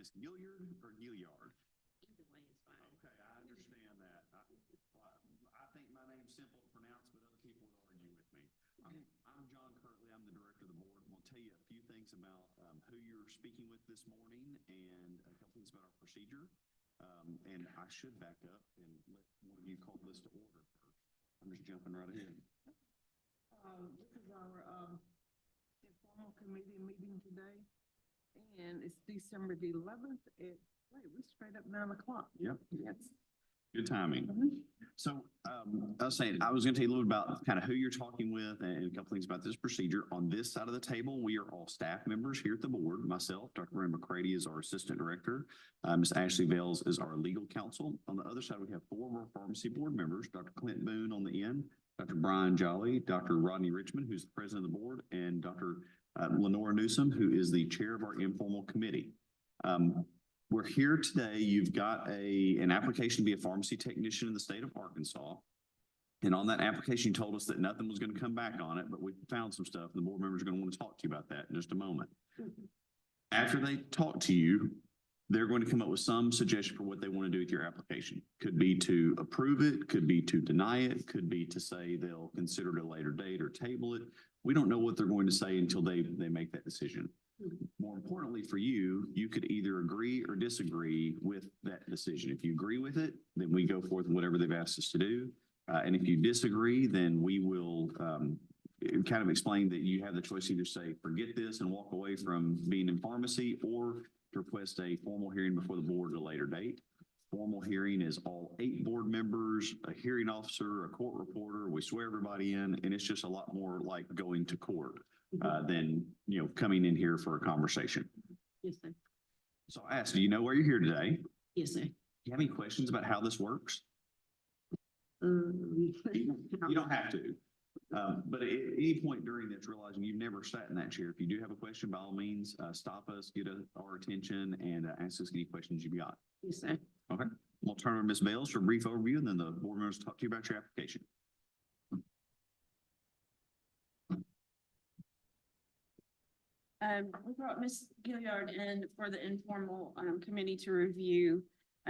Miss Gilliard or Gilliard? Either way is fine. Okay, I understand that. I think my name's simple to pronounce, but other people would argue with me. I'm John Kirtley. I'm the director of the board. I'm going to tell you a few things about who you're speaking with this morning and a couple things about our procedure. And I should back up and let one of you call this to order first. I'm just jumping right ahead. This is our informal committee meeting today, and it's December the 11th at, wait, we're straight up 9 o'clock. Yep. Yes. Good timing. So I was saying, I was going to tell you a little about kind of who you're talking with and a couple things about this procedure. On this side of the table, we are all staff members here at the board. Myself, Dr. Brenda McCready is our assistant director. Ms. Ashley Vales is our legal counsel. On the other side, we have four of our pharmacy board members, Dr. Clint Boone on the end, Dr. Brian Jolly, Dr. Rodney Richmond, who's the president of the board, and Dr. Lenora Newsom, who is the chair of our informal committee. We're here today. You've got an application to be a pharmacy technician in the state of Arkansas. And on that application, you told us that nothing was going to come back on it, but we found some stuff. And the board members are going to want to talk to you about that in just a moment. After they talk to you, they're going to come up with some suggestion for what they want to do with your application. Could be to approve it, could be to deny it, could be to say they'll consider it a later date or table it. We don't know what they're going to say until they make that decision. More importantly for you, you could either agree or disagree with that decision. If you agree with it, then we go forth with whatever they've asked us to do. And if you disagree, then we will kind of explain that you have the choice to either say, forget this and walk away from being in pharmacy, or to request a formal hearing before the board at a later date. Formal hearing is all 8 board members, a hearing officer, a court reporter. We swear everybody in, and it's just a lot more like going to court than, coming in here for a conversation. Yes, sir. So I asked, do you know why you're here today? Yes, sir. Do you have any questions about how this works? You don't have to. But at any point during this, realizing you've never sat in that chair, if you do have a question, by all means, stop us, get our attention, and ask us any questions you've got. Yes, sir. Okay. We'll turn over to Ms. Bales for a brief overview, and then the board members will talk to you about your application. We brought Ms. Gilliard in for the informal committee to review.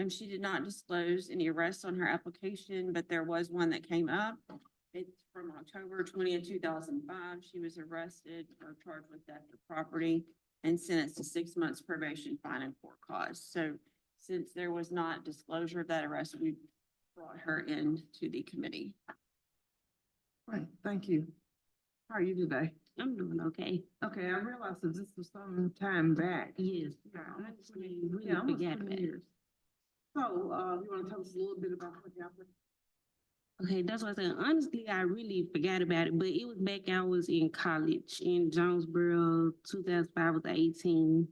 She did not disclose any arrests on her application, but there was one that came up. It's from October 20th, 2005. She was arrested or charged with theft of property and sentenced to 6 months probation, fine, and court costs. So since there was not disclosure of that arrest, we brought her into the committee. Right, thank you. How are you today? I'm doing okay. Okay, I realized that this was some time back. Yes. Yeah, Really almost forgot 20 that. years. So, you want to tell us a little bit about what happened? Okay, that's what I said. Honestly, I really forgot about it, but it was back I was in college in Jonesboro, 2005, I was 18.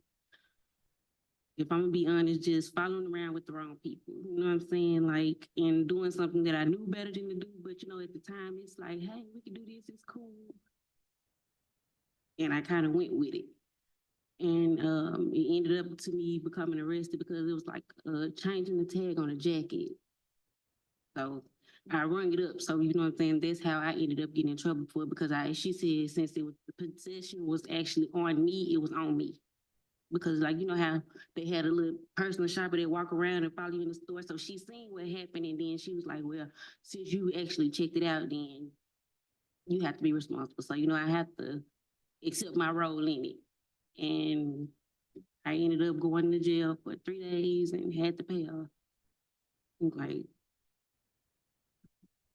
If I'm gonna be honest, just following around with the wrong people. You know what I'm saying? Like, and doing something that I knew better than to do, but at the time it's like, hey, we can do this, it's cool. And I kind of went with it. And it ended up to me becoming arrested because it was like changing the tag on a jacket. So I rung it up. So you know what I'm saying? That's how I ended up getting in trouble for it, because she said since the possession was actually on me, it was on me. Because like, you know how they had a little personal shopper that walk around and follow you in the store. So she seen what happened, and then she was like, well, since you actually checked it out, then you have to be responsible. So, I have to accept my role in it. And I ended up going to jail for 3 days and had to pay her. Like,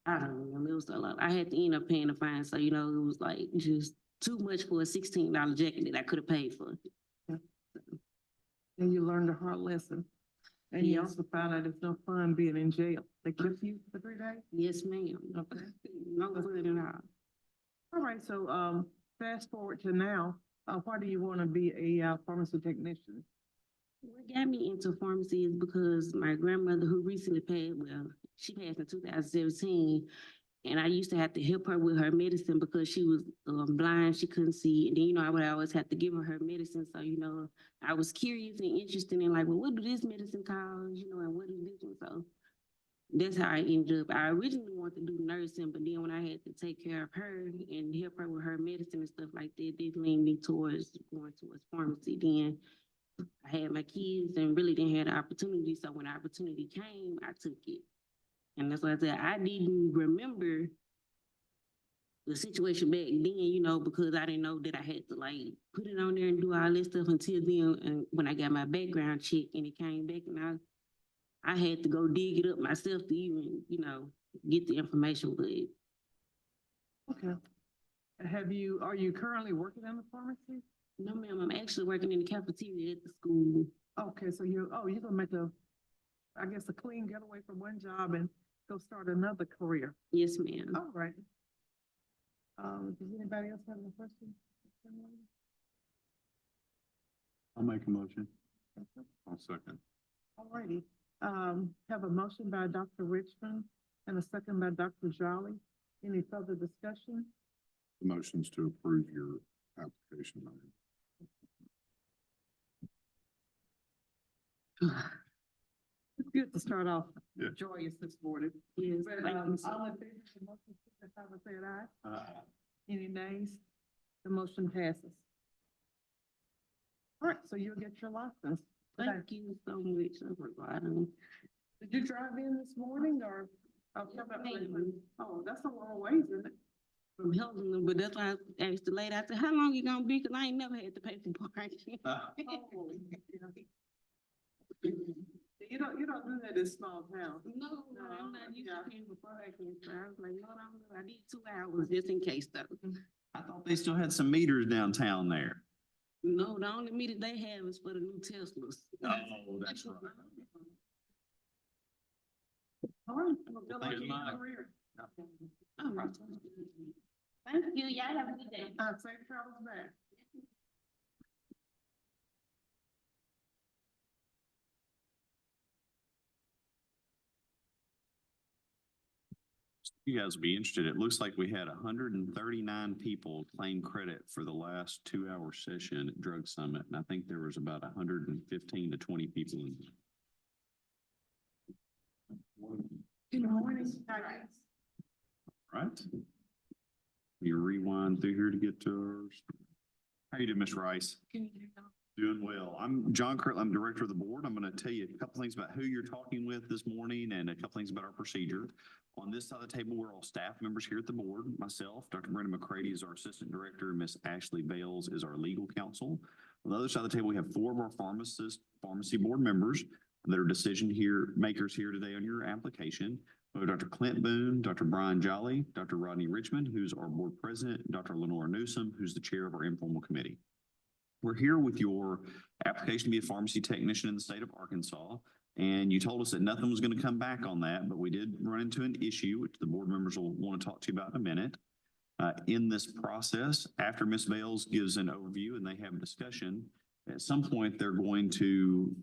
I don't remember, it was a lot. I had to end up paying the fine. So, it was like just too much for a $16 jacket that I could have paid for. And you learned a hard lesson. And you also found out it's no fun being in jail. They kept you for 3 days? Yes, ma'am. Okay. No fun at all. All right, so fast forward to now. Why do you want to be a pharmacy technician? What got me into pharmacy is because my grandmother, who recently passed, she passed in 2017, and I used to have to help her with her medicine because she was blind, she couldn't see, and then, I would always have to give her medicine. So, I was curious and interested in like, well, what do this medicine cause, and what is this one? So that's how I ended up. I originally wanted to do nursing, but then when I had to take care of her and help her with her medicine and stuff like that, this leaned me towards going towards pharmacy. Then I had my kids and really didn't have the opportunity. So when the opportunity came, I took it. And that's why I said I didn't remember the situation back then, you know, because I didn't know that I had to like put it on there and do all this stuff until then. And when I got my background check and it came back and I had to go dig it up myself to even, you know, get the information. But Okay. Are you currently working in the pharmacy? no, ma'am, I'm actually working in the cafeteria at the school. Okay, so you're gonna make I guess a clean getaway from one job and go start another career. Yes, ma'am. All right. Does anybody else have any questions? I'll make a motion. I'll second. All righty. Have a motion by Dr. Richmond and a second by Dr. Jolly. Any further discussion? The motion's to approve your application. It's good to start off Yeah. joyous this morning. Yes, But, thank you so all in much. favor of the motion, signify by saying aye. Any nays? The motion passes. All right, so you'll get your license. Thank you so much. Oh my God, I don't- Did you drive in this morning or? Ma'am. Oh, that's a long ways, isn't it? From helping them, but that's why I asked the lady, I said, how long you gonna be? Cause I ain't never had to pay for parking. Oh, You don't do that in small towns. No, I'm not used Yeah. to paying for parking, so I was like, Lord, I need 2 hours just in case though. I thought they still had some meters downtown there. No, the only meter they have is for the new Teslas. Oh, that's right. All right. Well, good luck Thank in you, your Mike. career. All right. Thank you, y'all have a good day. Safe travels back. You guys will be interested. It looks like we had 139 people claim credit for the last 2-hour session at Drug Summit. And I think there was about 115 to 20 people in. Good morning. Right? You rewind through here to get to ours. How you doing, Ms. Rice? Doing well. I'm John Kirtland, I'm Director of the Board. I'm going to tell you a couple things about who you're talking with this morning and a couple things about our procedure. On this side of the table, we're all staff members here at the board. Myself, Dr. Brenda McCrady is our Assistant Director, Miss Ashley Bales is our Legal Counsel. On the other side of the table, we have 4 of our pharmacy board members that are makers here today on your application. We have Dr. Clint Boone, Dr. Brian Jolly, Dr. Rodney Richmond, who's our board president, Dr. Lenora Newsom, who's the chair of our informal committee. We're here with your application to be a pharmacy technician in the state of Arkansas. And you told us that nothing was going to come back on that, but we did run into an issue, which the board members will want to talk to you about in a minute. In this process, after Ms. Bales gives an overview and they have a discussion, at some point they're going to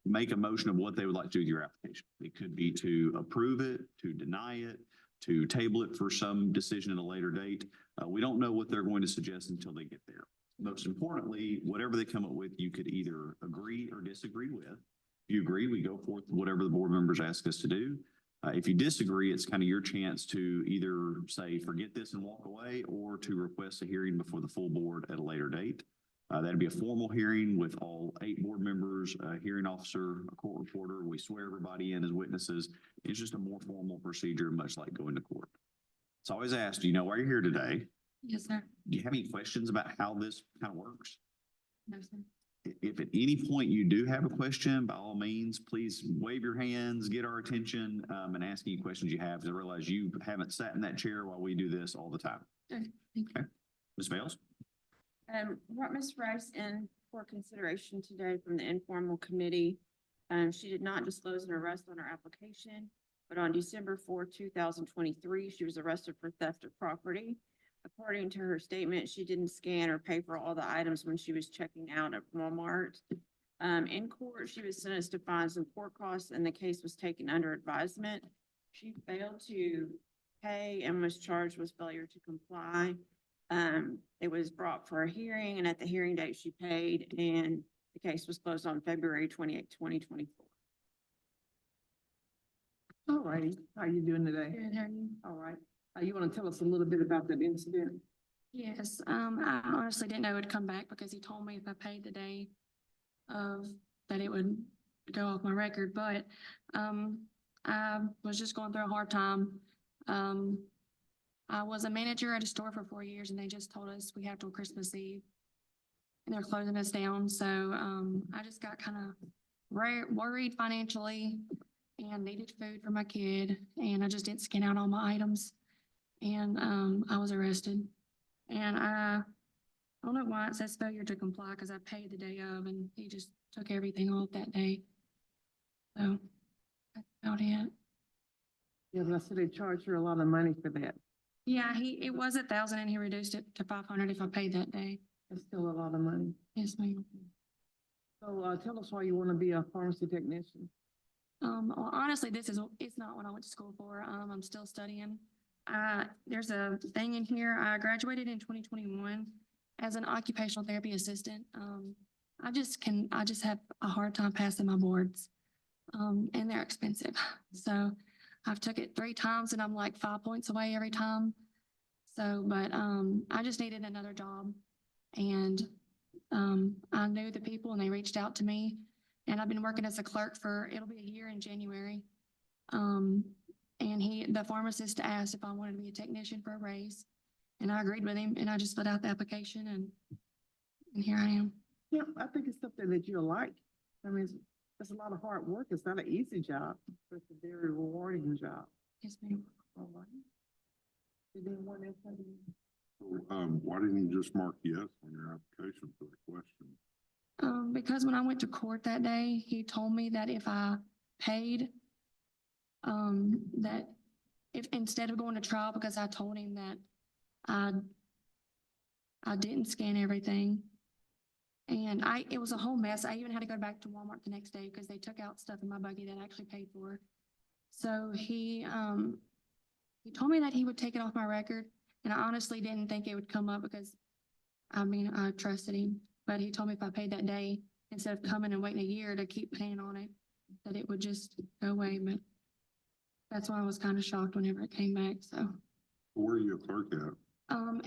make a motion of what they would like to do with your application. It could be to approve it, to deny it, to table it for some decision at a later date. We don't know what they're going to suggest until they get there. Most importantly, whatever they come up with, you could either agree or disagree with. If you agree, we go forth whatever the board members ask us to do. If you disagree, it's kind of your chance to either say, forget this and walk away, or to request a hearing before the full board at a later date. That'd be a formal hearing with all 8 board members, a hearing officer, a court reporter. We swear everybody in as witnesses. It's just a more formal procedure, much like going to court. So I always ask, do you know why you're here today? Yes, sir. Do you have any questions about how this kind of works? No, sir. If at any point you do have a question, by all means, please wave your hands, get our attention, and ask any questions you have. 'Cause I realize you haven't sat in that chair while we do this all the time. Okay, thank you. Ms. Bales? Brought Ms. Rice in for consideration today from the informal committee. She did not disclose an arrest on her application, but on December 4, 2023, she was arrested for theft of property. According to her statement, she didn't scan or pay for all the items when she was checking out at Walmart. In court, she was sentenced to fines and court costs, and the case was taken under advisement. She failed to pay and was charged with failure to comply. It was brought for a hearing, and at the hearing date, she paid, and the case was closed on February 28, 2024. All righty. How are you doing today? Good, how are you? All right. You want to tell us a little bit about that incident? Yes, I honestly didn't know it would come back because he told me if I paid today, of that it would go off my record, but, I was just going through a hard time. I was a manager at a store for 4 years and they just told us we have till Christmas Eve. And they're closing us down, so, I just got kind of worried financially and needed food for my kid, and I just didn't scan out all my items. And, I was arrested. And I don't know why it says failure to comply, because I paid the day of, and he just took everything off that day. So, that's about it. Yeah, but I said they charge you a lot of money for that. Yeah, it was 1,000 and he reduced it to 500 if I paid that day. That's still a lot of money. Yes, ma'am. So, tell us why you want to be a pharmacy technician. Well, honestly, it's not what I went to school for. I'm still studying. There's a thing in here. I graduated in 2021 as an occupational therapy assistant. I just have a hard time passing my boards. And they're expensive. So I've took it 3 times and I'm like 5 points away every time. So, but, I just needed another job. And, I knew the people and they reached out to me. And I've been working as a clerk it'll be a year in January. And the pharmacist asked if I wanted to be a technician for a raise. And I agreed with him and I just filled out the application and here I am. Yeah, I think it's something that you like. I mean, it's a lot of hard work. It's not an easy job, but it's a very rewarding job. Yes, ma'am. All right. You didn't want to say Why didn't you just mark yes on your application for the question? Because when I went to court that day, he told me that if I paid, that if instead of going to trial, because I told him that I didn't scan everything. And it was a whole mess. I even had to go back to Walmart the next day because they took out stuff in my buggy that I actually paid for. So he told me that he would take it off my record. And I honestly didn't think it would come up because, I mean, I trusted him. But he told me if I paid that day, instead of coming and waiting a year to keep paying on it, that it would just go away. But that's why I was kind of shocked whenever it came back, so. Where are you a clerk at?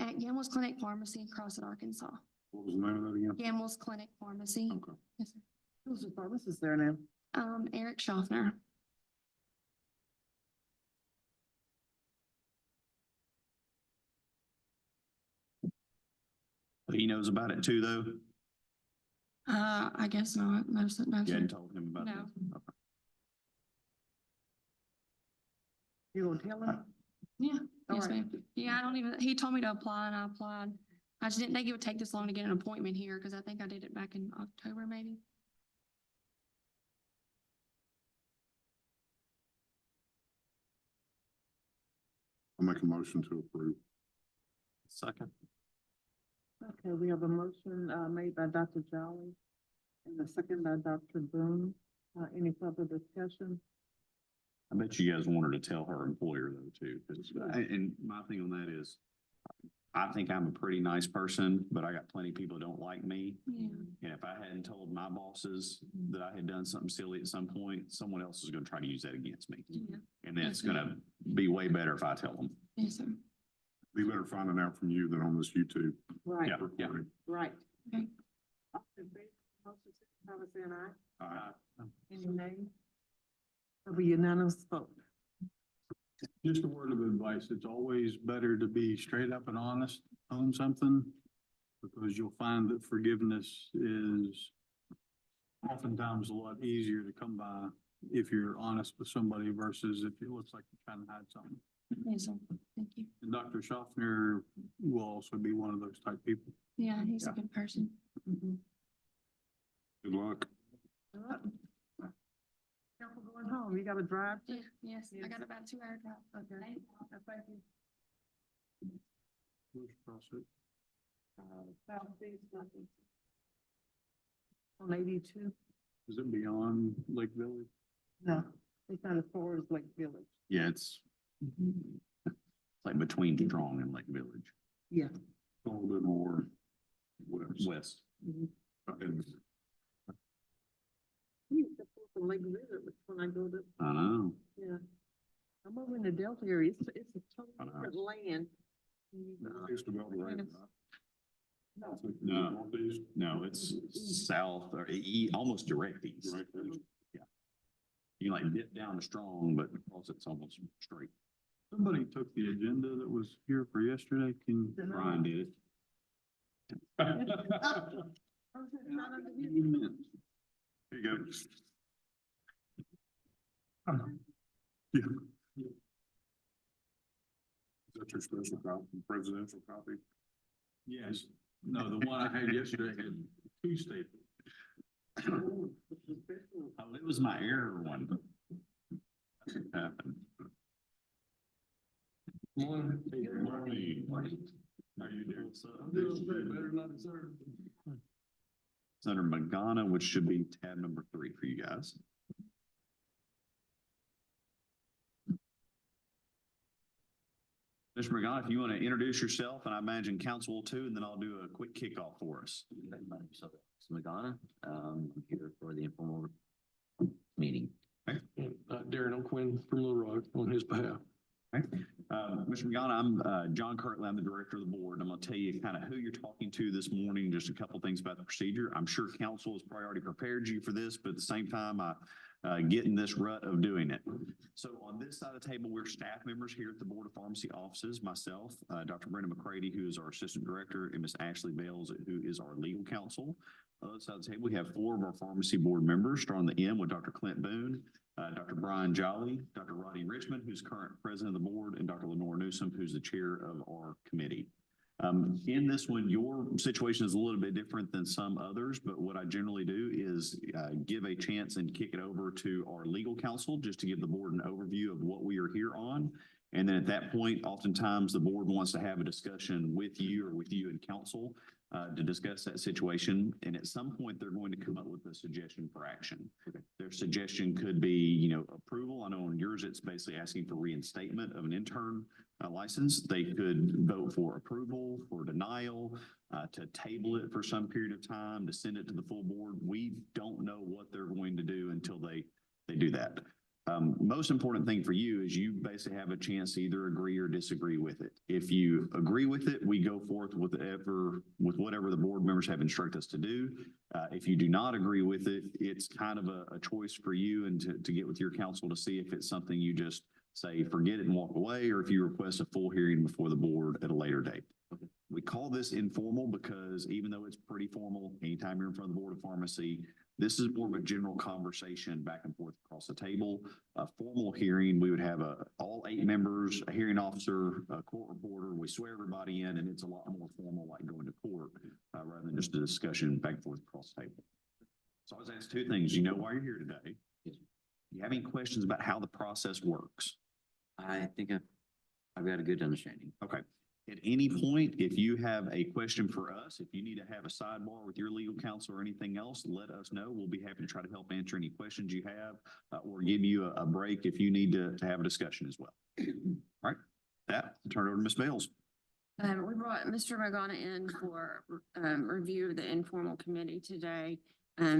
At Gammel's Clinic Pharmacy in Crossett, Arkansas. What was the name of that again? Gammel's Clinic Pharmacy. Okay. Yes, sir. who's the pharmacist there now? Eric Schaffner. He knows about it too, though? I guess not. No, sir. No, You sir. hadn't told him about No. this? Okay. You gonna tell him? Yeah, All yes, right. ma'am. Yeah, I don't even, he told me to apply and I applied. I just didn't think it would take this long to get an appointment here because I think I did it back in October, maybe. I'll make a motion to approve. Second. Okay, we have a motion, made by Dr. Jolly and a second by Dr. Boone. Any further discussion? I bet you guys wanted to tell her employer though too, 'cause and my thing on that is, I think I'm a pretty nice person, but I got plenty of people that don't like me. Yeah. And if I hadn't told my bosses that I had done something silly at some point, someone else is gonna try to use that against me. Yeah. And then it's gonna be way better if I tell them. Yes, sir. Be better finding out from you than on this YouTube Right, Yeah. recording. right. Okay. Motion signify by saying aye. Aye. Any nays? It'll be unanimous vote. Just a word of advice, it's always better to be straight up and honest on something, because you'll find that forgiveness is oftentimes a lot easier to come by if you're honest with somebody versus if it looks like you're trying to hide something. Yes, sir. Thank you. And Dr. Schaffner will also be one of those type people. Yeah, he's a good person. Good luck. All right. Careful going home. You gotta drive. Yeah, yes, I Yes. got about a 2-hour drive. Okay. Thank you. Where's CrossFit? Southeast, nothing. On 82? Is it beyond Lake Village? No, it's not as far as Lake Village. Yeah, it's like between Strong and Lake Village, Yeah. A little bit more west. west. Mhm. And You used to pull from Lake Village when I go to, I know. yeah. I'm over in the Delta area. It's a I totally know. different land. I used to be able to ride it. No. Northeast, No, it's south or almost direct east. right? You can like dip down to Strong, but across it's almost straight. Somebody took the agenda that was here for yesterday. Can? Brian did it. Oh, is it not under here? Here you go. Yeah. Is that your special copy, presidential copy? Yes. No, the one I had yesterday had two staples. Oh, it was my error one. Happened. Morning. Morning. How you doing? Better not deserve. It's under Magana, which should be tab number 3 for you guys. Mr. Magana, if you want to introduce yourself, and I imagine council will too, and then I'll do a quick kickoff for us. So, Magana, I'm here for the informal meeting. Darren O'Quinn from Little Rock on his behalf. Mr. Magana, I'm John Kirtley. I'm the director of the board. I'm going to tell you kind of who you're talking to this morning, just a couple things about the procedure. I'm sure council has probably already prepared you for this, but at the same time, I get in this rut of doing it. So on this side of the table, we're staff members here at the Board of Pharmacy offices, myself, Dr. Brenda McCready, who is our assistant director, and Ms. Ashley Bales, who is our legal counsel. On the other side of the table, we have 4 of our pharmacy board members, starting the end with Dr. Clint Boone, Dr. Brian Jolly, Dr. Rodney Richmond, who's current president of the board, and Dr. Lenore Newsom, who's the chair of our committee. In this one, your situation is a little bit different than some others, but what I generally do is give a chance and kick it over to our legal counsel just to give the board an overview of what we are here on. And then at that point, oftentimes the board wants to have a discussion with you or with you and counsel to discuss that situation. And at some point, they're going to come up with a suggestion for action. Their suggestion could be, approval. I know on yours, it's basically asking for reinstatement of an intern license. They could vote for approval, for denial, to table it for some period of time, to send it to the full board. We don't know what they're going to do until they do that. Most important thing for you is you basically have a chance to either agree or disagree with it. If you agree with it, we go forth with whatever the board members have instructed us to do. If you do not agree with it, it's kind of a choice for you and to get with your counsel to see if it's something you just say, forget it and walk away, or if you request a full hearing before the board at a later date. We call this informal because even though it's pretty formal, anytime you're in front of the Board of Pharmacy, this is more of a general conversation back and forth across the table. A formal hearing, we would have all 8 members, a hearing officer, a court reporter. We swear everybody in, and it's a lot more formal, like going to court, rather than just a discussion back and forth across the table. So I was asked 2 things. You know why you're here today. Do you have any questions about how the process works? I think I've got a good understanding. Okay. At any point, if you have a question for us, if you need to have a sidebar with your legal counsel or anything else, let us know. We'll be happy to try to help answer any questions you have or give you a break if you need to have a discussion as well. All right. That, I'll turn it over to Ms. Bales. We brought Mr. Magana in for review of the informal committee today.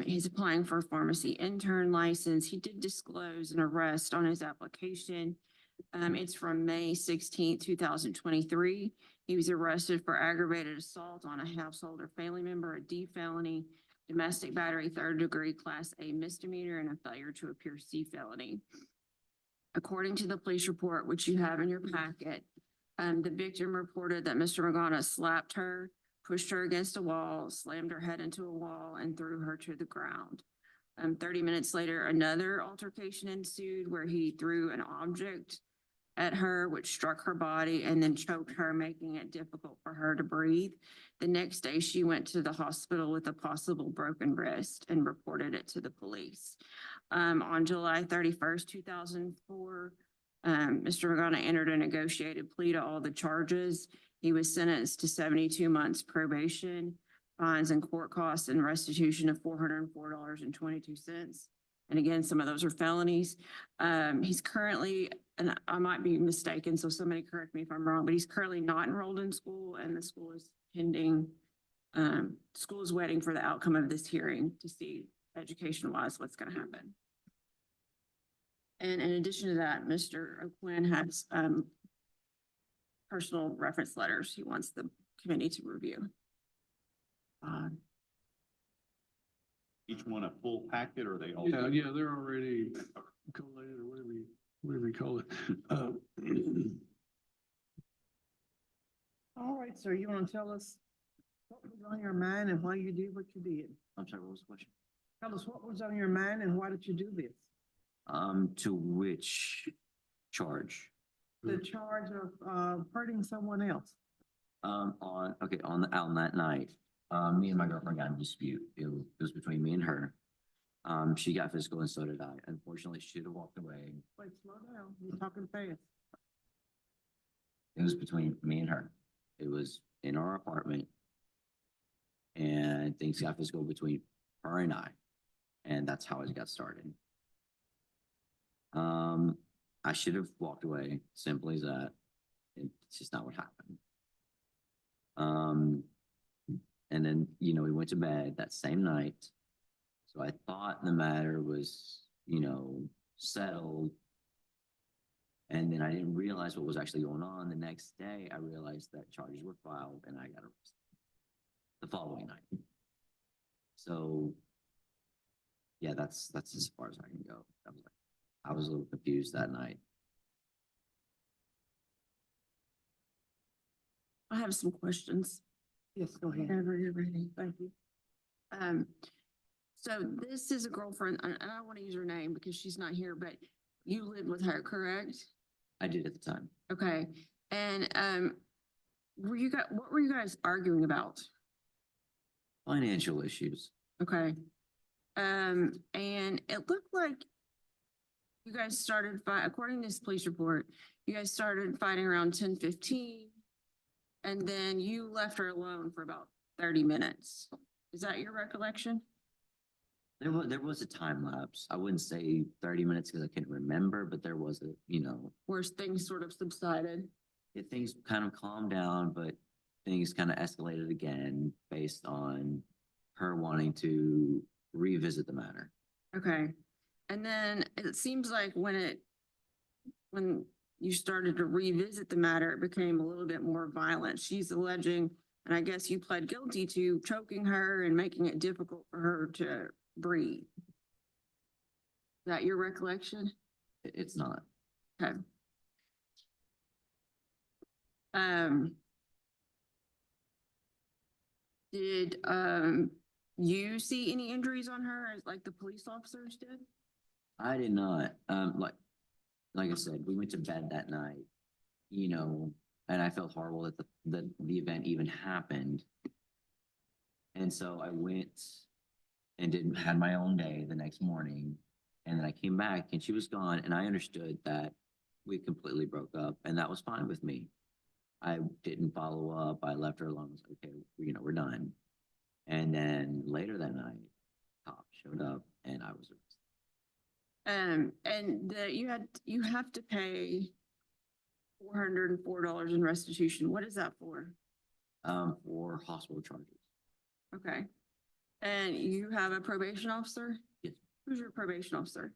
He's applying for a pharmacy intern license. He did disclose an arrest on his application. It's from May 16th, 2023. He was arrested for aggravated assault on a household or family member, a D felony, domestic battery, 3rd degree, class A misdemeanor, and a failure to appear C felony. According to the police report, which you have in your packet, the victim reported that Mr. Magana slapped her, pushed her against a wall, slammed her head into a wall, and threw her to the ground. 30 minutes later, another altercation ensued where he threw an object at her, which struck her body and then choked her, making it difficult for her to breathe. The next day, she went to the hospital with a possible broken wrist and reported it to the police. On July 31st, 2004, Mr. Magana entered a negotiated plea to all the charges. He was sentenced to 72 months probation, fines and court costs, and restitution of $404.22. And again, some of those are felonies. He's currently, and I might be mistaken, so somebody correct me if I'm wrong, but he's currently not enrolled in school, and the school is pending, school is waiting for the outcome of this hearing to see education-wise what's going to happen. And in addition to that, Mr. O'Quinn has personal reference letters he wants the committee to review. Each one a full packet or are they all? Yeah, they're already collated or whatever you call it. All right, sir, you want to tell us what was on your mind and why you did what you did? I'm sorry, what was the question? Tell us what was on your mind and why did you do this? To which charge? The charge of, hurting someone else. On that night, me and my girlfriend got in a dispute. It was between me and her. She got physical and so did I. Unfortunately, she should have walked away. Wait, slow down, you're talking fast. It was between me and her. It was in our apartment. And things got physical between her and I. And that's how it got started. I should have walked away, simple as that. It's just not what happened. And then, we went to bed that same night. So I thought the matter was, settled. And then I didn't realize what was actually going on. The next day, I realized that charges were filed and I got arrested the following night. So, yeah, that's as far as I can go. I was a little confused that night. I have some questions. Yes, go ahead. Whenever you're ready. Thank you. So this is a girlfriend, and I don't want to use her name because she's not here, but you lived with her, correct? I did at the time. Okay, and, what were you guys arguing about? Financial issues. Okay. And it looked like you guys started according to this police report, you guys started fighting around 10:15. And then you left her alone for about 30 minutes. Is that your recollection? There was a time lapse. I wouldn't say 30 minutes because I couldn't remember, but there was Where things sort of subsided? things kind of calmed down, but things kind of escalated again based on her wanting to revisit the matter. Okay. And then it seems like when you started to revisit the matter, it became a little bit more violent. She's alleging, and I guess you pled guilty to choking her and making it difficult for her to breathe. Is that your recollection? It's not. Okay. Did you see any injuries on her like the police officers did? I did not. Like I said, we went to bed that night, and I felt horrible that the event even happened. And so I went and had my own day the next morning. And then I came back and she was gone and I understood that we completely broke up and that was fine with me. I didn't follow up. I left her alone. I was like, okay, we're done. And then later that night, cops showed up and I was arrested. And you have to pay $404 in restitution. What is that for? For hospital charges. Okay. And you have a probation officer? Yes. Who's your probation officer?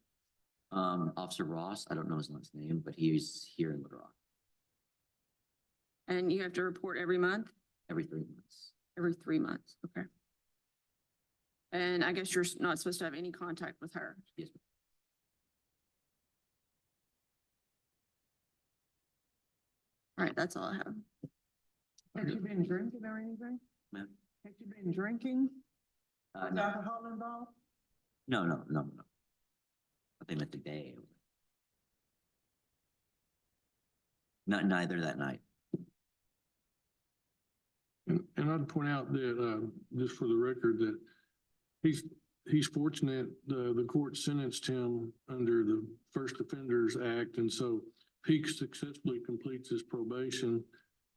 Officer Ross, I don't know his last name, but he's here in Little Rock. And you have to report every month? Every 3 months. Every 3 months, okay. And I guess you're not supposed to have any contact with her? Yes. All right, that's all I have. Have you been drinking or anything? Ma'am? Have you been drinking? Was No, alcohol involved? no. I think the day. Neither that night. And I'd point out that, just for the record, that he's fortunate, the court sentenced him under the First Offenders Act. And so if he successfully completes his probation,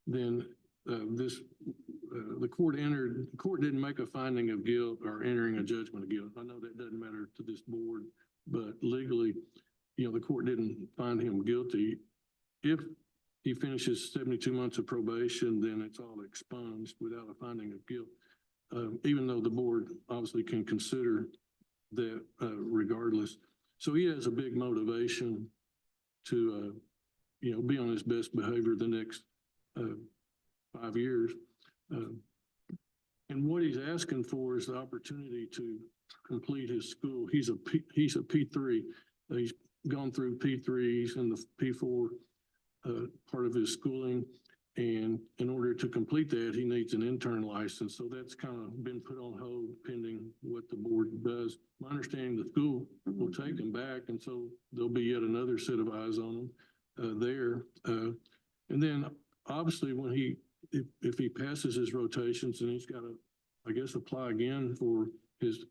then the court didn't make a finding of guilt or entering a judgment of guilt. I know that doesn't matter to this board, but legally, the court didn't find him guilty. If he finishes 72 months of probation, then it's all expunged without a finding of guilt. Even though the board obviously can consider that regardless. So he has a big motivation to, be on his best behavior the next 5 years. And what he's asking for is the opportunity to complete his school. He's a P3. He's gone through P3, he's in the P4 part of his schooling. And in order to complete that, he needs an intern license. So that's kind of been put on hold pending what the board does. My understanding, the school will take him back, and so there'll be yet another set of eyes on him there. And then obviously when if he passes his rotations, then he's got to, I guess, apply again for his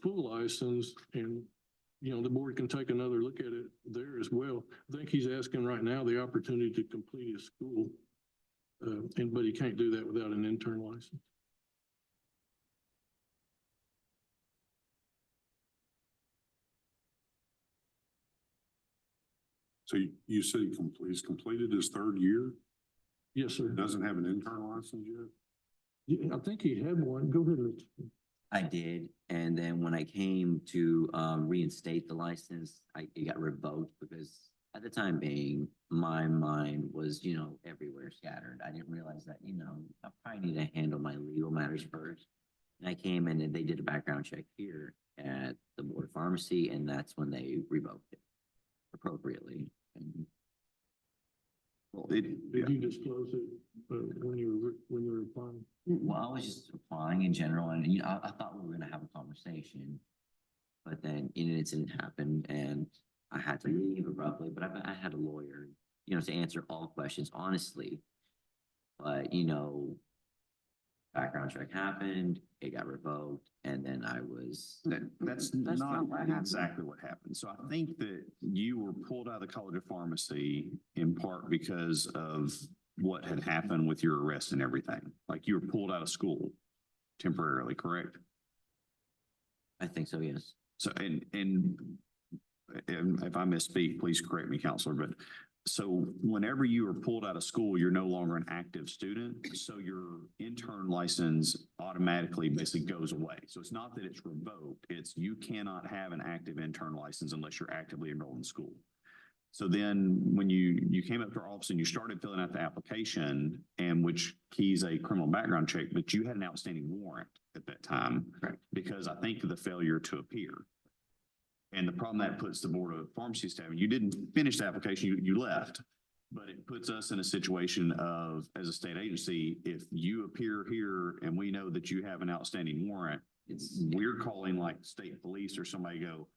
full license, and the board can take another look at it there as well. I think he's asking right now the opportunity to complete his school. But he can't do that without an intern license. So you said he's completed his third year, Yes, sir. doesn't have an intern license yet? Yeah, I think he had one. Go ahead, Rich. I did, and then when I came to reinstate the license, it got revoked because at the time being, my mind was, everywhere scattered. I didn't realize that, I probably need to handle my legal matters first. And I came in and they did a background check here at the Board of Pharmacy, and that's when they revoked it appropriately. And Well, Did you disclose it when you were applying? well, I was just applying in general, and I thought we were gonna have a conversation, but then an incident happened, and I had to leave abruptly. But I had a lawyer, to answer all questions honestly. But background check happened, it got revoked, and then I was. That's not not what happened. exactly what happened. So I think that you were pulled out of the College of Pharmacy in part because of what had happened with your arrest and everything. Like you were pulled out of school temporarily, correct? I think so, yes. So, and if I misspeak, please correct me, counselor, but so whenever you are pulled out of school, you're no longer an active student. So your intern license automatically basically goes away. So it's not that it's revoked. It's you cannot have an active intern license unless you're actively enrolled in school. So then when you came up to our office and you started filling out the application, and which keys a criminal background check, but you had an outstanding warrant at that time. Correct. Because I think of the failure to appear. And the problem that puts the Board of Pharmacy staff, you didn't finish the application, you left. But it puts us in a situation of, as a state agency, if you appear here and we know that you have an outstanding warrant, we're calling like state police or somebody go,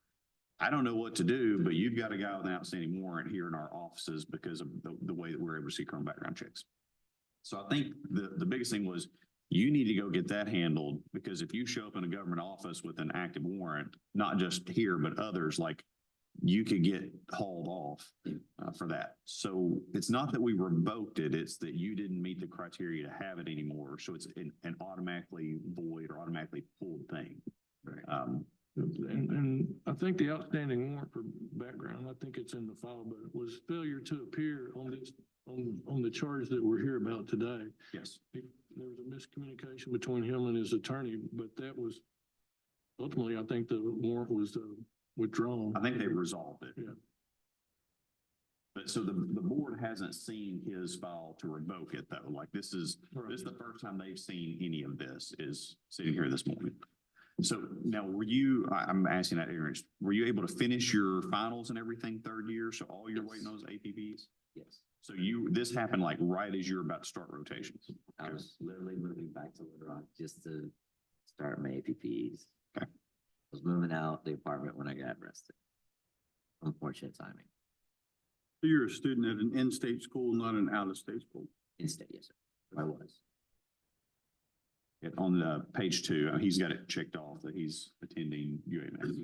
I don't know what to do, but you've got a guy with an outstanding warrant here in our offices because of the way that we're able to see criminal background checks. So I think the biggest thing was you need to go get that handled, because if you show up in a government office with an active warrant, not just here, but others, like you could get hauled off for that. So it's not that we revoked it, it's that you didn't meet the criteria to have it anymore. So it's an automatically void or automatically pulled thing. Right. And I think the outstanding warrant for background, I think it's in the file, but it was failure to appear on this, on the charge that we're here about today. Yes. There was a miscommunication between him and his attorney, but that was ultimately, I think the warrant was withdrawn. I think they resolved it. Yeah. But so the board hasn't seen his file to revoke it though. Like this is the first time they've seen any of this is sitting here this morning. So now I'm asking that ignorance, were you able to finish your finals and everything third year? So all you're waiting on is APPs? Yes. So this happened like right as you're about to start rotations? I was literally moving back to Little Rock just to start my APPs. Okay. I was moving out the apartment when I got arrested. Unfortunate timing. You're a student at an in-state school, not an out-of-state school. In-state, yes, sir. I was. On the page 2, he's got it checked off that he's attending UAMS.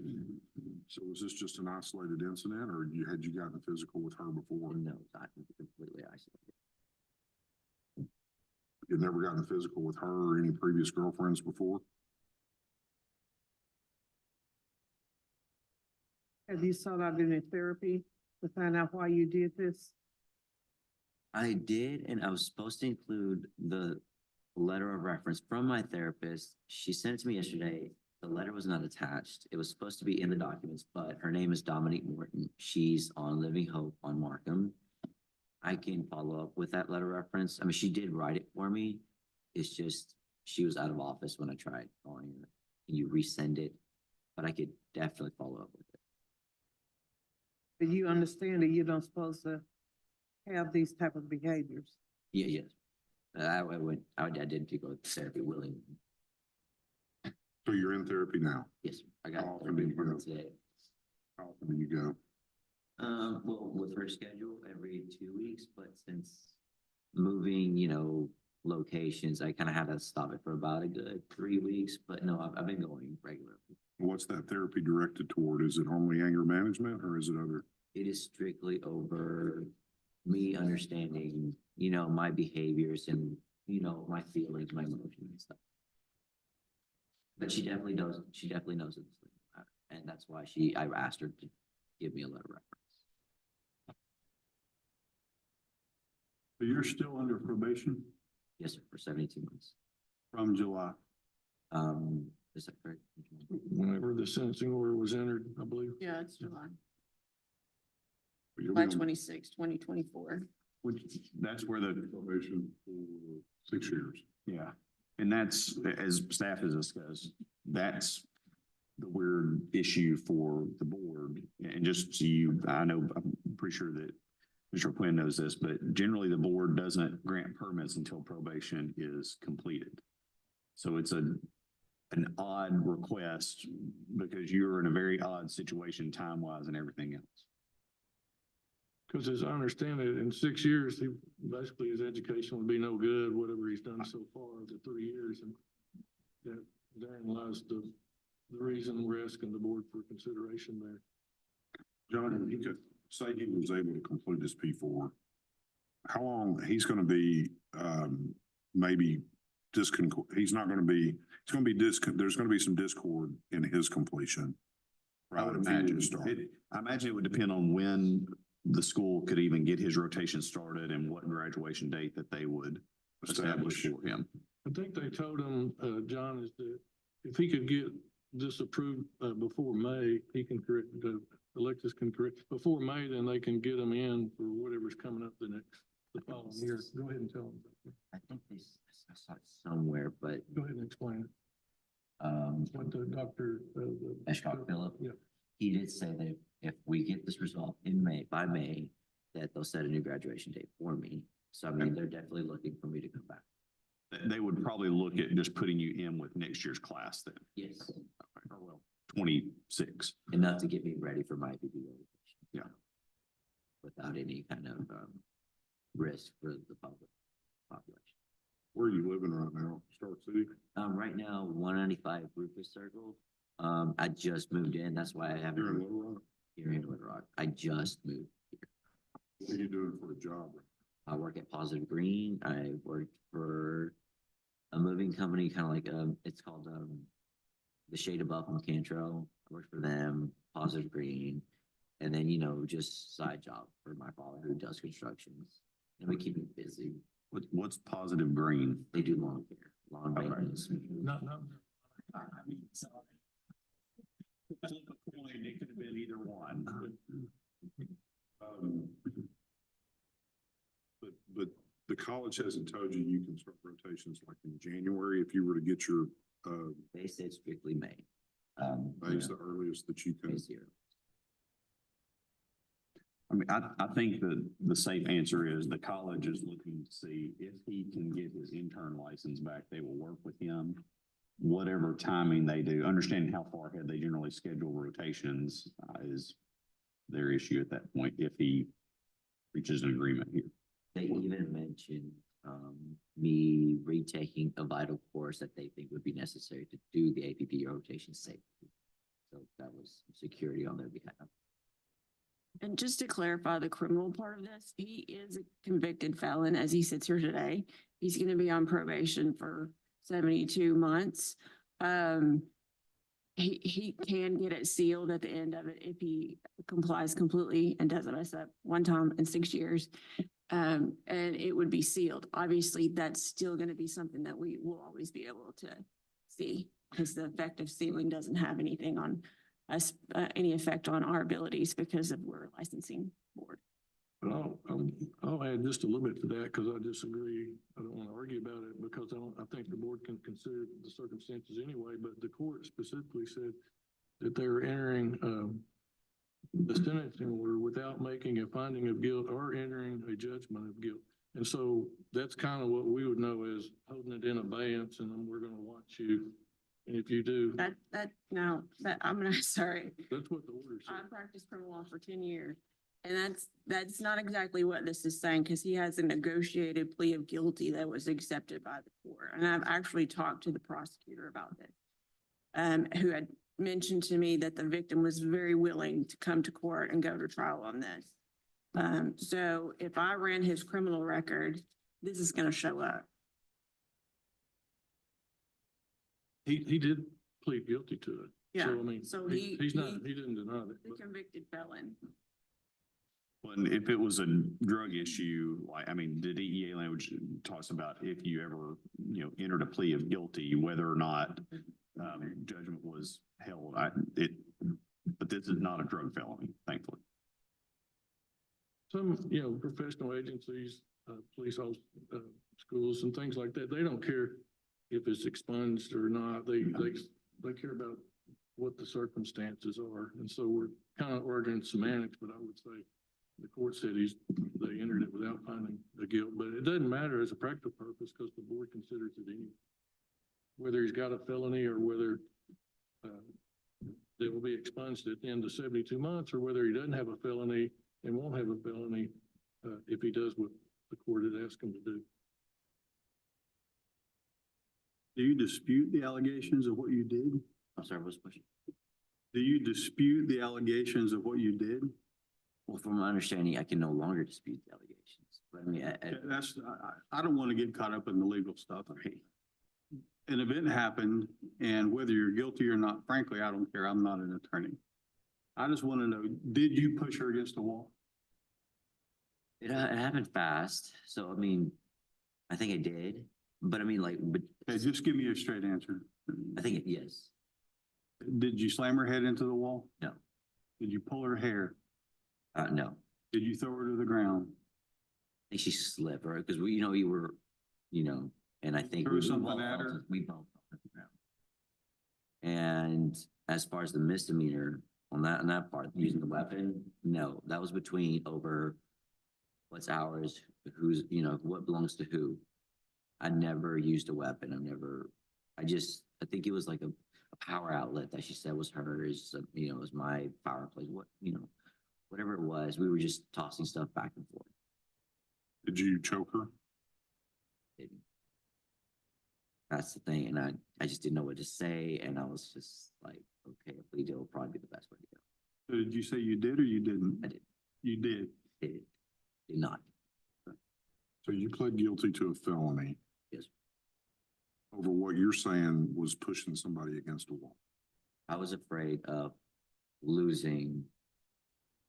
So was this just an isolated incident, or had you gotten physical with her before? No, not completely isolated. You'd never gotten physical with her or any previous girlfriends before? Have you sought out any therapy to find out why you did this? I did, and I was supposed to include the letter of reference from my therapist. She sent it to me yesterday. The letter was not attached. It was supposed to be in the documents, but her name is Dominique Morton. She's on Living Hope on Markham. I can follow up with that letter reference. I mean, she did write it for me. It's just, she was out of office when I tried calling her. Can you resend it? But I could definitely follow up with it. Do you understand that you don't supposed to have these type of behaviors? Yeah, yes. I didn't go to therapy willingly. So you're in therapy now? Yes, sir. I got How often therapy do you go? appointment today. How often do you go? Well, with her schedule, every 2 weeks, but since moving, locations, I kind of had to stop it for about a good 3 weeks, but no, I've been going regularly. What's that therapy directed toward? Is it only anger management or is it other? It is strictly over me understanding, my behaviors and, my feelings, my emotions and stuff. But she definitely knows it. And that's why I asked her to give me a letter of reference. So you're still under probation Yes, sir, for 72 months. from July. Is that correct? Whenever the sentencing order was entered, I believe. Yeah, it's July. You'll be July on 2024. Which, that's where the, probation for 6 years. yeah, and that's, as staff has discussed, that's the weird issue for the board. And just so you, I know, I'm pretty sure that Mr. Quinn knows this, but generally the board doesn't grant permits until probation is completed. So it's an odd request because you're in a very odd situation time-wise and everything else. Because as I understand it, in 6 years, basically his education would be no good, whatever he's done so far, the 3 years. And that therein lies the reason we're asking the board for consideration there. John, he could say he was able to complete his P4. How long he's going to be, maybe he's not going to be, it's going to be there's going to be some discord in his completion. I would If he were to imagine, start. I imagine it would depend on when the school could even get his rotation started and what graduation date that they would establish for him. I think they told him, John, is that if he could get this approved before May, he can correct, the Alexis can correct, before May, then they can get him in for whatever's coming up the following year. Go ahead and tell them. I think I saw it somewhere, but, Go ahead and explain it. What the doctor, Eshkock Phillip, Yeah. he did say that if we get this resolved by May, that they'll set a new graduation date for me. So I mean, they're definitely looking for me to come back. They would probably look at just putting you in with next year's class then, Yes, or well, 26. enough to get me ready for my PPO. Yeah. Without any kind of, risk for the population. Where are you living right now? Stark City? Right now, 195 Rufus Circle. I just moved in. That's why I You're in haven't Little Rock? here in Little Rock. I just moved here. What are you doing for a job? I work at Positive Green. I work for a moving company, kind of like, it's called, The Shade Above from Cantrell. I work for them, Positive Green. And then, just side job for my father who does constructions. And we keep him busy. What's Positive Green? They do lawn care, lawn Okay. maintenance. No. It could have been either one. But the college hasn't told you you can start rotations like in January if you were to get your, They said strictly May. May's the earliest that you can. May 0. I mean, I think that the safe answer is the college is looking to see if he can get his intern license back, they will work with him. Whatever timing they do, understanding how far ahead they generally schedule rotations is their issue at that point, if he reaches an agreement here. They even mentioned me retaking a vital course that they think would be necessary to do the APP rotation safely. So that was security on their behalf. And just to clarify the criminal part of this, he is a convicted felon as he sits here today. He's going to be on probation for 72 months. He can get it sealed at the end of it if he complies completely and doesn't mess up one time in 6 years. And it would be sealed. Obviously, that's still going to be something that we will always be able to see because the effective sealing doesn't have anything on us, any effect on our abilities because of we're a licensing board. But I'll add just a little bit to that because I disagree. I don't want to argue about it because I think the board can consider the circumstances anyway, but the court specifically said that they were entering, the sentencing order without making a finding of guilt or entering a judgment of guilt. And so that's kind of what we would know as holding it in abeyance and then we're going to watch you. And if you do, I'm not, sorry. that's what the order I said. practiced criminal law for 10 years. And that's not exactly what this is saying, because he has a negotiated plea of guilty that was accepted by the court. And I've actually talked to the prosecutor about this, who had mentioned to me that the victim was very willing to come to court and go to trial on this. So if I ran his criminal record, this is going to show up. He did plead guilty to it. Yeah, So I mean, so he didn't deny it. The convicted felon. And if it was a drug issue, like, I mean, the DEA language talks about if you ever, entered a plea of guilty, whether or not judgment was held. But this is not a drug felony, thankfully. Some, professional agencies, police schools and things like that, they don't care if it's expunged or not. They care about what the circumstances are. And so we're kind of arguing semantics, but I would say the court said they entered it without finding the guilt, but it doesn't matter as a practical purpose because the board considers it anyway. Whether he's got a felony or whether it will be expunged at the end of 72 months or whether he doesn't have a felony and won't have a felony if he does what the court had asked him to do. Do you dispute the allegations of what you did? I'm sorry, what's the question? Do you dispute the allegations of what you did? Well, from my understanding, I can no longer dispute the allegations. But I mean, I don't want to get caught up in the legal stuff. An event happened, and whether you're guilty or not, frankly, I don't care. I'm not an attorney. I just want to know, did you push her against the wall? it happened fast. So, I mean, I think I did, but I mean, Hey, just give me a straight answer. I think yes. Did you slam her head into the wall? No. Did you pull her hair? No, I Did you throw her to the ground? think she slipped, right? Because we were, and I think Threw we something both at fell her? to- we both fell to the ground. And as far as the misdemeanor on that part, using the weapon, no, that was between over what's ours, who's, what belongs to who. I never used a weapon. I think it was like a power outlet that she said was hers, it was my fireplace, whatever it was, we were just tossing stuff back and forth. Did you choke her? That's the thing, and I just didn't know what to say, and I was just like, okay, a plea deal will probably be the best way to go. So did you say you did or you didn't? I did. You did. Did not. So you pled guilty to a felony Yes. over what you're saying was pushing somebody against a wall. I was afraid of losing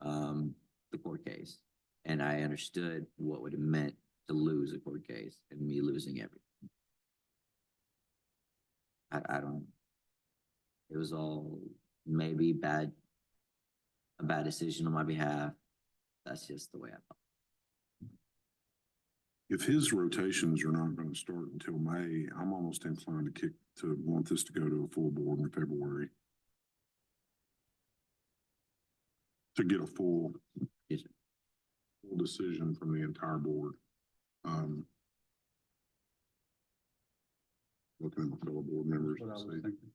the court case, and I understood what would have meant to lose a court case and me losing everything. I don't. It was all maybe a bad decision on my behalf. That's just the way I felt. If his rotations are not going to start until May, I'm almost inclined to want this to go to a full board in February. To get a full Yes, sir. full decision from the entire board. Looking at my fellow board members. What I was and see. thinking.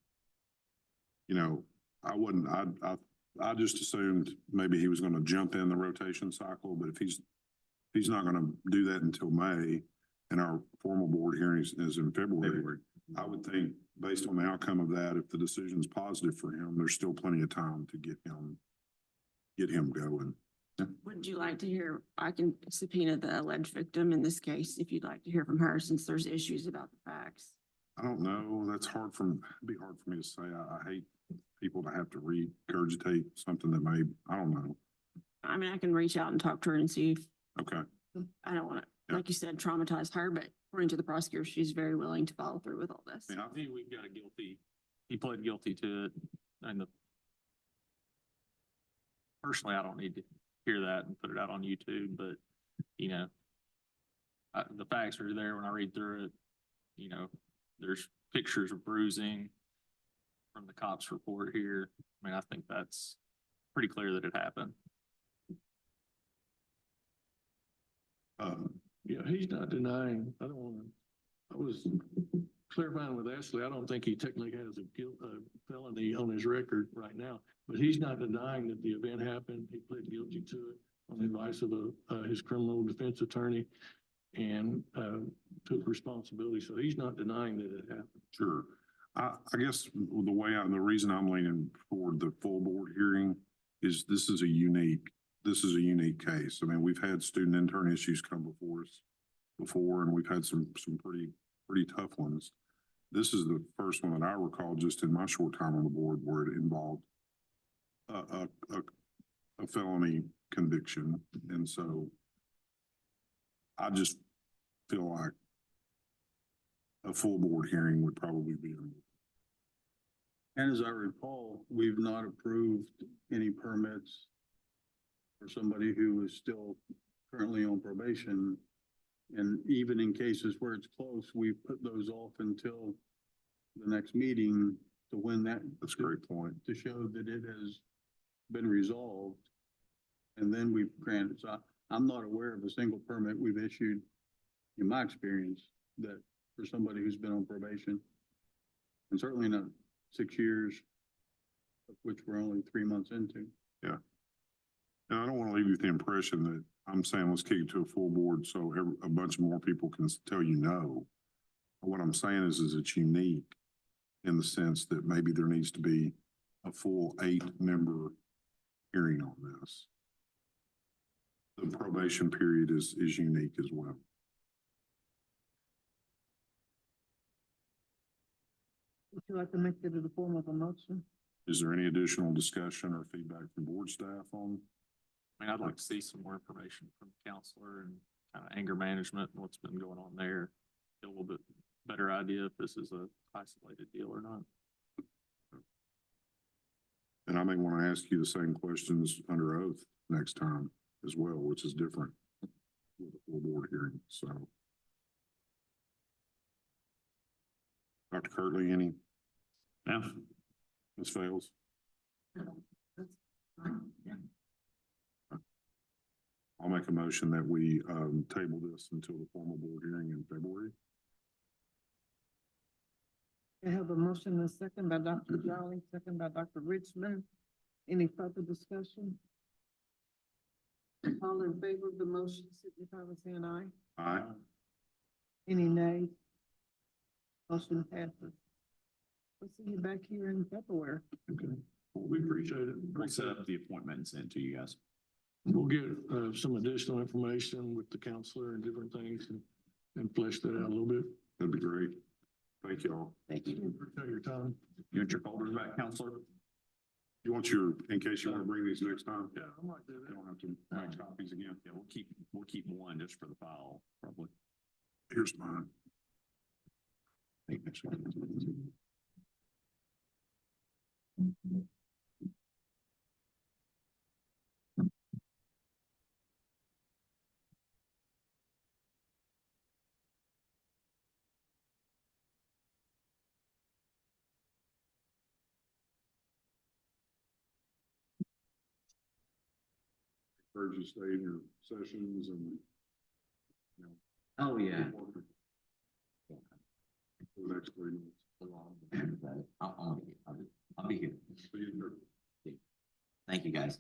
I just assumed maybe he was gonna jump in the rotation cycle, but if he's not gonna do that until May and our formal board hearings is in February, I would think based on the outcome of that, if the decision's positive for him, there's still plenty of time to get him going. Would you like to hear, I can subpoena the alleged victim in this case, if you'd like to hear from her, since there's issues about the facts. I don't know. It'd be hard for me to say. I hate people to have to regurgitate something that I don't know. I mean, I can reach out and talk to her and see if, Okay. I don't want to, Yeah. like you said, traumatize her, but according to the prosecutor, she's very willing to follow through with all this. Yeah. I think we've got he pled guilty to it, and personally, I don't need to hear that and put it out on YouTube, but, you know, the facts are there when I read through it. You know, there's pictures of bruising from the cops report here. I mean, I think that's pretty clear that it happened. Yeah, he's not denying, I don't wanna, I was clarifying with Ashley, I don't think he technically has a felony on his record right now, but he's not denying that the event happened. He pled guilty to it on the advice of his criminal defense attorney and, took responsibility. So he's not denying that it happened. Sure. I guess the reason I'm leaning toward the full board hearing is this is a unique case. I mean, we've had student intern issues come before us before, and we've had some pretty tough ones. This is the first one that I recall just in my short time on the board where it involved a felony conviction. And so I just feel like a full board hearing would probably be. And as I recall, we've not approved any permits for somebody who is still currently on probation. And even in cases where it's close, we put those off until the next meeting to win that. That's a great point. To show that it has been resolved. And then we've granted, so I'm not aware of a single permit we've issued in my experience that for somebody who's been on probation. And certainly not 6 years, of which we're only 3 months into. Yeah. Now, I don't want to leave you with the impression that I'm saying let's kick it to a full board so a bunch more people can tell you no. What I'm saying is it's unique in the sense that maybe there needs to be a full 8-member hearing on this. The probation period is unique as well. Would you like to make it in the form of a motion? Is there any additional discussion or feedback from board staff on? I mean, I'd like to see some more information from the counselor and kind of anger management and what's been going on there. Get a little bit better idea if this is a isolated deal or not. And I may want to ask you the same questions under oath next time as well, which is different with a full board hearing. So. Dr. Kirtley, any? No. Ms. Fails? I'll make a motion that we table this until the formal board hearing in February. I have a motion and a second by Dr. Jolly, second by Dr. Richmond. Any further discussion? All in favor of the motion, signify by saying aye. Aye. Any nays? Motion passes. We'll see you back here in February. Okay. Well, we appreciate it. We'll set up the appointment and send it to you guys. We'll get some additional information with the counselor and different things and flesh that out a little bit. That'd be great. Thank you all. Thank you. Appreciate your time. You want your folders back, counselor? You want in case you want to bring these next time? Yeah, I might do You that. don't have to make copies again. Yeah, we'll keep one just for the file, probably. Here's mine. Encourage you to stay in your sessions and, you know. Oh, yeah. For the next 3 months. I'll be here. See you there. Thank you, guys.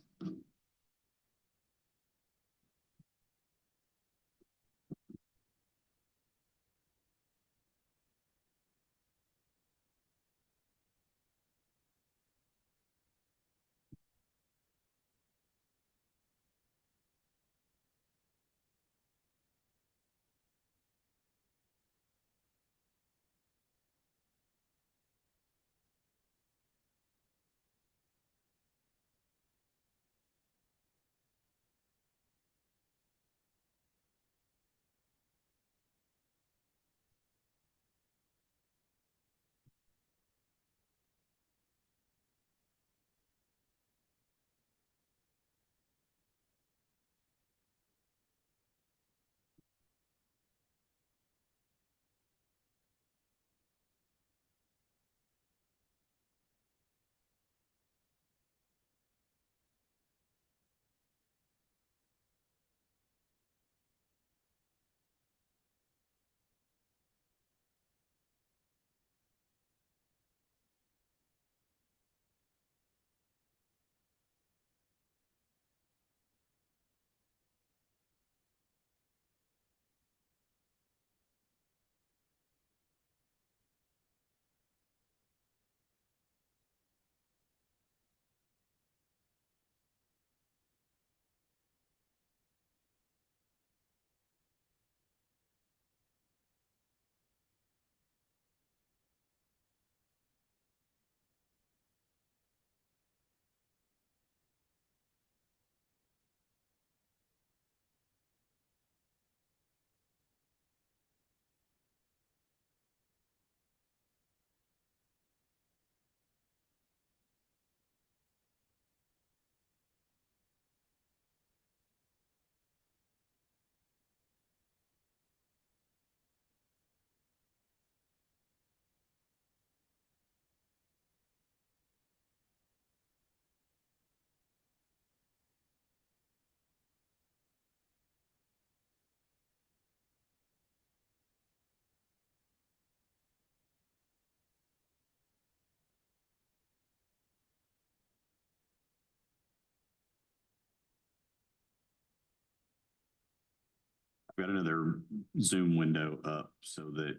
got another Zoom window up so that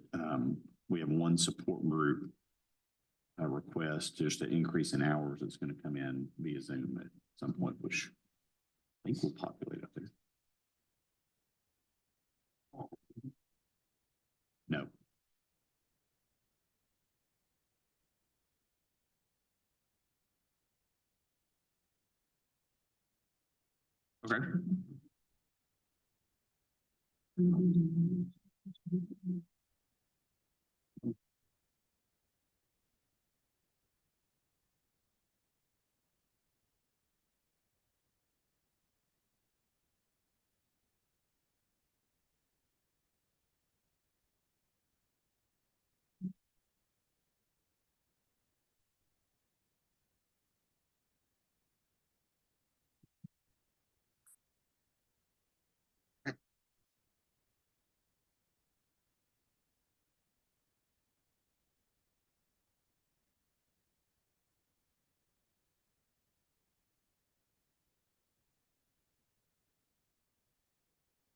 we have one support group request, just an increase in hours that's going to come in via Zoom at some point, which I think will populate up there. No. Okay.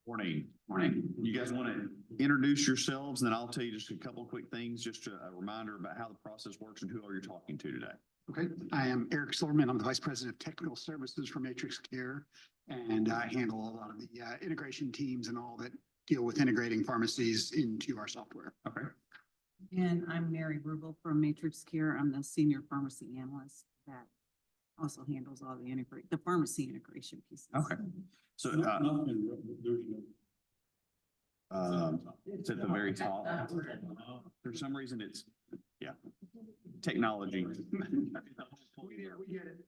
Morning. Morning. You guys want to introduce yourselves, and then I'll tell you just a couple of quick things, just a reminder about how the process works and who are you talking to today. Okay, I am Eric Silverman. I'm the Vice President of Technical Services for Matrix Care, and I handle a lot of the integration teams and all that deal with integrating pharmacies into our software. Okay. And I'm Mary Rubel from Matrix Care. I'm the Senior Pharmacy Analyst that also handles all the pharmacy integration pieces. Okay. So, it's at the very top. For some reason, it's, yeah, technology. We get it.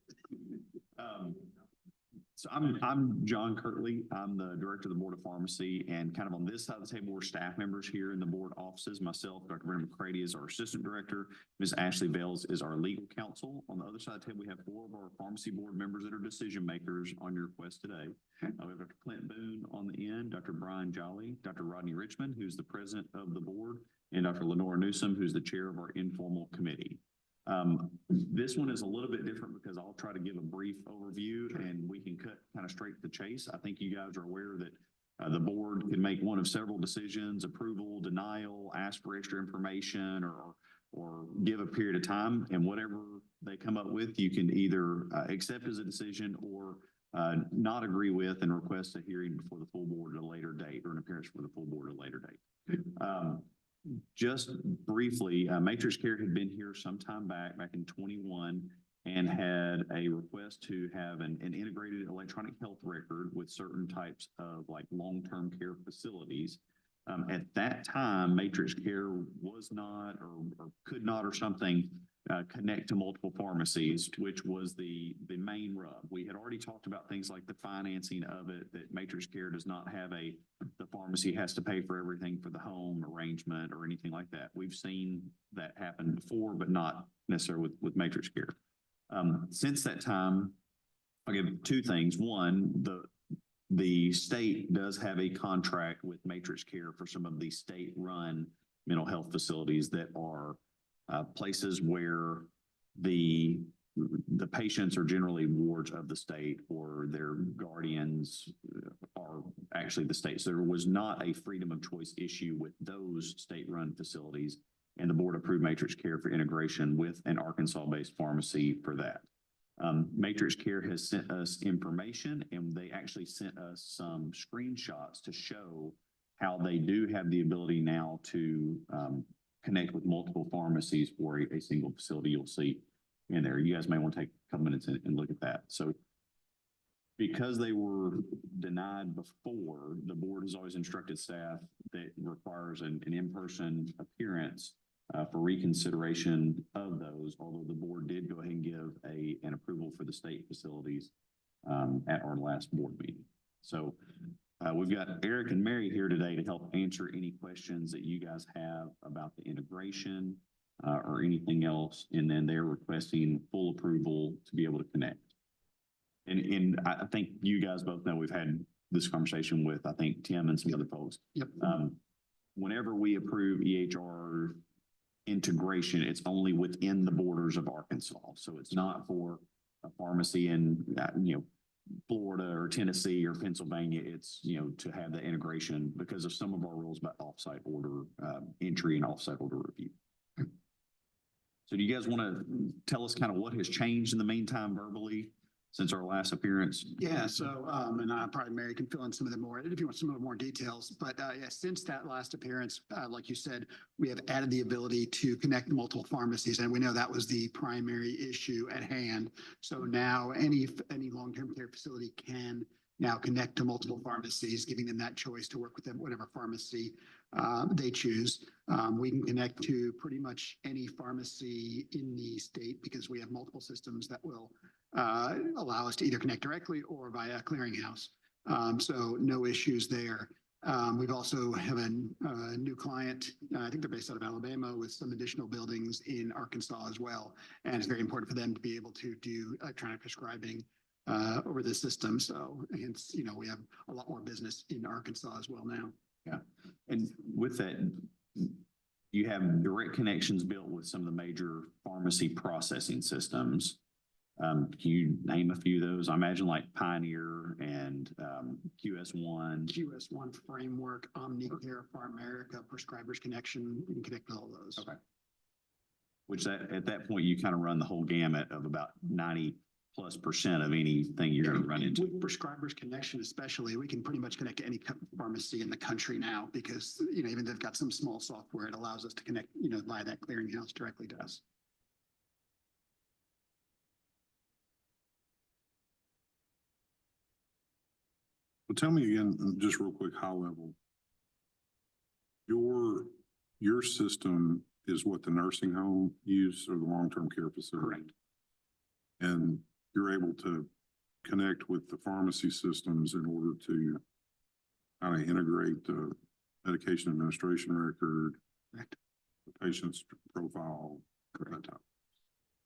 So I'm John Kirtley. I'm the Director of the Board of Pharmacy, and kind of on this side of the table, we're staff members here in the board offices. Myself, Dr. Brenda McCready is our Assistant Director. Ms. Ashley Bales is our Legal Counsel. On the other side of the table, we have 4 of our pharmacy board members that are decision makers on your request today. We have Dr. Clint Boone on the end, Dr. Brian Jolly, Dr. Rodney Richmond, who's the President of the board, and Dr. Lenora Newsom, who's the Chair of our Informal Committee. This one is a little bit different because I'll try to give a brief overview and we can cut kind of straight to the chase. I think you guys are aware that the board can make one of several decisions: approval, denial, ask for extra information, or give a period of time. And whatever they come up with, you can either accept as a decision or not agree with and request a hearing before the full board at a later date, or an appearance for the full board at a later date. Just briefly, Matrix Care had been here some time back in 21, and had a request to have an integrated electronic health record with certain types of like long-term care facilities. At that time, Matrix Care was not or could not or something connect to multiple pharmacies, which was the main rub. We had already talked about things like the financing of it, that Matrix Care does not have the pharmacy has to pay for everything for the home arrangement or anything like that. We've seen that happen before, but not necessarily with Matrix Care. Since that time, I'll give 2 things. One, the state does have a contract with Matrix Care for some of the state-run mental health facilities that are places where the patients are generally wards of the state, or their guardians are actually the state. So there was not a freedom of choice issue with those state-run facilities, and the board approved Matrix Care for integration with an Arkansas-based pharmacy for that. Matrix Care has sent us information, and they actually sent us some screenshots to show how they do have the ability now to connect with multiple pharmacies for a single facility. You'll see in there. You guys may want to take a couple minutes and look at that. So because they were denied before, the board has always instructed staff that requires an in-person appearance for reconsideration of those, although the board did go ahead and give an approval for the state facilities at our last board meeting. So we've got Eric and Mary here today to help answer any questions that you guys have about the integration or anything else, and then they're requesting full approval to be able to connect. And I think you guys both know we've had this conversation with, I think, Tim and some other folks. Yep. Whenever we approve EHR integration, it's only within the borders of Arkansas. So it's not for a pharmacy in, Florida or Tennessee or Pennsylvania, it's, to have the integration because of some of our rules about offsite order, entry and offsite order review. So do you guys want to tell us kind of what has changed in the meantime verbally since our last appearance? Yeah, so, and probably Mary can fill in some of the more, if you want some of the more details, but, yeah, since that last appearance, like you said, we have added the ability to connect multiple pharmacies, and we know that was the primary issue at hand. So now any long-term care facility can now connect to multiple pharmacies, giving them that choice to work with them, whatever pharmacy they choose. We can connect to pretty much any pharmacy in the state because we have multiple systems that will allow us to either connect directly or via clearinghouse. So no issues there. We've also have a new client, I think they're based out of Alabama with some additional buildings in Arkansas as well. And it's very important for them to be able to do electronic prescribing over the system. So hence, we have a lot more business in Arkansas as well now. Yeah. And with that, you have direct connections built with some of the major pharmacy processing systems. Can you name a few of those? I imagine like Pioneer and QS1. QS1 Framework, Omnicare, PharMerica, Prescribers Connection, you can connect all those. Okay. Which at that point, you kind of run the whole gamut of about 90+% of anything you're going to run into. With Prescribers Connection especially, we can pretty much connect to any pharmacy in the country now because, even they've got some small software, it allows us to connect, via that clearinghouse directly to us. Well, tell me again, just real quick, high level. Your system is what the nursing home use or the long-term care facility? Correct. And you're able to connect with the pharmacy systems in order to kind of integrate the medication administration record, Correct. the patient's profile. Correct.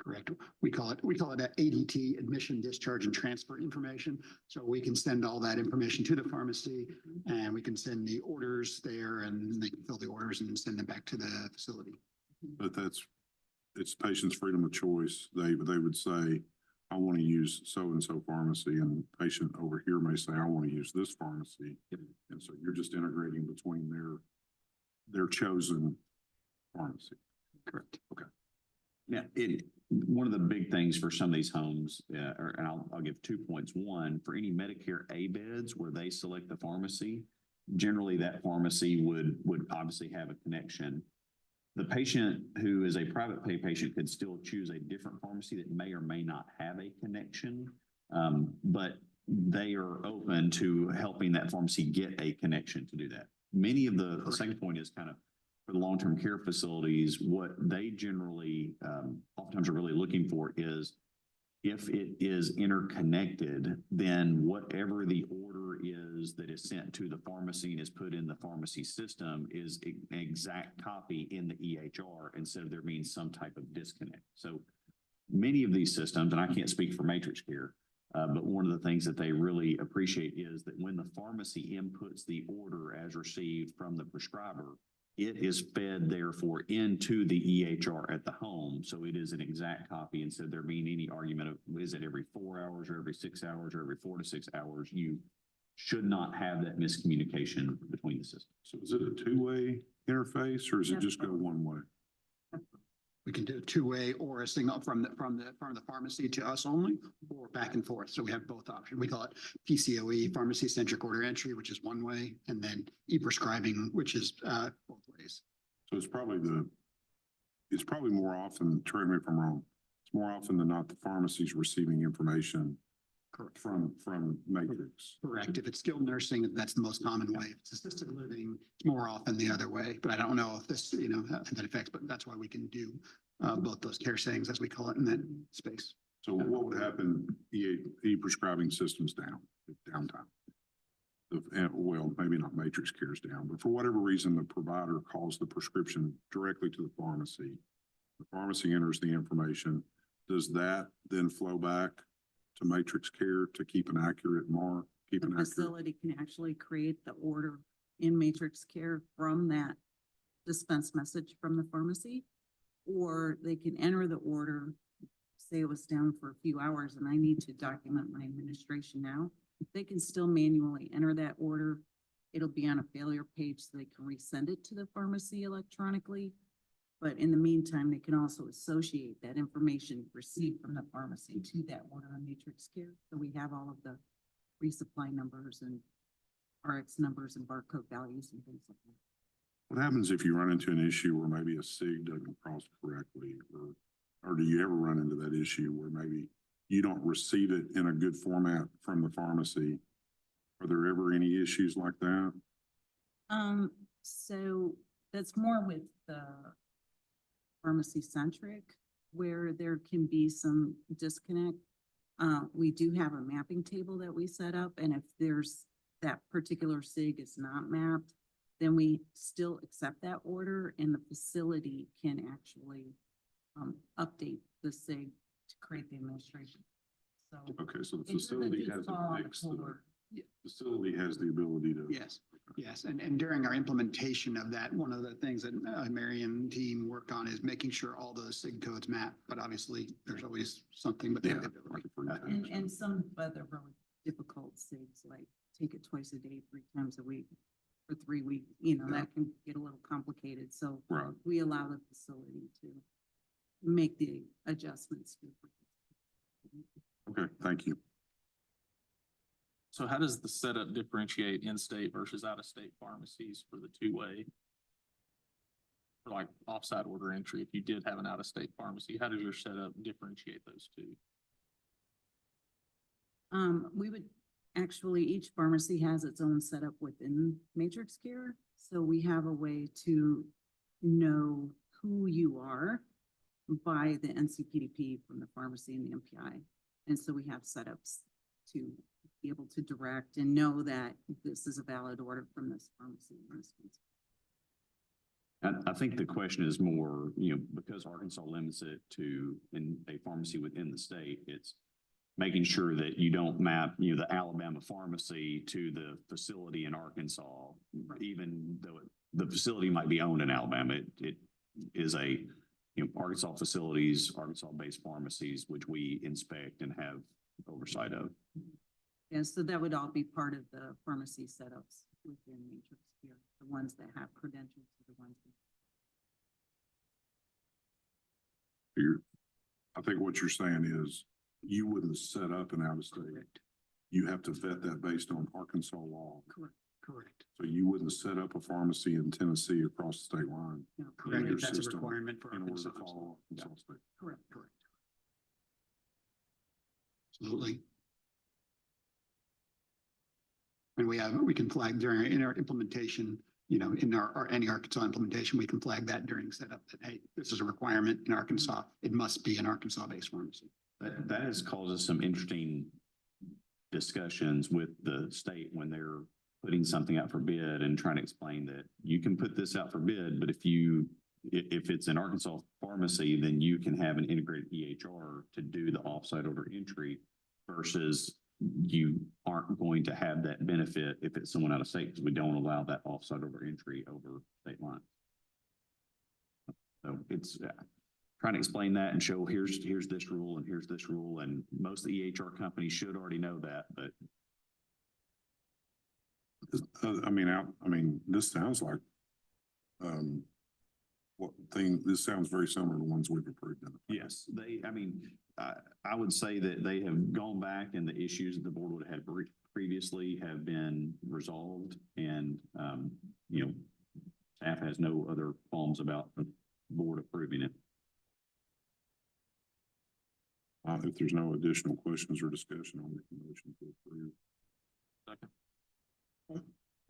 Correct. We call it ADT, admission, discharge, and transfer information. So we can send all that information to the pharmacy and we can send the orders there and they can fill the orders and send them back to the facility. But it's patient's freedom of choice. They would say, I want to use so-and-so pharmacy, and patient over here may say, I want to use this pharmacy. And so you're just integrating between their chosen pharmacy. Correct. Okay. Yeah, one of the big things for some of these homes, and I'll give 2 points. One, for any Medicare A beds where they select the pharmacy, generally that pharmacy would obviously have a connection. The patient who is a private pay patient could still choose a different pharmacy that may or may not have a connection, but they are open to helping that pharmacy get a connection to do that. Many of the second point is kind of for the long-term care facilities, what they generally oftentimes are really looking for is if it is interconnected, then whatever the order is that is sent to the pharmacy and is put in the pharmacy system is an exact copy in the EHR instead of there being some type of disconnect. So many of these systems, and I can't speak for Matrix Care, but one of the things that they really appreciate is that when the pharmacy inputs the order as received from the prescriber, it is fed therefore into the EHR at the home. So it is an exact copy instead of there being any argument of, is it every 4 hours or every 6 hours or every 4 to 6 hours? You should not have that miscommunication between the systems. So is it a two-way interface or is it just go one way? We can do a two-way or a signal from the pharmacy to us only, or back and forth. So we have both options. We call it PCOE, pharmacy-centric order entry, which is one way, and then e-prescribing, which is both ways. So it's probably more often, correct me if I'm wrong, it's more often than not the pharmacy's receiving information Correct. from Matrix. Correct. If it's skilled nursing, that's the most common way. If it's assisted living, it's more often the other way. But I don't know if this, that affects, but that's why we can do both those care settings, as we call it, in that space. So what would happen, e-prescribing systems downtime? Well, maybe not Matrix Care's down, but for whatever reason, the provider calls the prescription directly to the pharmacy. The pharmacy enters the information. Does that then flow back to Matrix Care to keep an accurate mark? The facility can actually create the order in Matrix Care from that dispense message from the pharmacy, or they can enter the order, say it was down for a few hours and I need to document my administration now, they can still manually enter that order. It'll be on a failure page so they can resend it to the pharmacy electronically. But in the meantime, they can also associate that information received from the pharmacy to that order on Matrix Care. So we have all of the resupply numbers and RX numbers and barcode values and things like that. What happens if you run into an issue where maybe a SIG doesn't cross correctly, or do you ever run into that issue where maybe you don't receive it in a good format from the pharmacy? Are there ever any issues like that? So that's more with the pharmacy centric, where there can be some disconnect. We do have a mapping table that we set up, and if there's that particular SIG is not mapped, then we still accept that order and the facility can actually update the SIG to create the administration. So Okay, so the it doesn't facility just has fall on to the fix the, floor. facility has the ability to. Yes, yes. And during our implementation of that, one of the things that Mary and team worked on is making sure all those SIG codes map. But obviously, there's always something, but they have the ability. And some other really difficult SIGs, like take it twice a day, 3 times a week for 3 weeks, that can get a little complicated. So Right. we allow the facility to make the adjustments. Okay, thank you. So how does the setup differentiate in-state versus out-of-state pharmacies for the two-way? For like offsite order entry, if you did have an out-of-state pharmacy, how does your setup differentiate those two? We would actually, each pharmacy has its own setup within Matrix Care. So we have a way to know who you are by the NCPDP from the pharmacy and the MPI. And so we have setups to be able to direct and know that this is a valid order from this pharmacy. I think the question is more, because Arkansas limits it to in a pharmacy within the state, it's making sure that you don't map, the Alabama pharmacy to the facility in Arkansas, even though the facility might be owned in Alabama. It is a, Arkansas facilities, Arkansas-based pharmacies, which we inspect and have oversight of. Yeah, so that would all be part of the pharmacy setups within Matrix Care, the ones that have credentials are the ones. I think what you're saying is you wouldn't set up an out-of-state. You have to vet that based on Arkansas law. Correct. So you wouldn't set up a pharmacy in Tennessee across the state line. No, in correct. your That's a system requirement for in order to Arkansas. follow Arkansas state. Correct. Absolutely. And we can flag in our implementation, in any Arkansas implementation, we can flag that during setup that, hey, this is a requirement in Arkansas. It must be an Arkansas-based pharmacy. That has caused us some interesting discussions with the state when they're putting something out for bid and trying to explain that you can put this out for bid, but if it's an Arkansas pharmacy, then you can have an integrated EHR to do the offsite order entry versus you aren't going to have that benefit if it's someone out of state, because we don't allow that offsite order entry over state lines. So it's trying to explain that and show here's this rule and here's this rule, and most of the EHR companies should already know that, but This sounds like, this sounds very similar to the ones we've approved. yes, I would say that they have gone back and the issues that the board would have had previously have been resolved, and, staff has no other qualms about the board approving it. If there's no additional questions or discussion, I'll make a motion to approve. Second.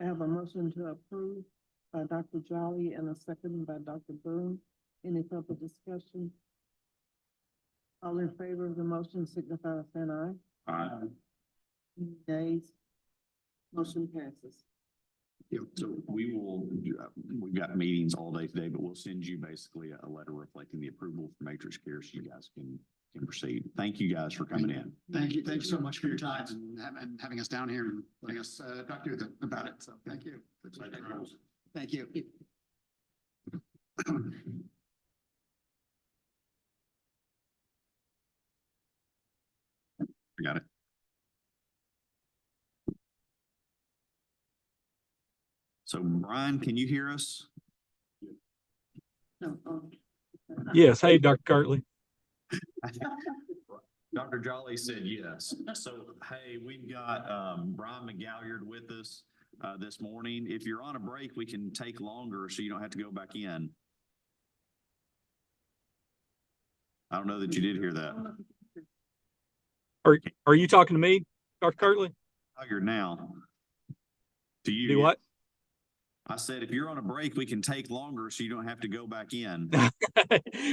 I have a motion to approve by Dr. Jolly and a second by Dr. Boone. Any further discussion? All in favor of the motion signify by saying aye. Aye. Any nays? Motion passes. So we've got meetings all day today, but we'll send you basically a letter reflecting the approval for Matrix Care so you guys can proceed. Thank you guys for coming in. Thank you. Thanks so much for your time and having us down here and letting us talk to you about it. So thank you. Thank you. I got it. So Brian, can you hear us? Yes. Hey, Dr. Kirtley. Dr. Jolly said yes. So, hey, we've got Brian McGalliard with us this morning. If you're on a break, we can take longer so you don't have to go back in. I don't know that you did hear that. Are you talking to me, Dr. Kirtley? You're now. Do you? Do what? I said, if you're on a break, we can take longer so you don't have to go back in.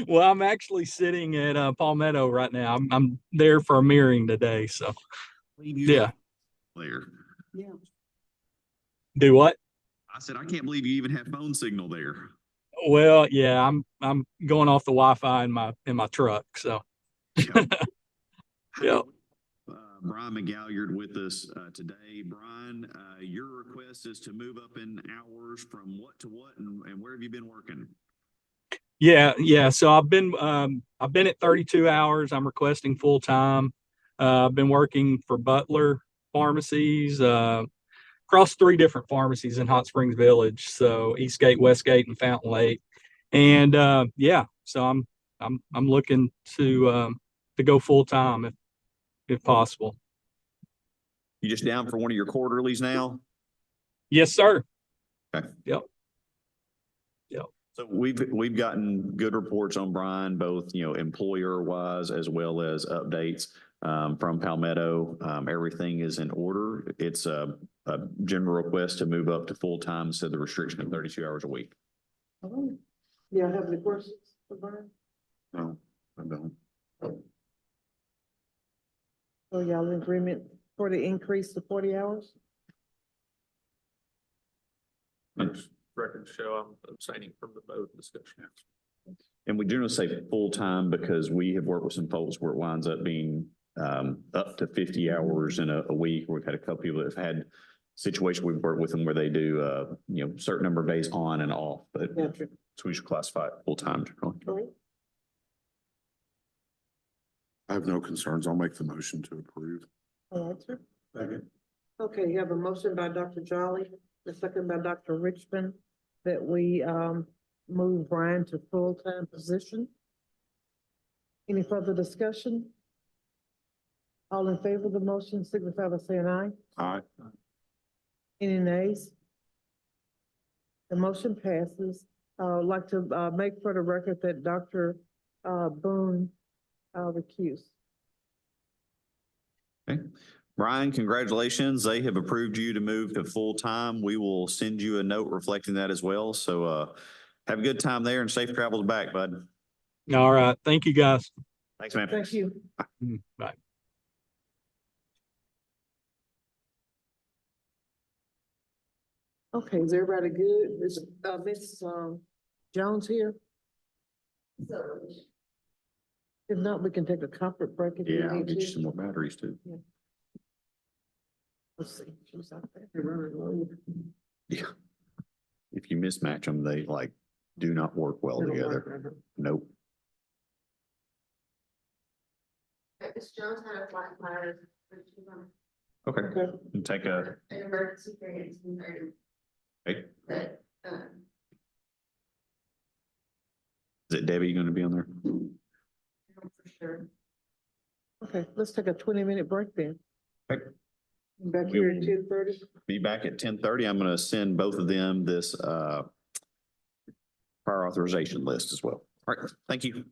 Well, I'm actually sitting at Palmetto right now. I'm there for a mirroring today. So yeah. There. Yeah. Do what? I said, I can't believe you even have phone signal there. Well, yeah, I'm going off the Wi-Fi in my truck. So yeah. Brian McGalliard with us today. Brian, your request is to move up in hours from what to what, and where have you been working? Yeah. So I've been at 32 hours. I'm requesting full time. I've been working for Butler Pharmacies, across 3 different pharmacies in Hot Springs Village. So Eastgate, Westgate, and Fountain Lake. And yeah, so I'm looking to go full time if possible. You just down for one of your quarterlies now? Yes, sir. Okay. Yep. So we've gotten good reports on Brian, both, employer wise as well as updates from Palmetto. Everything is in order. It's a general request to move up to full time instead of the restriction of 32 hours a week. All right. Yeah, have any questions for Brian? No, I don't. So y'all in agreement for the increase to 40 hours? Record show I'm abstaining from the vote discussion. And we generally say full time because we have worked with some folks where it winds up being up to 50 hours in a week. We've had a couple people that have had situations we've worked with them where they do certain number of days on and off, but Gotcha. so we should classify it full time generally. All right. I have no concerns. I'll make the motion to approve. All right, sir. Second. Okay, you have a motion by Dr. Jolly, the second by Dr. Richmond, that we move Brian to full-time position. Any further discussion? All in favor of the motion, signify by saying aye. Aye. Any nays? The motion passes. I'd like to make for the record that Dr. Boone recused. Okay. Brian, congratulations. They have approved you to move to full time. We will send you a note reflecting that as well. So have a good time there and safe travels back, bud. All right. Thank you, guys. Thanks, man. Thank you. Bye. Okay, is everybody good? Is Miss Jones here? If not, we can take a comfort break if you Yeah, I'll need get you to. some more batteries too. Let's see. She's out there. They're running low. Yeah. If you mismatch them, they do not work well They don't together. work. Nope. Miss Jones had a flat tire. Okay. Okay. And take a, An emergency period. okay. But, Is it Debbie going to be on there? for sure. Okay, let's take a 20-minute break then. Okay. Back We here will at 10:30. Be back at 10:30. I'm going to send both of them this prior authorization list as well. All right. Thank you.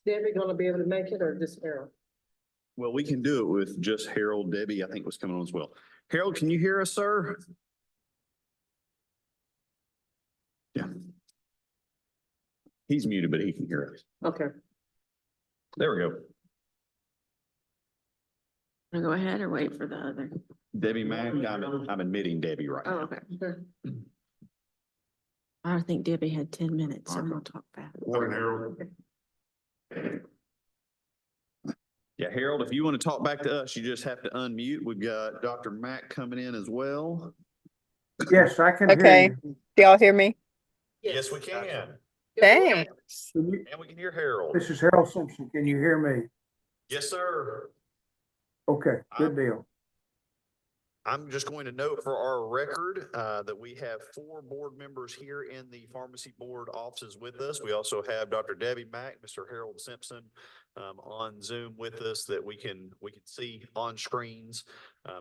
Debbie gonna be able to make it or just Harold? Well, we can do it with just Harold. Debbie, I think, was coming on as well. Harold, can you hear us, sir? Yeah. He's muted, but he can hear us. Okay. There we go. Wanna go ahead or wait for the other? Debbie Mack, I'm admitting Debbie right now. okay. I think Debbie had 10 minutes, so I'm gonna talk fast. Morning, Harold. Yeah, Harold, if you want to talk back to us, you just have to unmute. We've got Dr. Mack coming in as well. Yes, I can hear Okay, you. do y'all hear me? Yes, we can. Thanks. Can you- And we can hear Harold. This is Harold Simpson. Can you hear me? Yes, sir. Okay, good deal. I'm just going to note for our record that we have 4 board members here in the pharmacy board offices with us. We also have Dr. Debbie Mack, Mr. Harold Simpson on Zoom with us that we can see on screens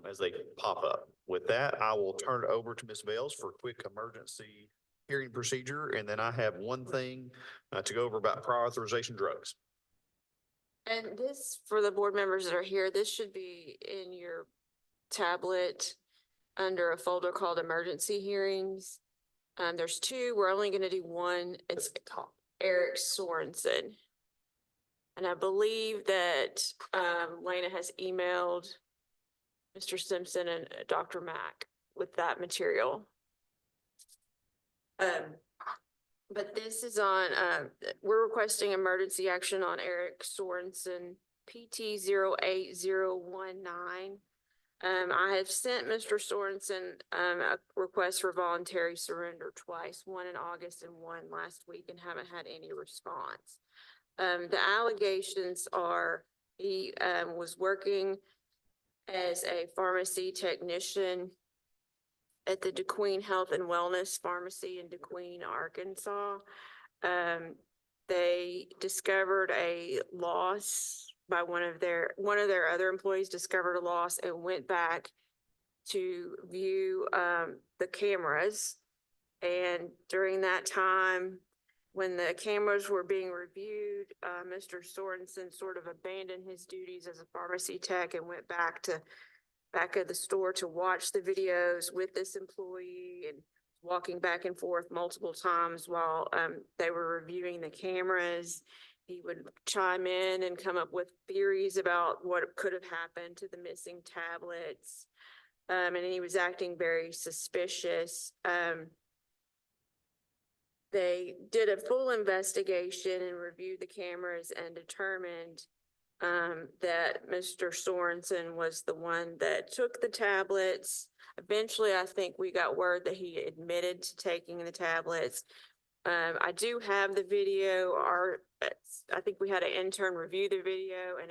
as they pop up. With that, I will turn it over to Ms. Bales for a quick emergency hearing procedure. And then I have one thing to go over about prior authorization drugs. And this, for the board members that are here, this should be in your tablet under a folder called emergency hearings. There's 2, we're only gonna do one. It's Eric Sorensen. And I believe that Lena has emailed Mr. Simpson and Dr. Mack with that material. But this is on, we're requesting emergency action on Eric Sorensen, PT 08019. I have sent Mr. Sorensen a request for voluntary surrender twice, one in August and one last week, and haven't had any response. The allegations are he was working as a pharmacy technician at the DeQueen Health and Wellness Pharmacy in DeQueen, Arkansas. They discovered a loss by one of their other employees discovered a loss and went back to view the cameras. And during that time, when the cameras were being reviewed, Mr. Sorensen sort of abandoned his duties as a pharmacy tech and went back at the store to watch the videos with this employee and walking back and forth multiple times while they were reviewing the cameras. He would chime in and come up with theories about what could have happened to the missing tablets. And he was acting very suspicious. They did a full investigation and reviewed the cameras and determined that Mr. Sorensen was the one that took the tablets. Eventually, I think we got word that he admitted to taking the tablets. I do have the video. I think we had an intern review the video, and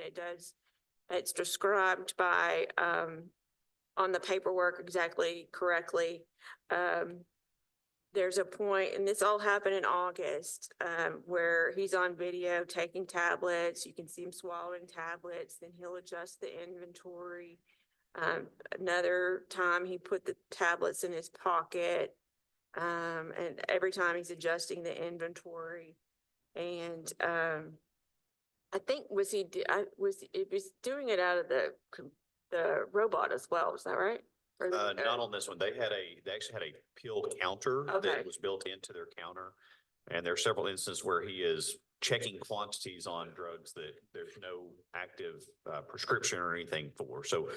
it's described by on the paperwork exactly correctly. There's a point, and this all happened in August, where he's on video taking tablets. You can see him swallowing tablets. Then he'll adjust the inventory. Another time he put the tablets in his pocket. And every time he's adjusting the inventory. And I think was doing it out of the robot as well. Was that right? Not on this one. They actually had a pill counter Okay. that was built into their counter. And there are several instances where he is checking quantities on drugs that there's no active prescription or anything for. So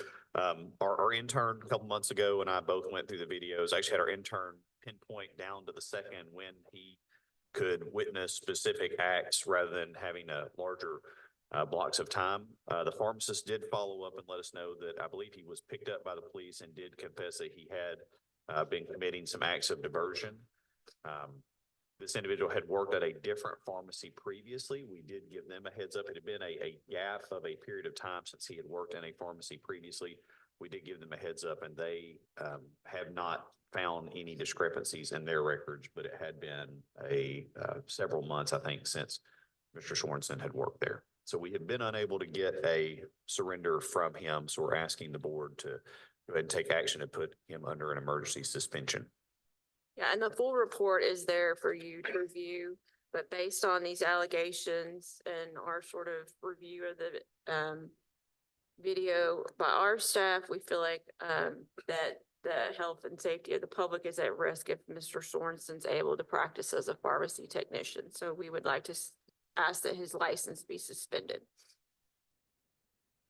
our intern a couple months ago and I both went through the videos. Actually had our intern pinpoint down to the second when he could witness specific acts rather than having a larger blocks of time. The pharmacist did follow up and let us know that I believe he was picked up by the police and did confess that he had been committing some acts of diversion. This individual had worked at a different pharmacy previously. We did give them a heads up. It had been a gap of a period of time since he had worked in a pharmacy previously. We did give them a heads up, and they have not found any discrepancies in their records, but it had been several months, I think, since Mr. Sorensen had worked there. So we have been unable to get a surrender from him. So we're asking the board to go ahead and take action and put him under an emergency suspension. Yeah, and the full report is there for you to review, but based on these allegations and our sort of review of the video by our staff, we feel like that the health and safety of the public is at risk if Mr. Sorensen's able to practice as a pharmacy technician. So we would like to ask that his license be suspended.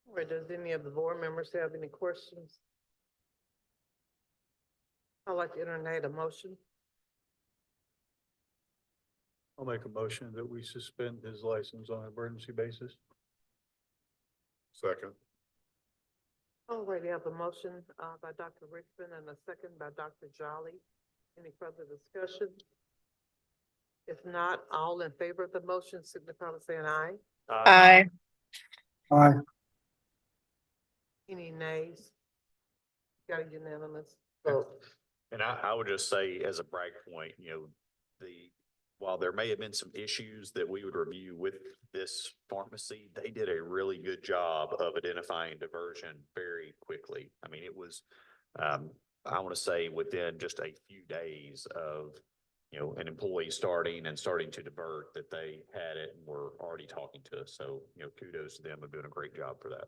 Or does any of the board members have any questions? I'd like to entertain a motion. I'll make a motion that we suspend his license on an emergency basis. Second. Already have a motion by Dr. Richmond and a second by Dr. Jolly. Any further discussion? If not, all in favor of the motion signify by saying aye. Aye. Aye. Any nays? Got a unanimous vote. And I would just say as a brag point, while there may have been some issues that we would review with this pharmacy, they did a really good job of identifying diversion very quickly. I mean, it was, I want to say within just a few days of, an employee starting to divert that they had it and were already talking to us. So, kudos to them for doing a great job for that.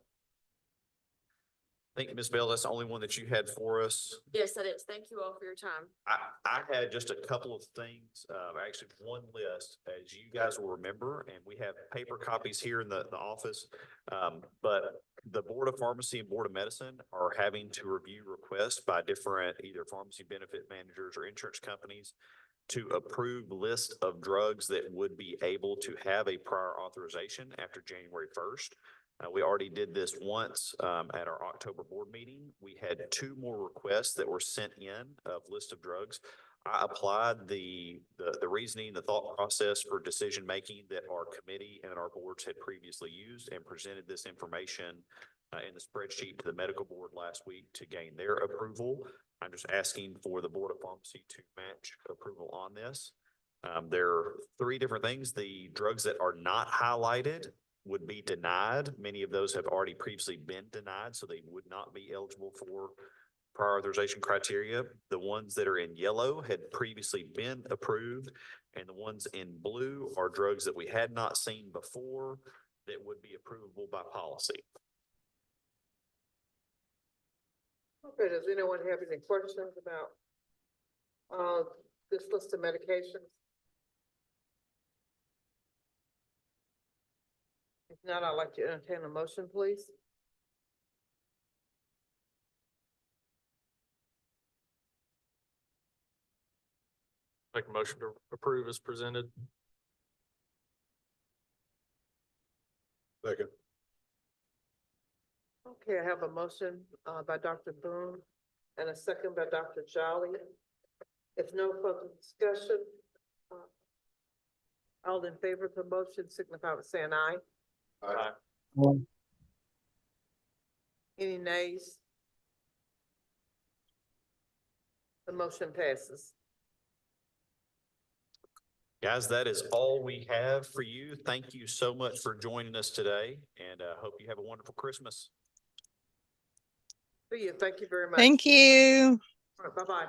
I think, Ms. Bell, that's the only one that you had for us. Yes, that is. Thank you all for your time. I had just a couple of things, actually one list, as you guys will remember, and we have paper copies here in the office. But the Board of Pharmacy and Board of Medicine are having to review requests by different either pharmacy benefit managers or insurance companies to approve list of drugs that would be able to have a prior authorization after January 1st. We already did this once at our October board meeting. We had 2 more requests that were sent in of list of drugs. I applied the reasoning, the thought process for decision making that our committee and our boards had previously used and presented this information in the spreadsheet to the medical board last week to gain their approval. I'm just asking for the Board of Pharmacy to match approval on this. There are 3 different things. The drugs that are not highlighted would be denied. Many of those have already previously been denied, so they would not be eligible for prior authorization criteria. The ones that are in yellow had previously been approved, and the ones in blue are drugs that we had not seen before that would be approvable by policy. Okay, does anyone have any questions about this list of medications? If not, I'd like to entertain a motion, please. Make a motion to approve as presented. Second. Okay, I have a motion by Dr. Boone and a second by Dr. Jolly. If no further discussion, all in favor of the motion signify by saying aye. Aye. Any nays? The motion passes. Guys, that is all we have for you. Thank you so much for joining us today, and hope you have a wonderful Christmas. See you. Thank you very much. Thank you. All right, bye-bye.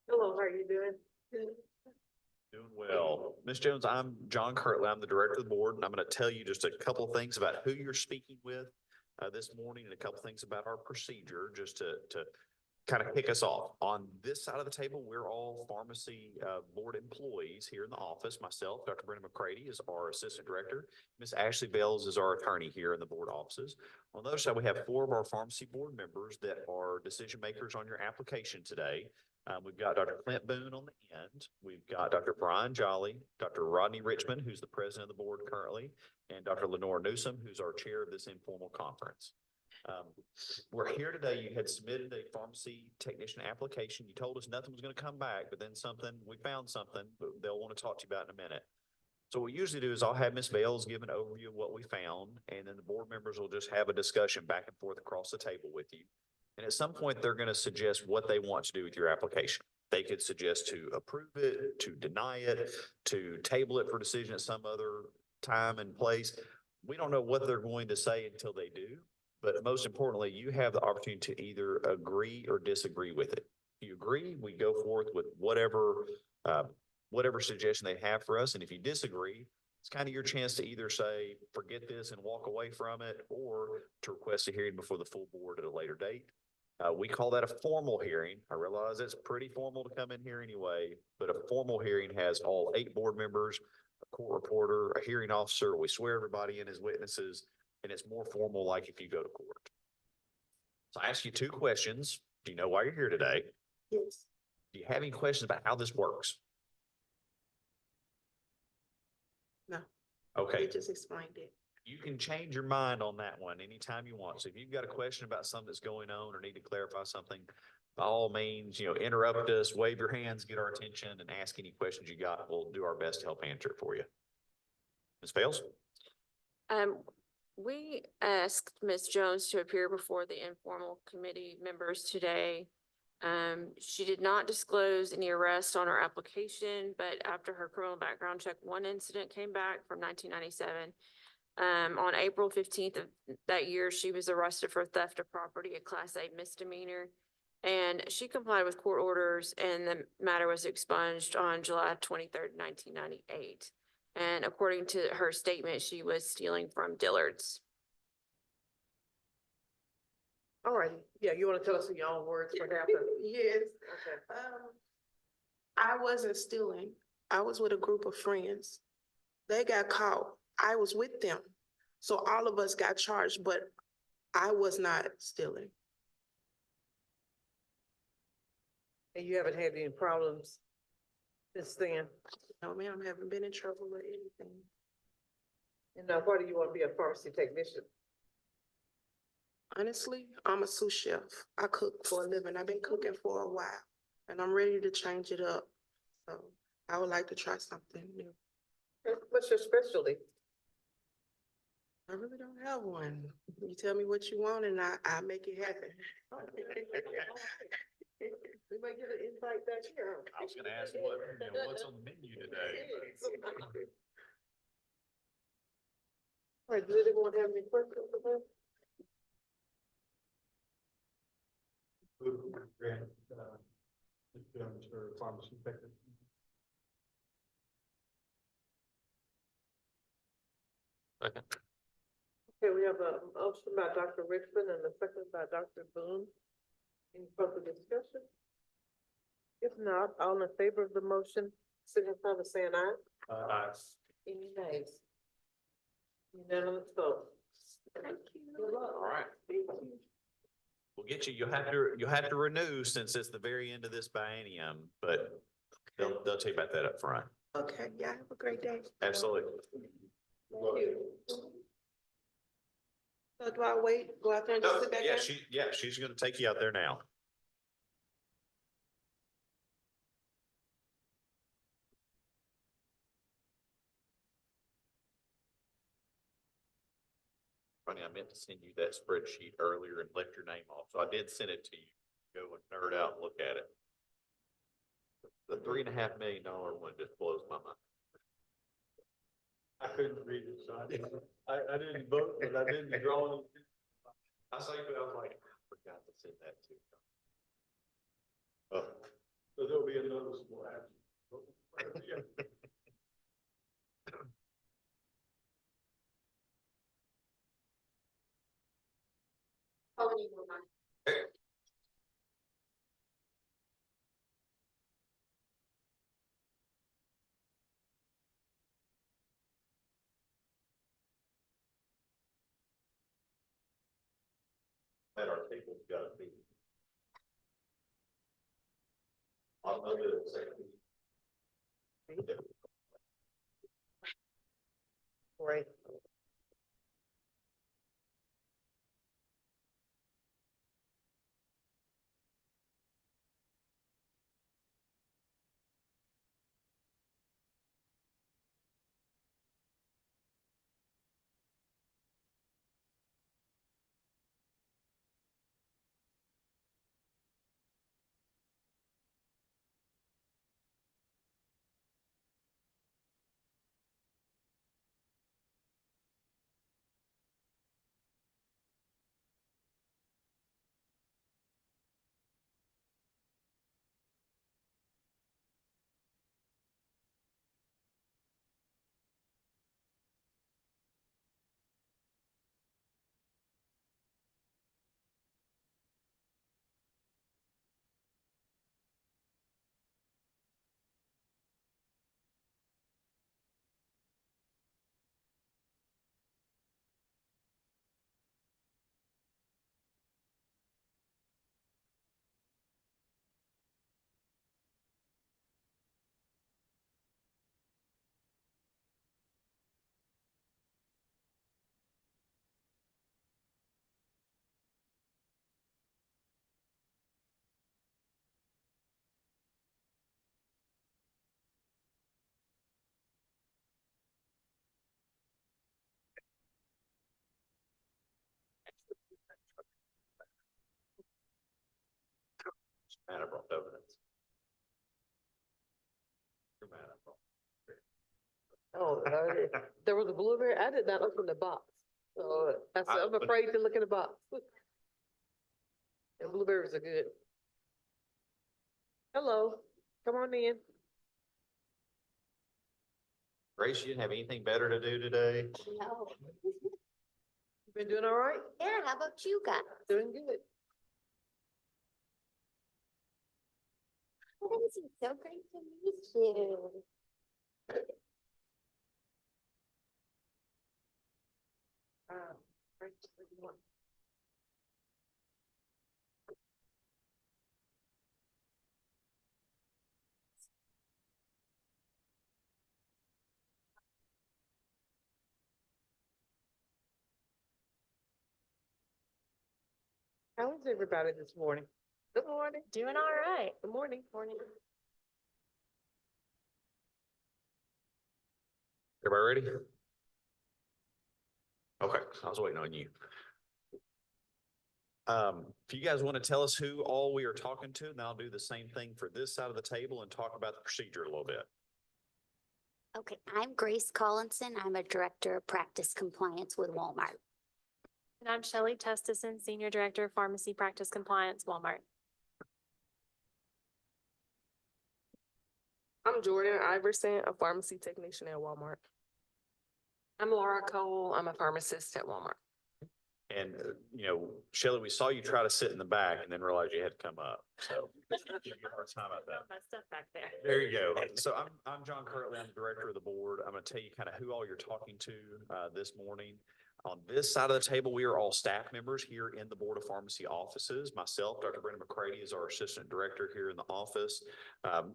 Hello, how are you doing? Good. Doing well. Ms. Jones, I'm John Kirtley. I'm the director of the board, and I'm going to tell you just a couple of things about who you're speaking with this morning and a couple of things about our procedure just to kind of kick us off. On this side of the table, we're all pharmacy board employees here in the office. Myself, Dr. Brenda McCready is our assistant director. Miss Ashley Bells is our attorney here in the board offices. On the other side, we have 4 of our pharmacy board members that are decision makers on your application today. We've got Dr. Clint Boone on the end. We've got Dr. Brian Jolly, Dr. Rodney Richmond, who's the president of the board currently, and Dr. Lenore Newsom, who's our chair of this informal conference. We're here today. You had submitted a pharmacy technician application. You told us nothing was going to come back, but then we found something, but they'll want to talk to you about in a minute. So what we usually do is I'll have Ms. Bales give an overview of what we found, and then the board members will just have a discussion back and forth across the table with you. And at some point, they're going to suggest what they want to do with your application. They could suggest to approve it, to deny it, to table it for decision at some other time and place. We don't know what they're going to say until they do. But most importantly, you have the opportunity to either agree or disagree with it. If you agree, we go forth with whatever suggestion they have for us. And if you disagree, it's kind of your chance to either say, forget this and walk away from it, or to request a hearing before the full board at a later date. We call that a formal hearing. I realize it's pretty formal to come in here anyway, but a formal hearing has all 8 board members, a court reporter, a hearing officer. We swear everybody in as witnesses, and it's more formal like if you go to court. So I ask you 2 questions. Do you know why you're here today? Yes. Do you have any questions about how this works? No. Okay. You just explained it. You can change your mind on that one anytime you want. So if you've got a question about something that's going on or need to clarify something, by all means, interrupt us, wave your hands, get our attention, and ask any questions you got. We'll do our best to help answer it for you. Ms. Bales? We asked Ms. Jones to appear before the informal committee members today. She did not disclose any arrests on her application, but after her criminal background check, one incident came back from 1997. On April 15th of that year, she was arrested for theft of property, a Class A misdemeanor. And she complied with court orders, and the matter was expunged on July 23rd, 1998. And according to her statement, she was stealing from Dillard's. All right. Yeah, you want to tell us in your own words what happened? Yes. Okay. I wasn't stealing. I was with a group of friends. They got caught. I was with them. So all of us got charged, but I was not stealing. And you haven't had any problems since then? No, ma'am, I haven't been in trouble with anything. And now, why do you want to be a pharmacy technician? Honestly, I'm a sous chef. I cook for a living. I've been cooking for a while, and I'm ready to change it up. So I would like to try something new. What's your specialty? I really don't have one. You tell me what you want and I make it happen. We might get an invite back here. I was going to ask what's on the menu today? All right, does anyone have any questions for them? Second. Okay, we have a motion by Dr. Richmond and a second by Dr. Boone. Any further discussion? If not, all in favor of the motion, signify by saying aye. Aye. Any nays? Unanimous vote. Thank you. Good luck. All right. Thank you. We'll get you. You'll have to renew since it's the very end of this biennium, but they'll tell you about that up front. Okay, yeah, have a great day. Absolutely. Thank you. So do I wait, go out there and just sit back down? She's going to take you out there now. Funny, I meant to send you that spreadsheet earlier and left your name off, so I did send it to you. Go and nerd out and look at it. The $3.5 million one just blows my mind. I couldn't read it, so I didn't vote, but I didn't draw. I saw you, but I was like, I forgot to send that to you. Oh. So there'll be a noticeable action. At our table's gotta be. I'll do it in a second. Right. Man, I brought evidence. You're mad I brought. Oh, there was a blueberry. I did not open the box. So I'm opened- afraid to look in the box. The blueberries are good. Hello, come on in. Grace, you didn't have anything better to do today? No. You been doing all right? Yeah, how about you guys? Doing good. Oh, this is so great to meet you. Right, what do you want? How is everybody this morning? Good morning. Doing all right. Good morning. Morning. Everybody ready? Okay, I was waiting on you. If you guys want to tell us who all we are talking to, then I'll do the same thing for this side of the table and talk about the procedure a little bit. Okay, I'm Grace Collinson. I'm a Director of Practice Compliance with Walmart. And I'm Shelley Testison, Senior Director of Pharmacy Practice Compliance, Walmart. I'm Jordan Iverson, a pharmacy technician at Walmart. I'm Laura Cole. I'm a pharmacist at Walmart. And, Shelley, we saw you try to sit in the back and then realized you had to come up. So give you a hard time about that. My stuff back there. There you go. So I'm John Kirtley. I'm the director of the board. I'm going to tell you kind of who all you're talking to this morning. On this side of the table, we are all staff members here in the Board of Pharmacy offices. Myself, Dr. Brenda McCready is our assistant director here in the office.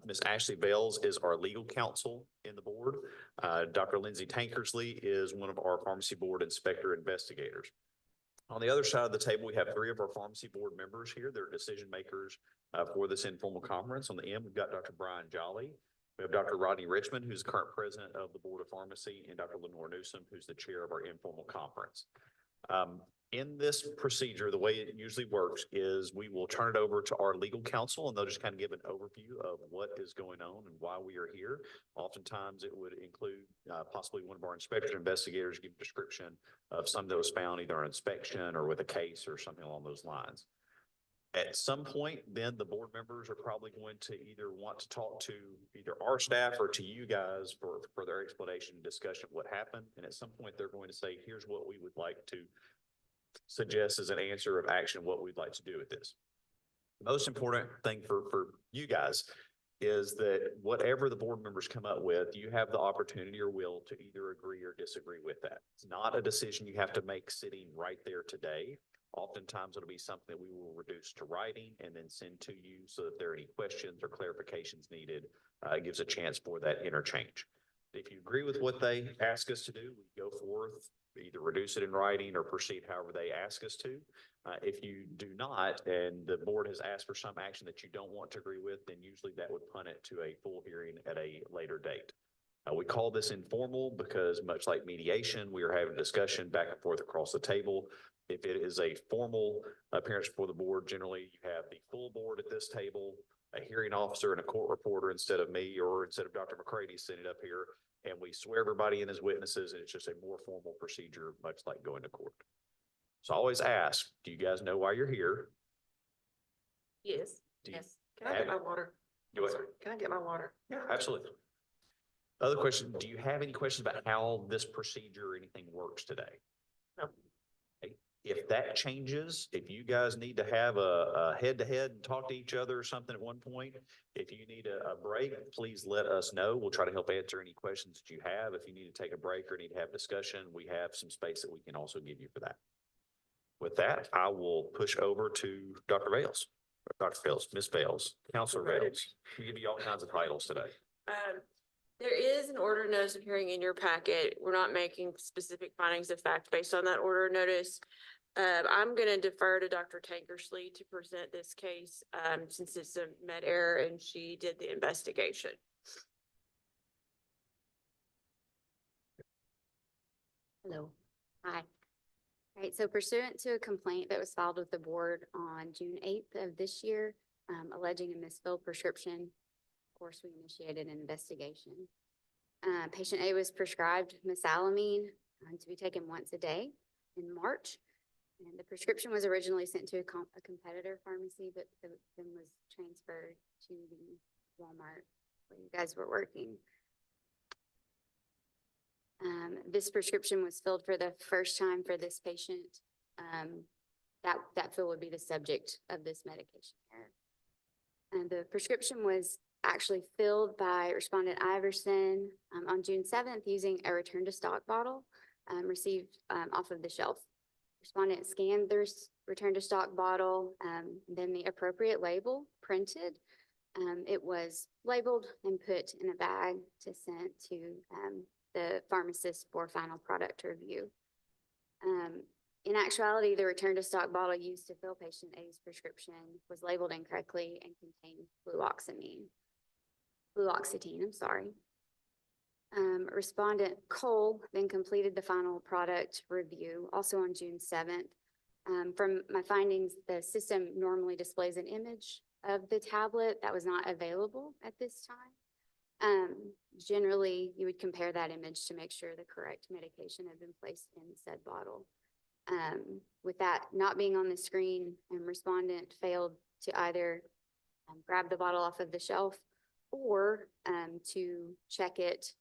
Ms. Ashley Bales is our legal counsel in the board. Dr. Lindsay Tankersley is one of our pharmacy board inspector investigators. On the other side of the table, we have 3 of our pharmacy board members here. They're decision makers for this informal conference. On the end, we've got Dr. Brian Jolly. We have Dr. Rodney Richmond, who's current president of the Board of Pharmacy, and Dr. Lenore Newsom, who's the chair of our informal conference. In this procedure, the way it usually works is we will turn it over to our legal counsel, and they'll just kind of give an overview of what is going on and why we are here. Oftentimes, it would include possibly one of our inspector investigators give a description of something that was found either on inspection or with a case or something along those lines. At some point, then the board members are probably going to either want to talk to either our staff or to you guys for their explanation and discussion of what happened. And at some point, they're going to say, here's what we would like to suggest as an answer of action, what we'd like to do with this. The most important thing for you guys is that whatever the board members come up with, you have the opportunity or will to either agree or disagree with that. It's not a decision you have to make sitting right there today. Oftentimes it'll be something that we will reduce to writing and then send to you so that if there are any questions or clarifications needed, it gives a chance for that interchange. If you agree with what they ask us to do, we go forth, either reduce it in writing or proceed however they ask us to. If you do not, and the board has asked for some action that you don't want to agree with, then usually that would punt it to a full hearing at a later date. We call this informal because much like mediation, we are having a discussion back and forth across the table. If it is a formal appearance before the board, generally you have the full board at this table, a hearing officer and a court reporter instead of me or instead of Dr. McCready sitting up here, and we swear everybody in as witnesses, and it's just a more formal procedure, much like going to court. So I always ask, do you guys know why you're here? Yes, Do you yes. Can I get my water? Do it. Sorry, can I get my water? Yeah, absolutely. Other question, do you have any questions about how this procedure or anything works today? No. Okay. If that changes, if you guys need to have a head-to-head and talk to each other or something at one point, if you need a break, please let us know. We'll try to help answer any questions that you have. If you need to take a break or need to have discussion, we have some space that we can also give you for that. With that, I will push over to Dr. Vales, Dr. Vales, Ms. Vales, Counselor Vales. We give you all kinds of titles today. There is an order notice of hearing in your packet. We're not making specific findings of fact based on that order notice. I'm going to defer to Dr. Tankersley to present this case since it's a med error and she did the investigation. Hello. Hi. All right, so pursuant to a complaint that was filed with the board on June 8th of this year, alleging a misfilled prescription, of course, we initiated an investigation. Patient A was prescribed mesalamine to be taken once a day in March. And the prescription was originally sent to a competitor pharmacy, but then was transferred to the Walmart where you guys were working. This prescription was filled for the first time for this patient. That fill would be the subject of this medication error. And the prescription was actually filled by respondent Iverson on June 7th using a return to stock bottle received off of the shelf. Respondent scanned the return to stock bottle, then the appropriate label printed. It was labeled and put in a bag to send to the pharmacist for final product review. In actuality, the return to stock bottle used to fill patient A's prescription was labeled incorrectly and contained fluoxetine, I'm sorry. Respondent Cole then completed the final product review, also on June 7th. From my findings, the system normally displays an image of the tablet that was not available at this time. Generally, you would compare that image to make sure the correct medication had been placed in said bottle. With that not being on the screen, respondent failed to either grab the bottle off of the shelf or to check it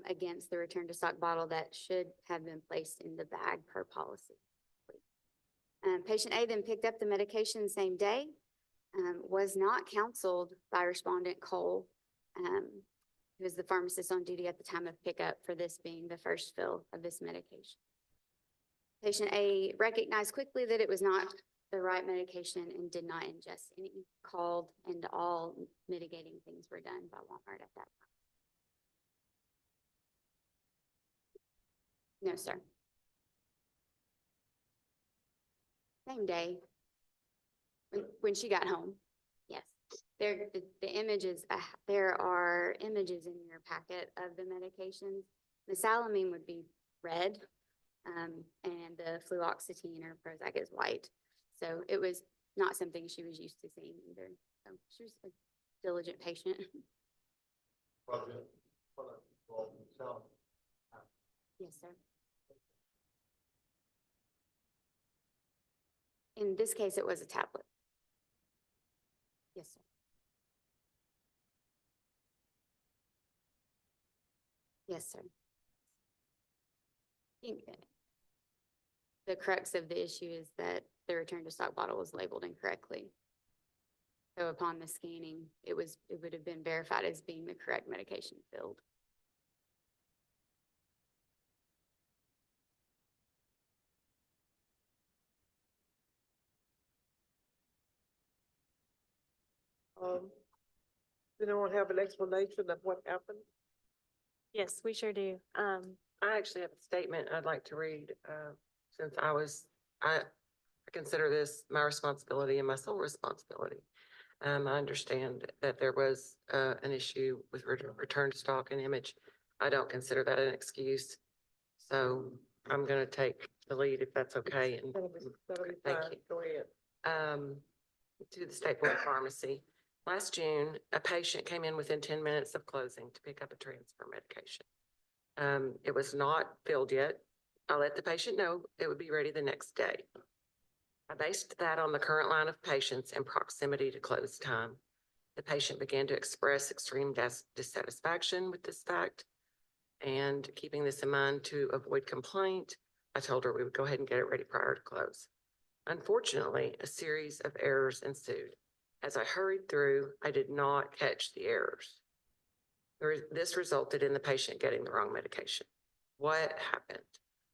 against the return to stock bottle that should have been placed in the bag per policy. Patient A then picked up the medication the same day, was not counseled by respondent Cole, who was the pharmacist on duty at the time of pickup for this being the first fill of this medication. Patient A recognized quickly that it was not the right medication and did not ingest any. Called, and all mitigating things were done by Walmart at that time. No, sir. Same day, when she got home, yes. The images, there are images in your packet of the medications. Mesalamine would be red, and the fluoxetine or Prozac is white. So it was not something she was used to seeing either. So she was a diligent patient. Yes, sir. In this case, it was a tablet. Yes, sir. Yes, sir. The crux of the issue is that the return to stock bottle was labeled incorrectly. So upon the scanning, it would have been verified as being the correct medication filled. Does anyone have an explanation of what happened? Yes, we sure do. I actually have a statement I'd like to read, since I consider this my responsibility and my sole responsibility. I understand that there was, an issue with return to stock and image. I don't consider that an excuse. So I'm gonna take the lead if that's okay. And That'll be thank fine. you. Go ahead. To the State Board of Pharmacy. Last June, a patient came in within 10 minutes of closing to pick up a transfer medication. It was not filled yet. I let the patient know it would be ready the next day. I based that on the current line of patients and proximity to close time. The patient began to express extreme dissatisfaction with this fact. And keeping this in mind to avoid complaint, I told her we would go ahead and get it ready prior to close. Unfortunately, a series of errors ensued. As I hurried through, I did not catch the errors. This resulted in the patient getting the wrong medication. What happened?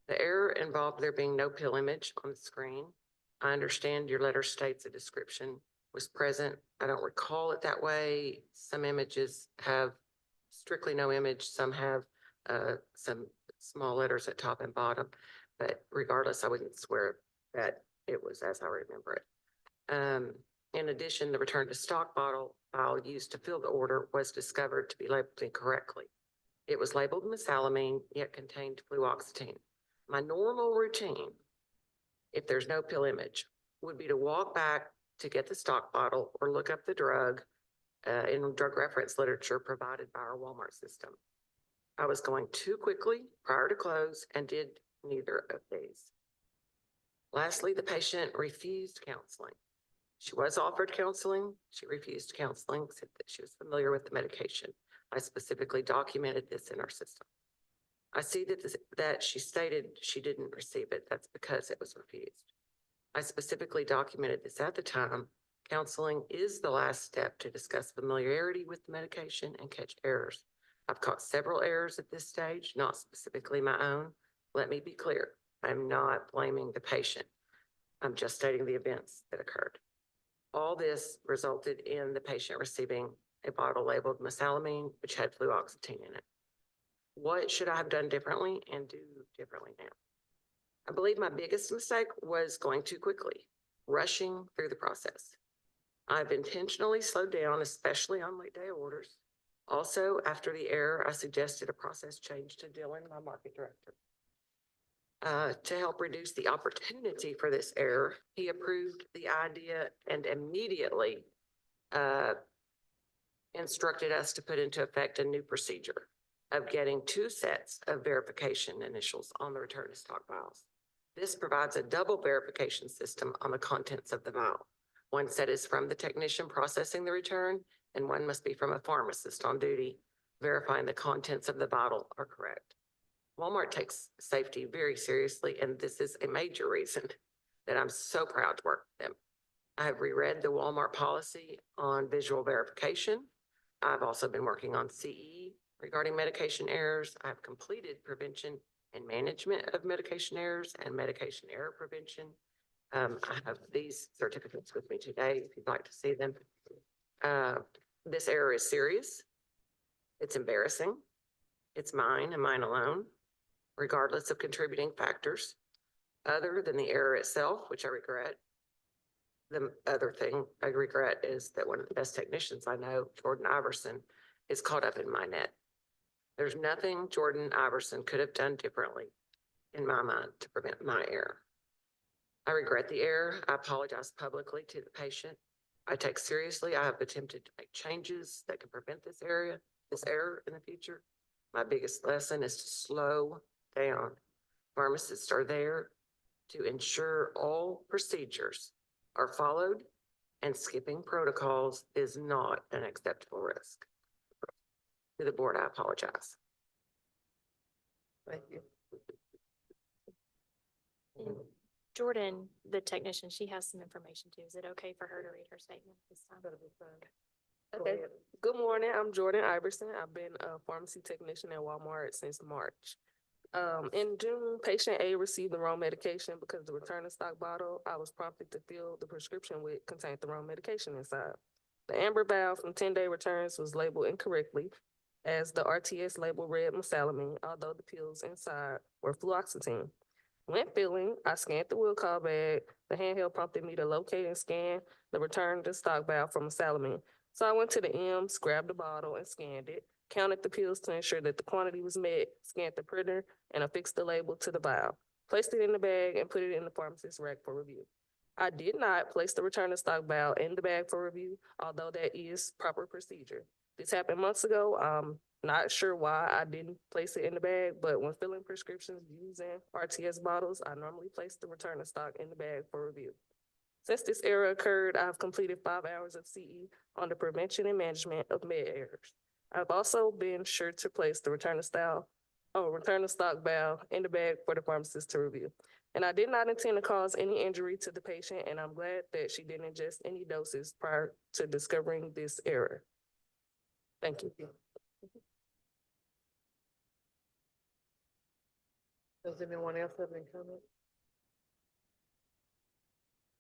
The error involved there being no pill image on the screen. I understand your letter states a description was present. I don't recall it that way. Some images have strictly no image. Some have some small letters at top and bottom. But regardless, I wouldn't swear that it was as I remember it. In addition, the return to stock bottle file used to fill the order was discovered to be labeled incorrectly. It was labeled mesalamine, yet contained fluoxetine. My normal routine, if there's no pill image, would be to walk back to get the stock bottle or look up the drug in drug reference literature provided by our Walmart system. I was going too quickly prior to close and did neither of these. Lastly, the patient refused counseling. She was offered counseling. She refused counseling, said that she was familiar with the medication. I specifically documented this in our system. I see that she stated she didn't receive it. That's because it was refused. I specifically documented this at the time. Counseling is the last step to discuss familiarity with the medication and catch errors. I've caught several errors at this stage, not specifically my own. Let me be clear. I'm not blaming the patient. I'm just stating the events that occurred. All this resulted in the patient receiving a bottle labeled mesalamine, which had fluoxetine in it. What should I have done differently and do differently now? I believe my biggest mistake was going too quickly, rushing through the process. I've intentionally slowed down, especially on late day orders. Also, after the error, I suggested a process change to Dylan, my market director. To help reduce the opportunity for this error, he approved the idea and immediately instructed us to put into effect a new procedure of getting 2 sets of verification initials on the return to stock vials. This provides a double verification system on the contents of the vial. One set is from the technician processing the return, and one must be from a pharmacist on duty verifying the contents of the bottle are correct. Walmart takes safety very seriously, and this is a major reason that I'm so proud to work with them. I have reread the Walmart policy on visual verification. I've also been working on CE regarding medication errors. I've completed prevention and management of medication errors and medication error prevention. I have these certificates with me today if you'd like to see them. This error is serious. It's embarrassing. It's mine and mine alone, regardless of contributing factors other than the error itself, which I regret. The other thing I regret is that one of the best technicians I know, Jordan Iverson, is caught up in my net. There's nothing Jordan Iverson could have done differently in my mind to prevent my error. I regret the error. I apologize publicly to the patient. I take seriously, I have attempted to make changes that can prevent this error in the future. My biggest lesson is to slow down. Pharmacists are there to ensure all procedures are followed, and skipping protocols is not an acceptable risk. To the board, I apologize. Thank you. Jordan, the technician, she has some information too. Is it okay for her to read her statement this time? Okay. Good morning. I'm Jordan Iverson. I've been a pharmacy technician at Walmart since March. In June, patient A received the wrong medication because the return to stock bottle I was prompted to fill the prescription with contained the wrong medication inside. The amber vial from 10-day returns was labeled incorrectly as the RTS label read mesalamine, although the pills inside were fluoxetine. When filling, I scanned the will call bag. The handheld prompted me to locate and scan the return to stock vial from mesalamine. So I went to the M's, grabbed the bottle and scanned it, counted the pills to ensure that the quantity was met, scanned the printer, and affixed the label to the vial, placed it in the bag, and put it in the pharmacist's rack for review. I did not place the return to stock vial in the bag for review, although that is proper procedure. This happened months ago. I'm not sure why I didn't place it in the bag, but when filling prescriptions using RTS bottles, I normally place the return to stock in the bag for review. Since this error occurred, I've completed 5 hours of CE on the prevention and management of med errors. I've also been sure to place the return to stock vial in the bag for the pharmacist to review. And I did not intend to cause any injury to the patient, and I'm glad that she didn't ingest any doses prior to discovering this error. Thank you. Does anyone else have any comments?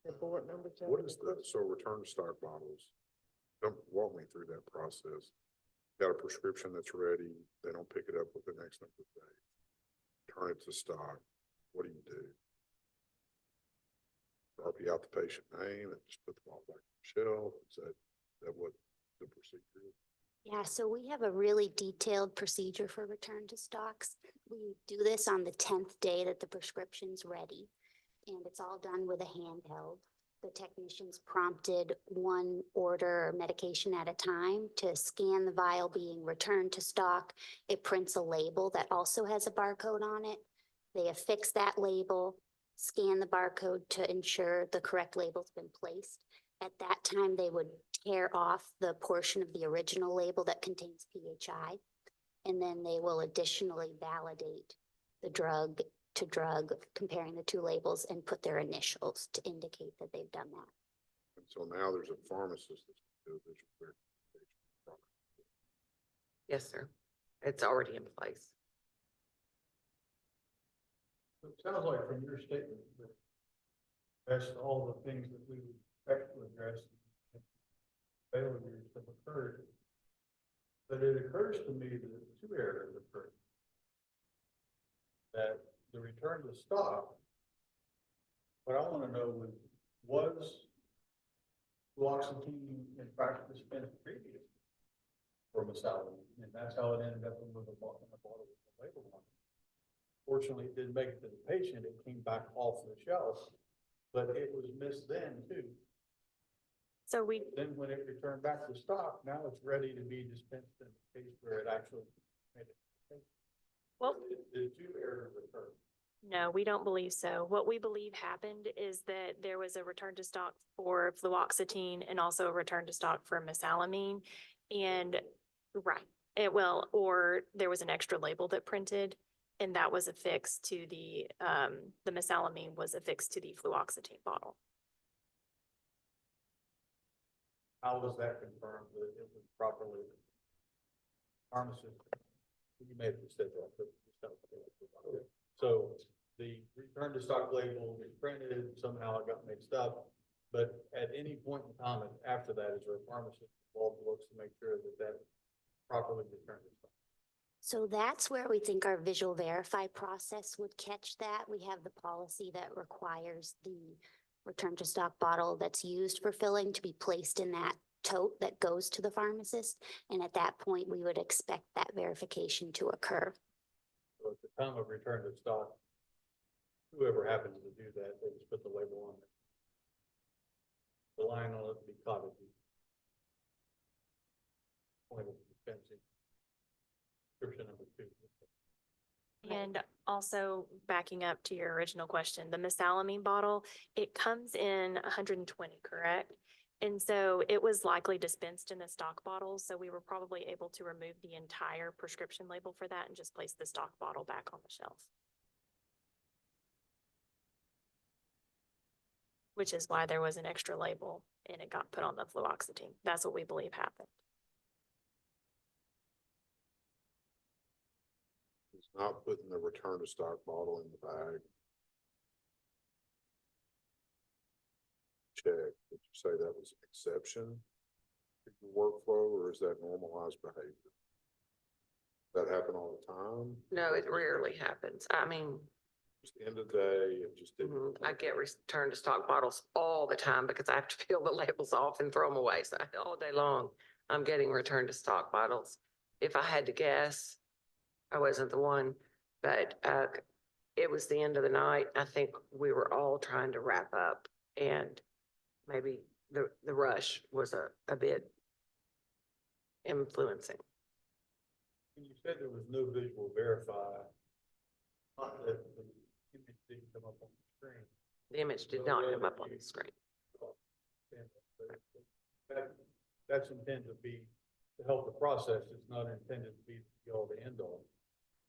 The board member. What is the, so return to stock bottles? Don't walk me through that process. Got a prescription that's ready, they don't pick it up with the next number of days. Turn it to stock. What do you do? Copy out the patient name and just put them all back on the shelf. Is that what the procedure is? Yeah, so we have a really detailed procedure for return to stocks. We do this on the 10th day that the prescription's ready, and it's all done with a handheld. The technicians prompted one order or medication at a time to scan the vial being returned to stock. It prints a label that also has a barcode on it. They affix that label, scan the barcode to ensure the correct label's been placed. At that time, they would tear off the portion of the original label that contains PHI, and then they will additionally validate the drug to drug, comparing the two labels, and put their initials to indicate that they've done that. And so now there's a pharmacist that's going to do a visual verification. Yes, sir. It's already in place. It sounds like from your statement that that's all the things that we would expect to address. Failures have occurred. But it occurs to me that 2 errors occurred. That the return to stock, what I want to know was fluoxetine in fact dispensed previously for mesalamine, and that's how it ended up in a bottle with the label on it. Fortunately, it didn't make it to the patient. It came back off the shelf, but it was missed then too. So Then when it returned back to stock, now it's ready to be dispensed in the case where it actually made it. well, The 2 errors occurred. no, we don't believe so. What we believe happened is that there was a return to stock for fluoxetine and also a return to stock for mesalamine. And or there was an extra label that printed, and that was affixed to the mesalamine was affixed to the fluoxetine bottle. How was that confirmed that it was properly? Pharmacist, you may have said that, but so the return to stock label was printed, somehow it got mixed up. But at any point in time after that, is there a pharmacist involved who looks to make sure that that properly returned to stock? So that's where we think our visual verify process would catch that. We have the policy that requires the return to stock bottle that's used for filling to be placed in that tote that goes to the pharmacist. And at that point, we would expect that verification to occur. So at the time of return to stock, whoever happens to do that, they just put the label on it. The line on it to be caught at the point of dispensing. Description number 2. And also backing up to your original question, the mesalamine bottle, it comes in 120, correct? And so it was likely dispensed in a stock bottle. So we were probably able to remove the entire prescription label for that and just place the stock bottle back on the shelf. Which is why there was an extra label and it got put on the fluoxetine. That's what we believe happened. It's not putting the return to stock bottle in the bag. Check, would you say that was an exception? your workflow, or is that normalized behavior? That happen all the time? No, it rarely happens. I mean, Just the end of the day, it just didn't. I get return to stock bottles all the time because I have to peel the labels off and throw them away. So all day long, I'm getting return to stock bottles. If I had to guess, I wasn't the one, but it was the end of the night. I think we were all trying to wrap up, and maybe the rush was a bit influencing. And you said there was no visual verify, not that the image didn't come up on the screen. The image did not come up on the screen. That's intended to be, to help the process. It's not intended to be the all the end all.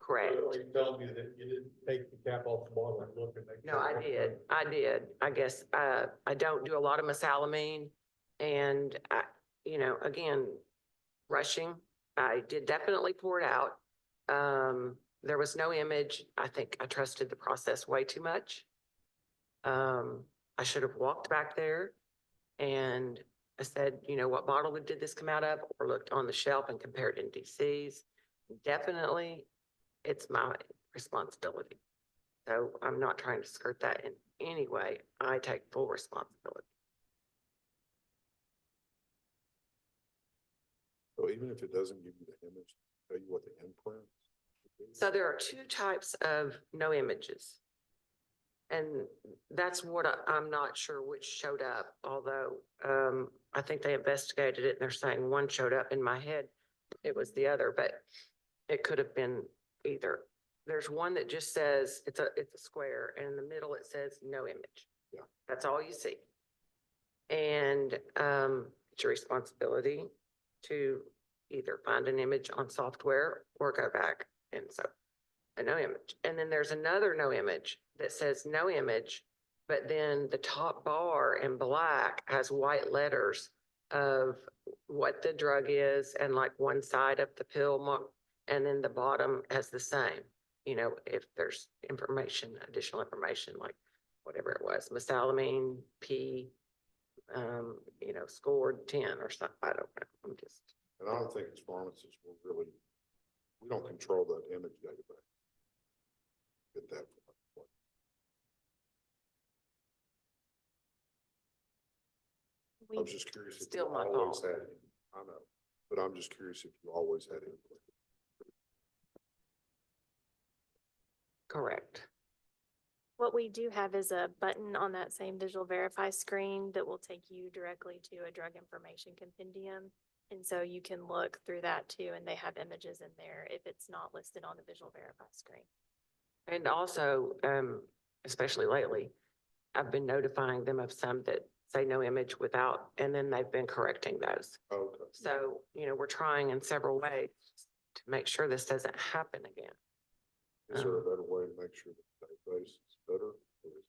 Correct. So are you telling me that you didn't take the cap off the bottle and look and make? No, I did. I guess, I don't do a lot of mesalamine, and again, rushing. I did definitely pour it out. There was no image. I think I trusted the process way too much. I should have walked back there and I said, what bottle did this come out of? Or looked on the shelf and compared NDCs. Definitely, it's my responsibility. So I'm not trying to skirt that in any way. I take full responsibility. So even if it doesn't give you the image, tell you what the imprint. So there are two types of no images. And that's what I'm not sure which showed up, although I think they investigated it and they're saying one showed up. In my head. It was the other, but it could have been either. There's one that just says it's a square, and in the middle it says no image. Yeah. That's all you see. And it's your responsibility to either find an image on software or go back. And so a no image. And then there's another no image that says no image, but then the top bar in black has white letters of what the drug is and like one side of the pill mark, and then the bottom has the same. If there's additional information, like whatever it was, mesalamine, P, scored 10 or something. I don't know. And I don't think as pharmacists, we don't control that image database. Get that. I was just curious if you Still my always fault. had, I know, but I'm just curious if you always had input. Correct. What we do have is a button on that same visual verify screen that will take you directly to a drug information compendium. And so you can look through that too, and they have images in there if it's not listed on the visual verify screen. And also, especially lately, I've been notifying them of some that say no image without, and then they've been correcting those. Okay. So, we're trying in several ways to make sure this doesn't happen again. Is there a better way to make sure the database is better? Or is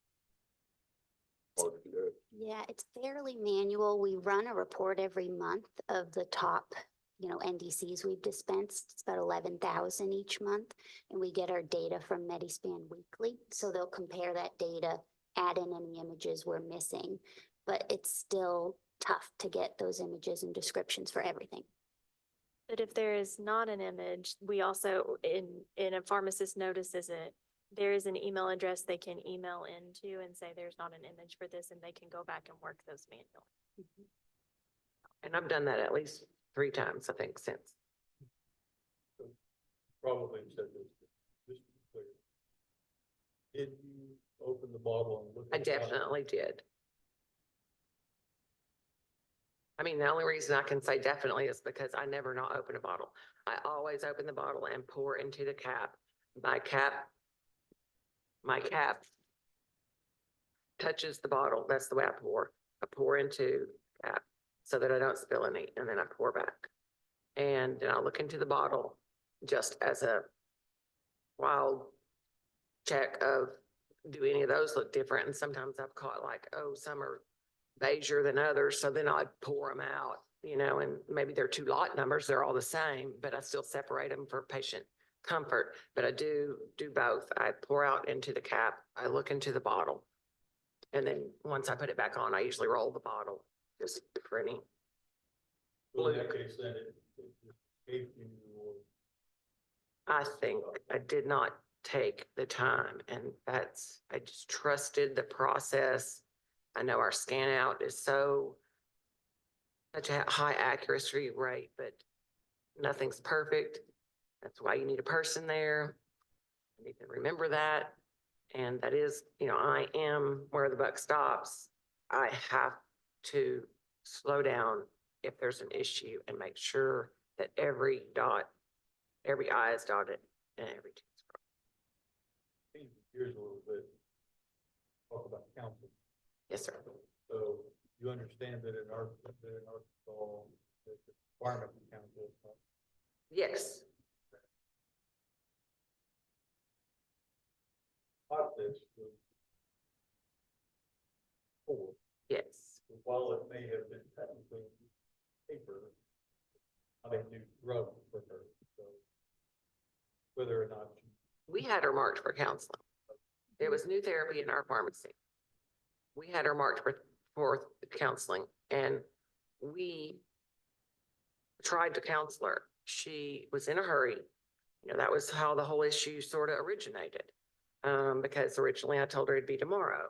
it hard to do that? Yeah, it's fairly manual. We run a report every month of the top, NDCs we've dispensed. It's about 11,000 each month. And we get our data from Medispan weekly. So they'll compare that data, add in any images we're missing. But it's still tough to get those images and descriptions for everything. But if there is not an image, we also, in a pharmacist notices it, there is an email address they can email into and say there's not an image for this, and they can go back and work those manually. And I've done that at least 3 times, I think, since. Probably said this, just to be clear. Did you open the bottle and look? I at the bottle? definitely did. I mean, the only reason I can say definitely is because I never not open a bottle. I always open the bottle and pour into the cap. My cap touches the bottle. That's the way I pour. I pour into the cap so that I don't spill any, and then I pour back. And then I look into the bottle just as a wild check of, do any of those look different? And sometimes I've caught like, some are beigeier than others. So then I pour them out, and maybe they're 2 lot numbers. They're all the same, but I still separate them for patient comfort. But I do both. I pour out into the cap. I look into the bottle. And then once I put it back on, I usually roll the bottle just for any So in that case, then it escaped you or I think I did not take the time, and I just trusted the process. I know our scan out is such a high accuracy rate, but nothing's perfect. That's why you need a person there. You need to remember that. And that is, I am where the buck stops. I have to slow down if there's an issue and make sure that every I is dotted and every T is crossed. change gears a little bit. Talk about council. Yes, sir. So you understand that in Arkansas, that the requirement of council is not. Yes. This was four. Yes. While it may have been technically paper, I didn't do drug for her, so whether or not she. We had her marked for counseling. There was new therapy in our pharmacy. We had her marked for counseling, and we tried to counsel her. She was in a hurry. That was how the whole issue sort of originated. Because originally I told her it'd be tomorrow.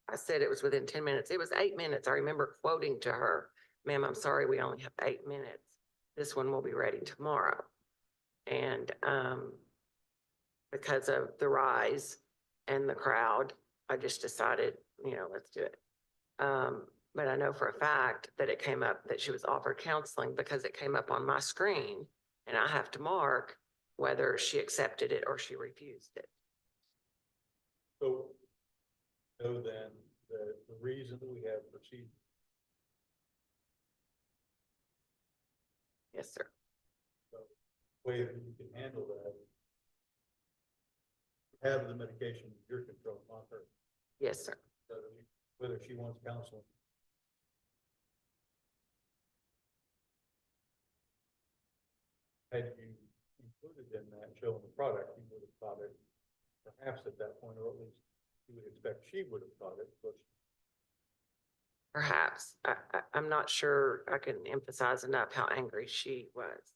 I said it was within 10 minutes. It was 8 minutes. I remember quoting to her, "Ma'am, I'm sorry, we only have 8 minutes. This one will be ready tomorrow." And because of the rise and the crowd, I just decided, let's do it. But I know for a fact that it came up that she was offered counseling because it came up on my screen, and I have to mark whether she accepted it or she refused it. So, know then that the reason we have procedure. Yes, sir. So, way that you can handle that. Have the medication in your control, not her. Yes, sir. So whether she wants counseling. Had you included in that showing the product, you would have thought it perhaps at that point, or at least you would expect she would have thought it, but. Perhaps. I'm not sure I can emphasize enough how angry she was.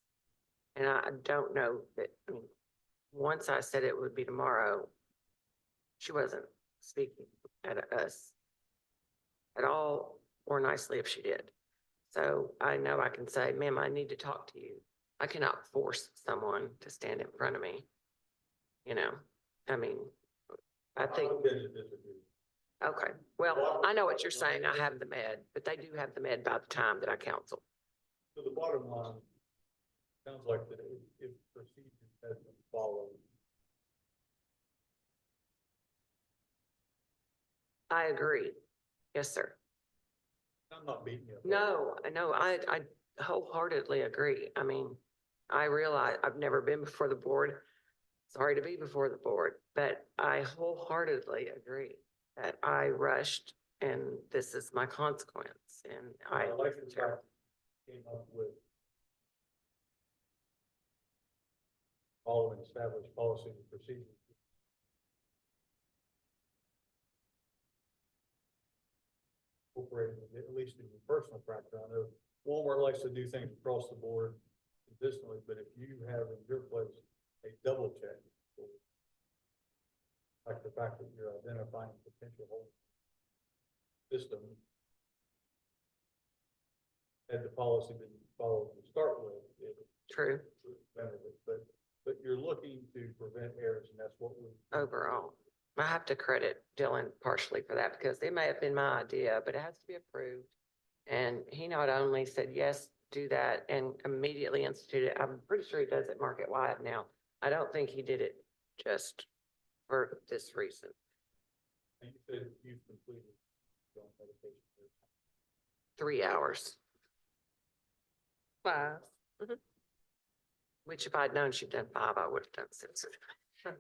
And I don't know that, once I said it would be tomorrow, she wasn't speaking at us at all, or nicely if she did. So I know I can say, "Ma'am, I need to talk to you." I cannot force someone to stand in front of me. I think. Okay, well, I know what you're saying. I have the med, but they do have the med by the time that I counsel. So the bottom line, sounds like that if procedures has been followed. I agree. Yes, sir. I'm not beating you up. No, I wholeheartedly agree. I realize I've never been before the board. Sorry to be before the board, but I wholeheartedly agree that I rushed and this is my consequence. And I like the fact came up with following established policies and procedures. Incorporated, at least in your personal practice. I know Walmart likes to do things across the board consistently, but if you have in your place a double check, like the fact that you're identifying potential holes in the system, had the policy been followed to start with, it True. would benefit, but you're looking to prevent errors, and that's what we. Overall, I have to credit Dylan partially for that because it may have been my idea, but it has to be approved. And he not only said, yes, do that, and immediately instituted, I'm pretty sure he does it market wide now. I don't think he did it just for this reason. And you said you've completed your own medication. 3 hours, 5. which if I'd known she'd done 5, I would have done 6. I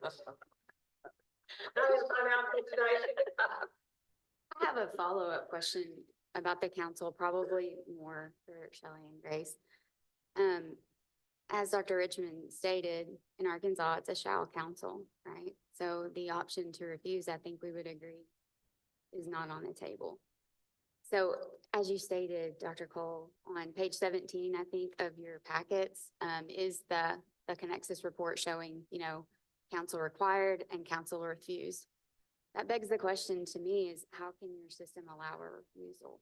have a follow-up question about the council, probably more for Shelley and Grace. As Dr. Richmond stated, in Arkansas, it's a shall council, right? So the option to refuse, I think we would agree, is not on the table. So as you stated, Dr. Cole, on page 17, I think, of your packets, is the Connexus report showing, council required and council refused. That begs the question to me is how can your system allow a refusal?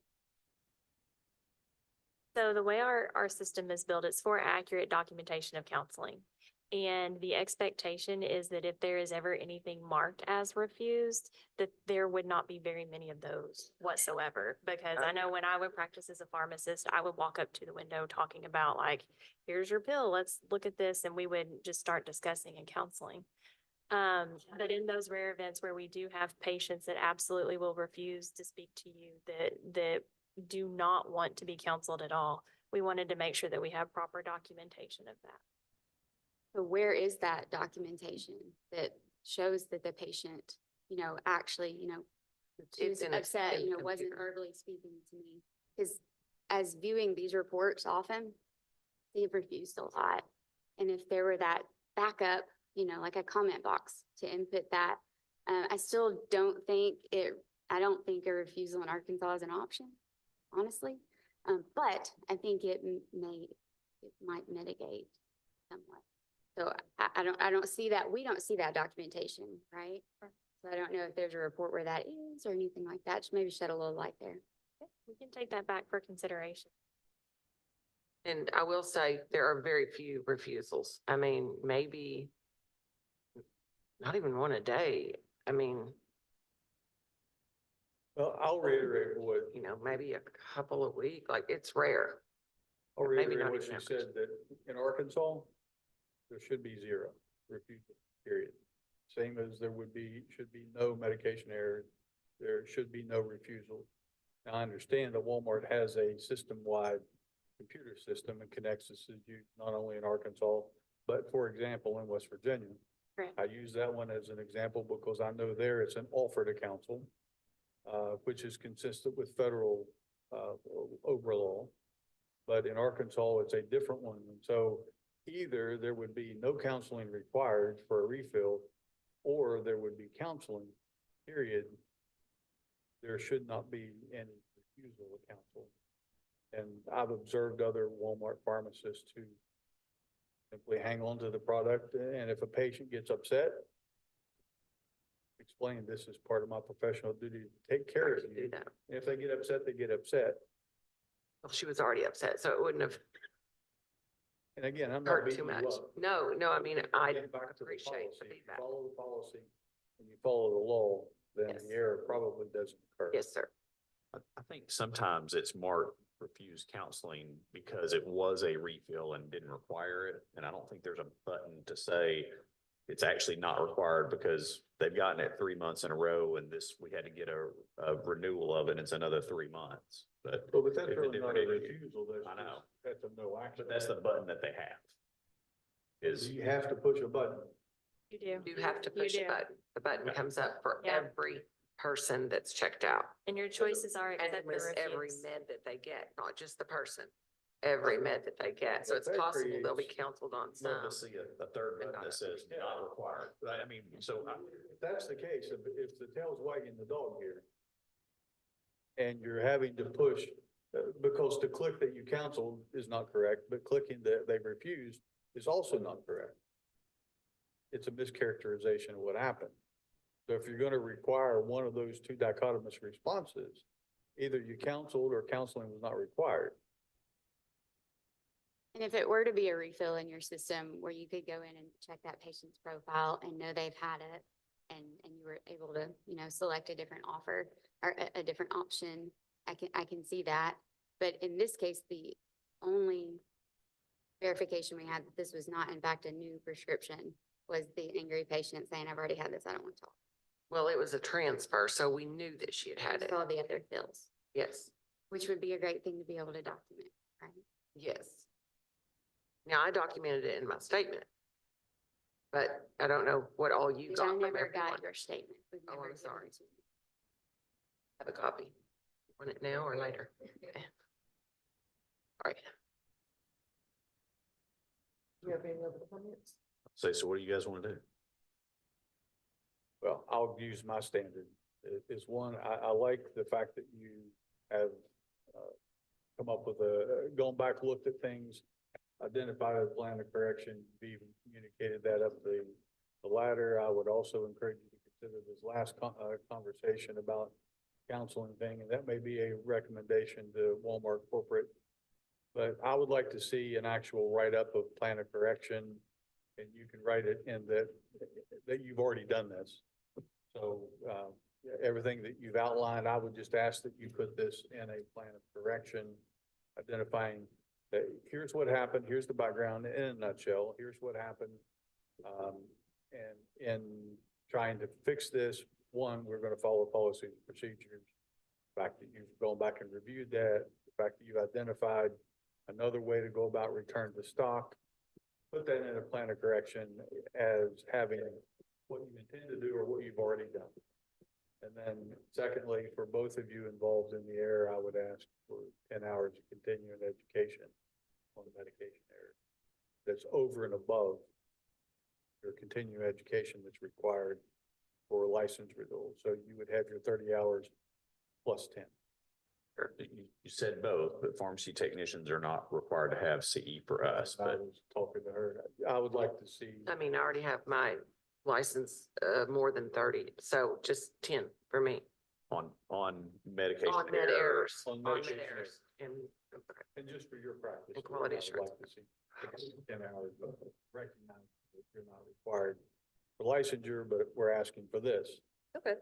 So the way our system is built, it's for accurate documentation of counseling. And the expectation is that if there is ever anything marked as refused, that there would not be very many of those whatsoever. Because I know when I would practice as a pharmacist, I would walk up to the window talking about like, here's your pill, let's look at this. And we would just start discussing and counseling. But in those rare events where we do have patients that absolutely will refuse to speak to you, that do not want to be counseled at all, we wanted to make sure that we have proper documentation of that. So where is that documentation that shows that the patient, actually, It's is in a- upset, in the wasn't computer. verbally speaking to me? Because as viewing these reports often, they've refused a lot. And if there were that backup, like a comment box to input that, I still don't think I don't think a refusal in Arkansas is an option, honestly. But I think it might mitigate somewhat. So I don't see that, we don't see that documentation, right? So I don't know if there's a report where that is or anything like that. Just maybe shed a little light there. Okay, we can take that back for consideration. And I will say there are very few refusals. I mean, maybe not even one a day. I mean, Well, I'll reiterate what, maybe a couple a week, like it's rare. I'll Maybe reiterate not what even she average. said, that in Arkansas, there should be zero refusal, period. Same as should be no medication error. There should be no refusal. Now, I understand that Walmart has a system-wide computer system and Connexus is used not only in Arkansas, but for example, in West Virginia. Correct. I use that one as an example because I know there it's an offer to counsel, which is consistent with federal, overlaw. But in Arkansas, it's a different one. And so either there would be no counseling required for a refill, or there would be counseling, period. There should not be any refusal of counsel. And I've observed other Walmart pharmacists who simply hang on to the product, and if a patient gets upset, explain this is part of my professional duty to take care of Do you. that. And if they get upset, they get upset. Well, she was already upset, so it wouldn't have And again, I'm not hurt beating too you much. up. No, I mean, I Getting back to the appreciate policy, the if you feedback. follow the policy and you follow the law, then Yes. the error probably doesn't occur. Yes, sir. I think sometimes it's marked refused counseling because it was a refill and didn't require it. And I don't think there's a button to say it's actually not required because they've gotten it 3 months in a row and we had to get a renewal of it. And it's another 3 months, but. Well, but that's if it really didn't not a hit you- refusal, I know. that's a no action. But that's the button that they have. Is, You have to push a button. You do. You have to You push a do. button. The button Okay. comes up for Yeah. every person that's checked out. And your choices are And accept or it's every refuse. med that they get, not just the person. Every med that they get. So it's That possible they'll be creates- counseled on love some. to see a third button that says not required. I mean, so If that's the case, if the tail's wagging the dog here, and you're having to push, because the click that you counseled is not correct, but clicking that they've refused is also not correct. It's a mischaracterization of what happened. So if you're gonna require one of those two dichotomous responses, either you counseled or counseling was not required. And if it were to be a refill in your system where you could go in and check that patient's profile and know they've had it and you were able to, select a different offer or a different option, I can see that. But in this case, the only verification we had that this was not in fact a new prescription was the angry patient saying, I've already had this, I don't want to talk. Well, it was a transfer, so we knew that she had had it. All the other fills, Yes, which would be a great thing to be able to document, right? yes. Now, I documented it in my statement. But I don't know what all you Which got I from never everyone. got your statement. It was Oh, never I'm given sorry. to me. Have a copy. Want it now or later? Okay. All right. You have any other comments? so what do you guys want to do? Well, I'll use my standard. Is one, I like the fact that you have come up with going back, looked at things, identified a plan of correction, we even communicated that up the ladder. I would also encourage you to consider this last conversation about counseling thing, and that may be a recommendation to Walmart corporate. But I would like to see an actual write-up of plan of correction, and you can write it in that you've already done this. So, everything that you've outlined, I would just ask that you put this in a plan of correction, identifying that here's what happened, here's the background in a nutshell, here's what happened. And in trying to fix this, one, we're going to follow policies and procedures. The fact that you've gone back and reviewed that, the fact that you've identified another way to go about return to stock, put that in a plan of correction as having what you intend to do or what you've already done. And then secondly, for both of you involved in the error, I would ask for 10 hours of continuing education on the medication error. That's over and above your continuing education that's required for license renewal. So you would have your 30 hours plus 10. You said both, but pharmacy technicians are not required to have CE for us, I but was talking to her. I would like to see. I mean, I already have my license, more than 30, so just 10 for me. on medication. On med errors. On On med medication errors. And, And just for your practice. And quality I would assurance. like to see 10 hours, but recognize that you're not required for licensure, but we're asking for this. Okay.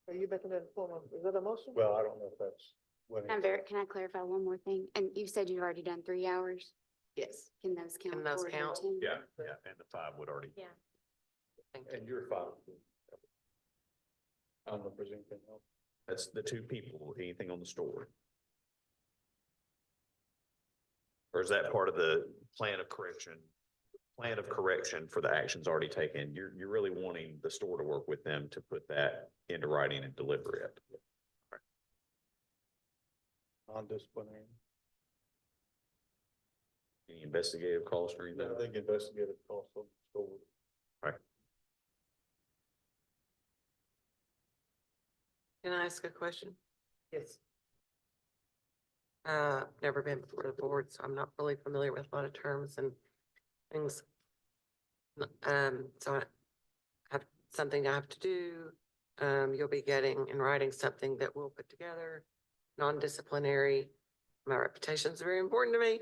Are you making that form of, is that a motion? Well, I don't know if that's what. Can I clarify one more thing? And you said you've already done 3 hours? yes, Can those count? Can those toward your count? 10? Yeah, and the 5 would already. Yeah. thank you. And you're fine. I don't know if there's anything else. That's the 2 people, anything on the store. Or is that part of the plan of correction for the actions already taken? You're really wanting the store to work with them to put that into writing and deliver it. Non-disciplinary. Any investigative costs or anything? I think investigative costs on the store. Can I ask a question? Yes. Never been before the board, so I'm not really familiar with a lot of terms and things. So I have something I have to do. You'll be getting in writing something that we'll put together, non-disciplinary. My reputation is very important to me.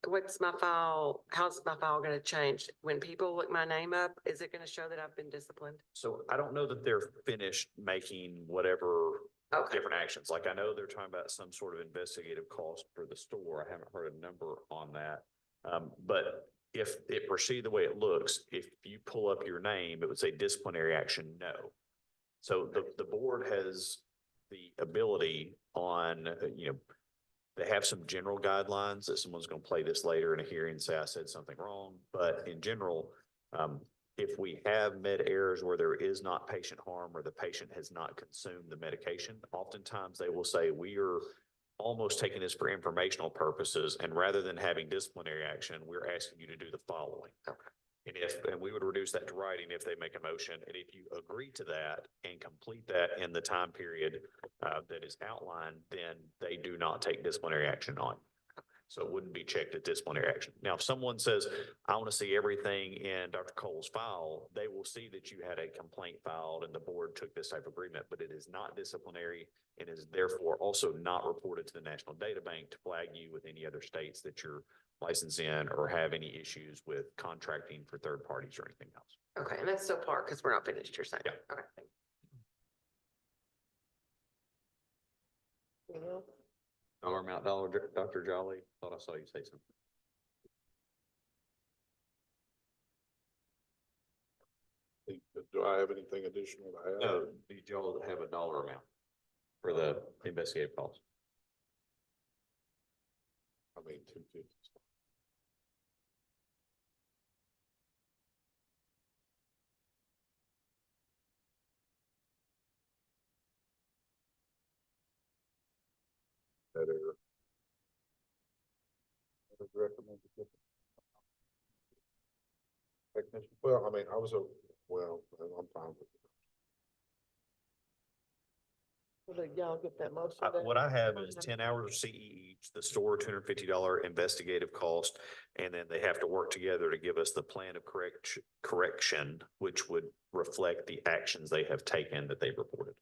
What's my file? How's my file going to change? When people look my name up, is it going to show that I've been disciplined? So I don't know that they're finished making whatever Okay. different actions. Like I know they're talking about some sort of investigative cost for the store. I haven't heard a number on that. But if it proceed the way it looks, if you pull up your name, it would say disciplinary action, no. So the board has the ability on, they have some general guidelines that someone's going to play this later in a hearing and say, I said something wrong. But in general, if we have med errors where there is not patient harm or the patient has not consumed the medication, oftentimes they will say, we are almost taking this for informational purposes. And rather than having disciplinary action, we're asking you to do the following. Okay. And we would reduce that to writing if they make a motion. And if you agree to that and complete that in the time period that is outlined, then they do not take disciplinary action on. So it wouldn't be checked as disciplinary action. Now, if someone says, I want to see everything in Dr. Cole's file, they will see that you had a complaint filed and the board took this type of agreement, but it is not disciplinary and is therefore also not reported to the National Data Bank to flag you with any other states that you're licensed in or have any issues with contracting for third parties or anything else. Okay, and that's still part because we're not finished, you're saying? Yeah. Okay. Thank you. Anything else? Dollar amount, Dr. Jolly, thought I saw you say something. Do I have anything additional to add? No, did y'all have a dollar amount for the investigative costs? I mean, 250. That error. I would recommend a different technician. Well, I mean, I'm fine with it. Y'all get that motion? What I have is 10 hours of CE each, the store $250 investigative cost, and then they have to work together to give us the plan of correction, which would reflect the actions they have taken that they've reported.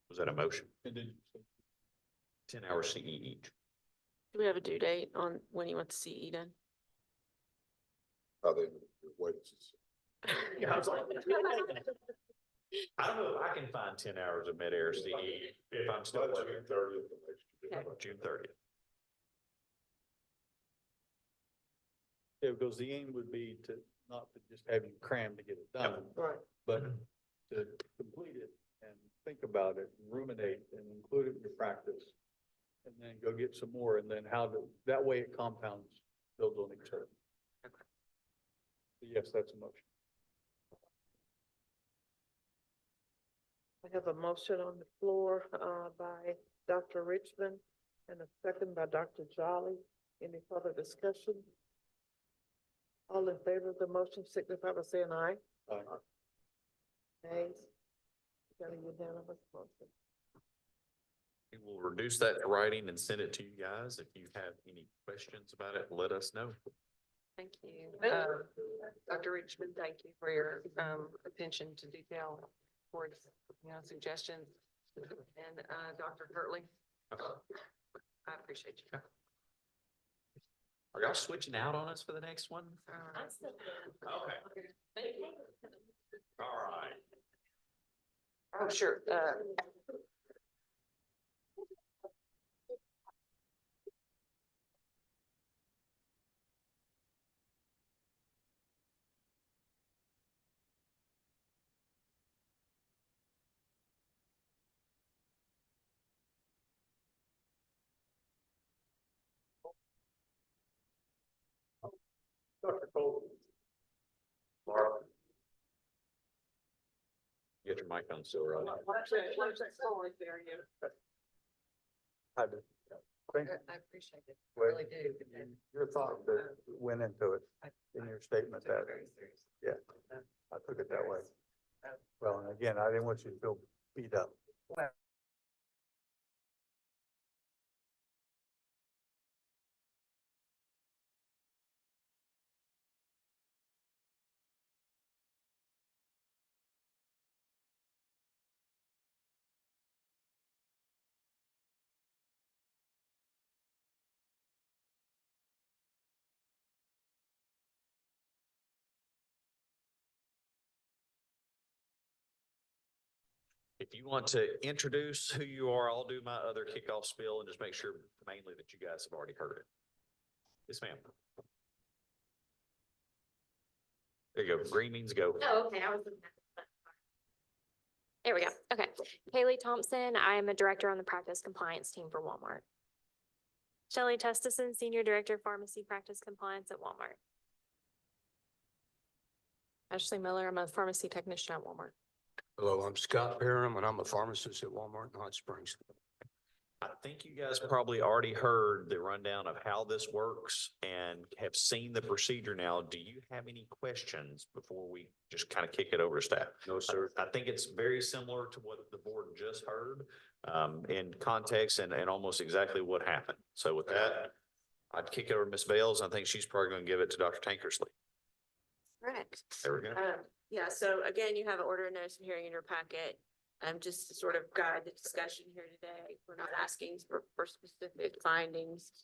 Was that a motion? 10 hours CE each. Do we have a due date on when you want the CE done? Yeah, I was like, I don't know if I can find 10 hours of mid-air CE if I'm still working. June 30th. Yeah, because the aim would be to not to just have you cram to get it done. Right. But to complete it and think about it, and ruminate and include it in your practice. And then go get some more, and then that way it compounds, builds on each other. Yes, that's a motion. I have a motion on the floor, by Dr. Richmond and a second by Dr. Jolly. Any further discussion? All in favor of the motion signify by saying aye. Aye. Nays? Got a unanimous motion. We will reduce that to writing and send it to you guys. If you have any questions about it, let us know. Thank you. Dr. Richmond, thank you for your attention to detail towards, suggestions. And Dr. Kirtley, I appreciate you. Are y'all switching out on us for the next one? Okay. All right. Oh, sure. Dr. Cole. Laura. Get your mic on still, right? I do. I appreciate it. I Well, really do. Your thought that went into it in your statement that, yeah, I took it that way. Well, and again, I didn't want you to feel beat up. If you want to introduce who you are, I'll do my other kickoff spiel and just make sure mainly that you guys have already heard it. Yes, ma'am. There you go. Green means go. Oh, okay. I was looking at the- There we go. Okay. Haley Thompson. I am a director on the practice compliance team for Walmart. Shelley Testison, Senior Director, Pharmacy Practice Compliance at Walmart. Ashley Miller. I'm a pharmacy technician at Walmart. Hello, I'm Scott Parham and I'm a pharmacist at Walmart in Hot Springs. I think you guys probably already heard the rundown of how this works and have seen the procedure now. Do you have any questions before we just kind of kick it over to staff? No, sir. I think it's very similar to what the board just heard in context and almost exactly what happened. So with that, I'd kick it over to Ms. Bales. I think she's probably going to give it to Dr. Tankersley. Correct. There we go. Yeah, so again, you have an order of notice of hearing in your packet. Just to sort of guide the discussion here today. We're not asking for specific findings.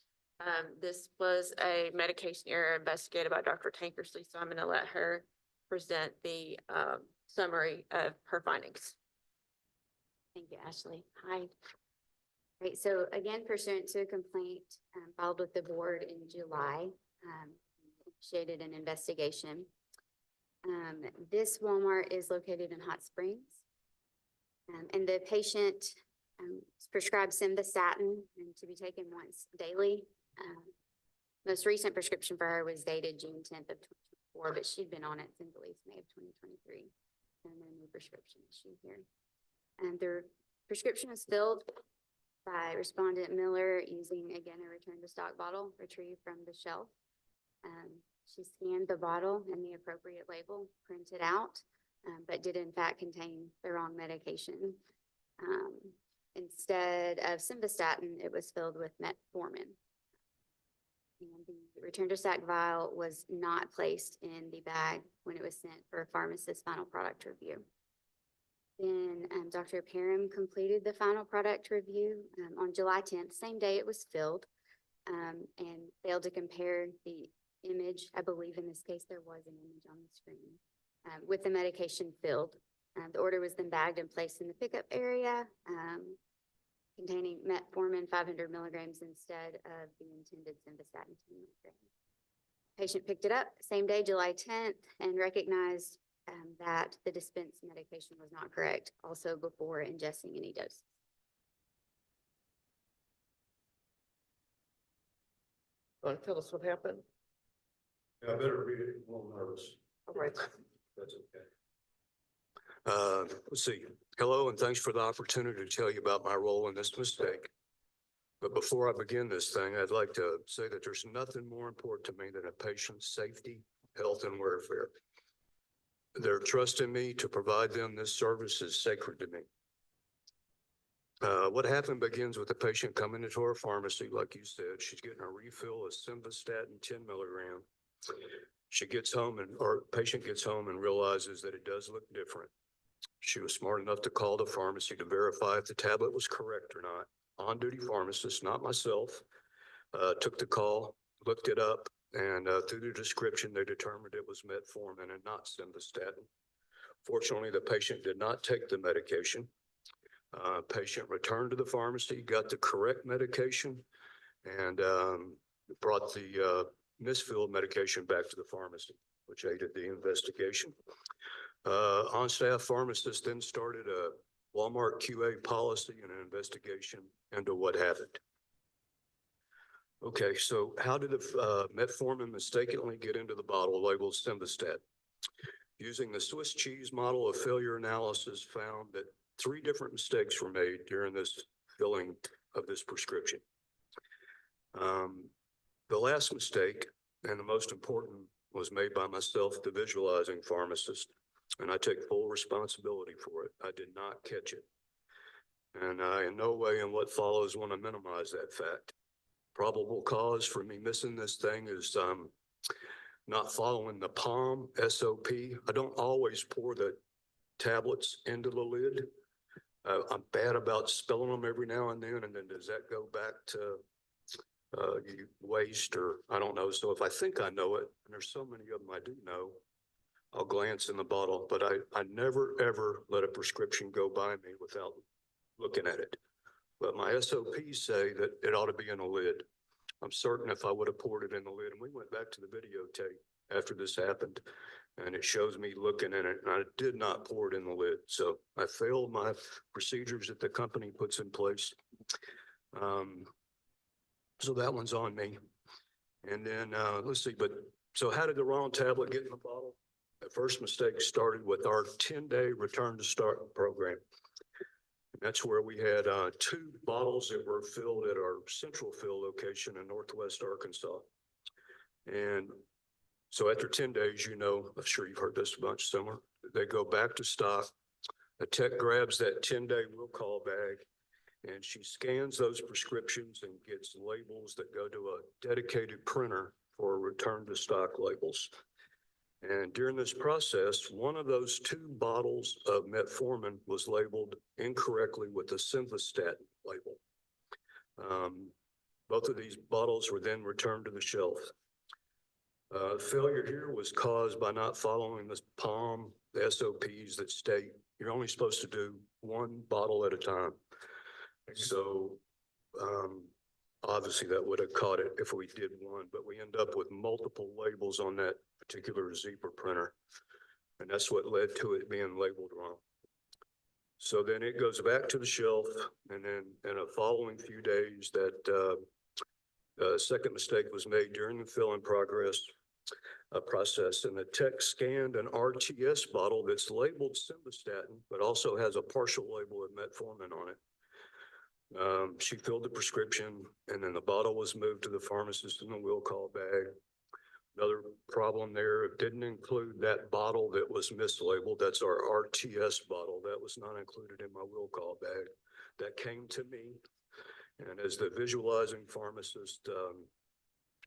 This was a medication error investigated by Dr. Tankersley, so I'm gonna let her present the summary of her findings. Thank you, Ashley. Hi. Right, so again, pursuant to a complaint filed with the board in July, initiated an investigation. This Walmart is located in Hot Springs. And the patient is prescribed simvastatin and to be taken once daily. Most recent prescription for her was dated June 10th of 2024, but she'd been on it since at least May of 2023. And no new prescription issue here. And the prescription was filled by respondent Miller using, again, a return to stock bottle retrieved from the shelf. She scanned the bottle and the appropriate label printed out. but did in fact contain the wrong medication. Instead of simvastatin, it was filled with metformin. And the return to stack vial was not placed in the bag when it was sent for a pharmacist's final product review. Then Dr. Parham completed the final product review on July 10th, same day it was filled, and failed to compare the image. I believe in this case there was an image on the screen with the medication filled. The order was then bagged and placed in the pickup area, containing metformin 500 milligrams instead of the intended simvastatin 10 milligrams. Patient picked it up same day, July 10th, and recognized that the dispensed medication was not correct, also before ingesting any dose. Want to tell us what happened? I better read it, a little nervous. All right. That's okay. Let's see. Hello, and thanks for the opportunity to tell you about my role in this mistake. But before I begin this thing, I'd like to say that there's nothing more important to me than a patient's safety, health, and welfare. Their trust in me to provide them this service is sacred to me. What happened begins with the patient coming into our pharmacy, like you said. She's getting a refill of simvastatin 10 milligram. She gets home or patient gets home and realizes that it does look different. She was smart enough to call the pharmacy to verify if the tablet was correct or not. On-duty pharmacist, not myself, took the call, looked it up, and through the description, they determined it was metformin and not simvastatin. Fortunately, the patient did not take the medication. Patient returned to the pharmacy, got the correct medication, and brought the misfilled medication back to the pharmacy, which aided the investigation. On-staff pharmacist then started a Walmart QA policy and an investigation into what happened. Okay, so how did the metformin mistakenly get into the bottle labeled simvastatin? Using the Swiss cheese model of failure analysis found that 3 different mistakes were made during this filling of this prescription. The last mistake, and the most important, was made by myself, the visualizing pharmacist, and I take full responsibility for it. I did not catch it. And I in no way in what follows want to minimize that fact. Probable cause for me missing this thing is not following the POM SOP. I don't always pour the tablets into the lid. I'm bad about spelling them every now and then does that go back to waste or I don't know. So if I think I know it, and there's so many of them I do know, I'll glance in the bottle, but I never, ever let a prescription go by me without looking at it. But my SOPs say that it ought to be in a lid. I'm certain if I would have poured it in the lid, and we went back to the videotape after this happened, and it shows me looking in it, and I did not pour it in the lid. So I failed my procedures that the company puts in place. So that one's on me. And then let's see, so how did the wrong tablet get in the bottle? The first mistake started with our 10-day return to start program. That's where we had 2 bottles that were filled at our central fill location in Northwest Arkansas. And so after 10 days, you know, I'm sure you've heard this a bunch, Summer, they go back to stock. The tech grabs that 10-day will call bag and she scans those prescriptions and gets labels that go to a dedicated printer for return to stock labels. And during this process, one of those 2 bottles of metformin was labeled incorrectly with the simvastatin label. Both of these bottles were then returned to the shelf. Failure here was caused by not following the POM, the SOPs that state you're only supposed to do 1 bottle at a time. So obviously that would have caught it if we did 1, but we end up with multiple labels on that particular zebra printer. And that's what led to it being labeled wrong. So then it goes back to the shelf, and then in a following few days that second mistake was made during the fill in process, and the tech scanned an RTS bottle that's labeled simvastatin, but also has a partial label of metformin on it. She filled the prescription, and then the bottle was moved to the pharmacist in the will call bag. Another problem there, it didn't include that bottle that was mislabeled. That's our RTS bottle. That was not included in my will call bag. That came to me. And as the visualizing pharmacist,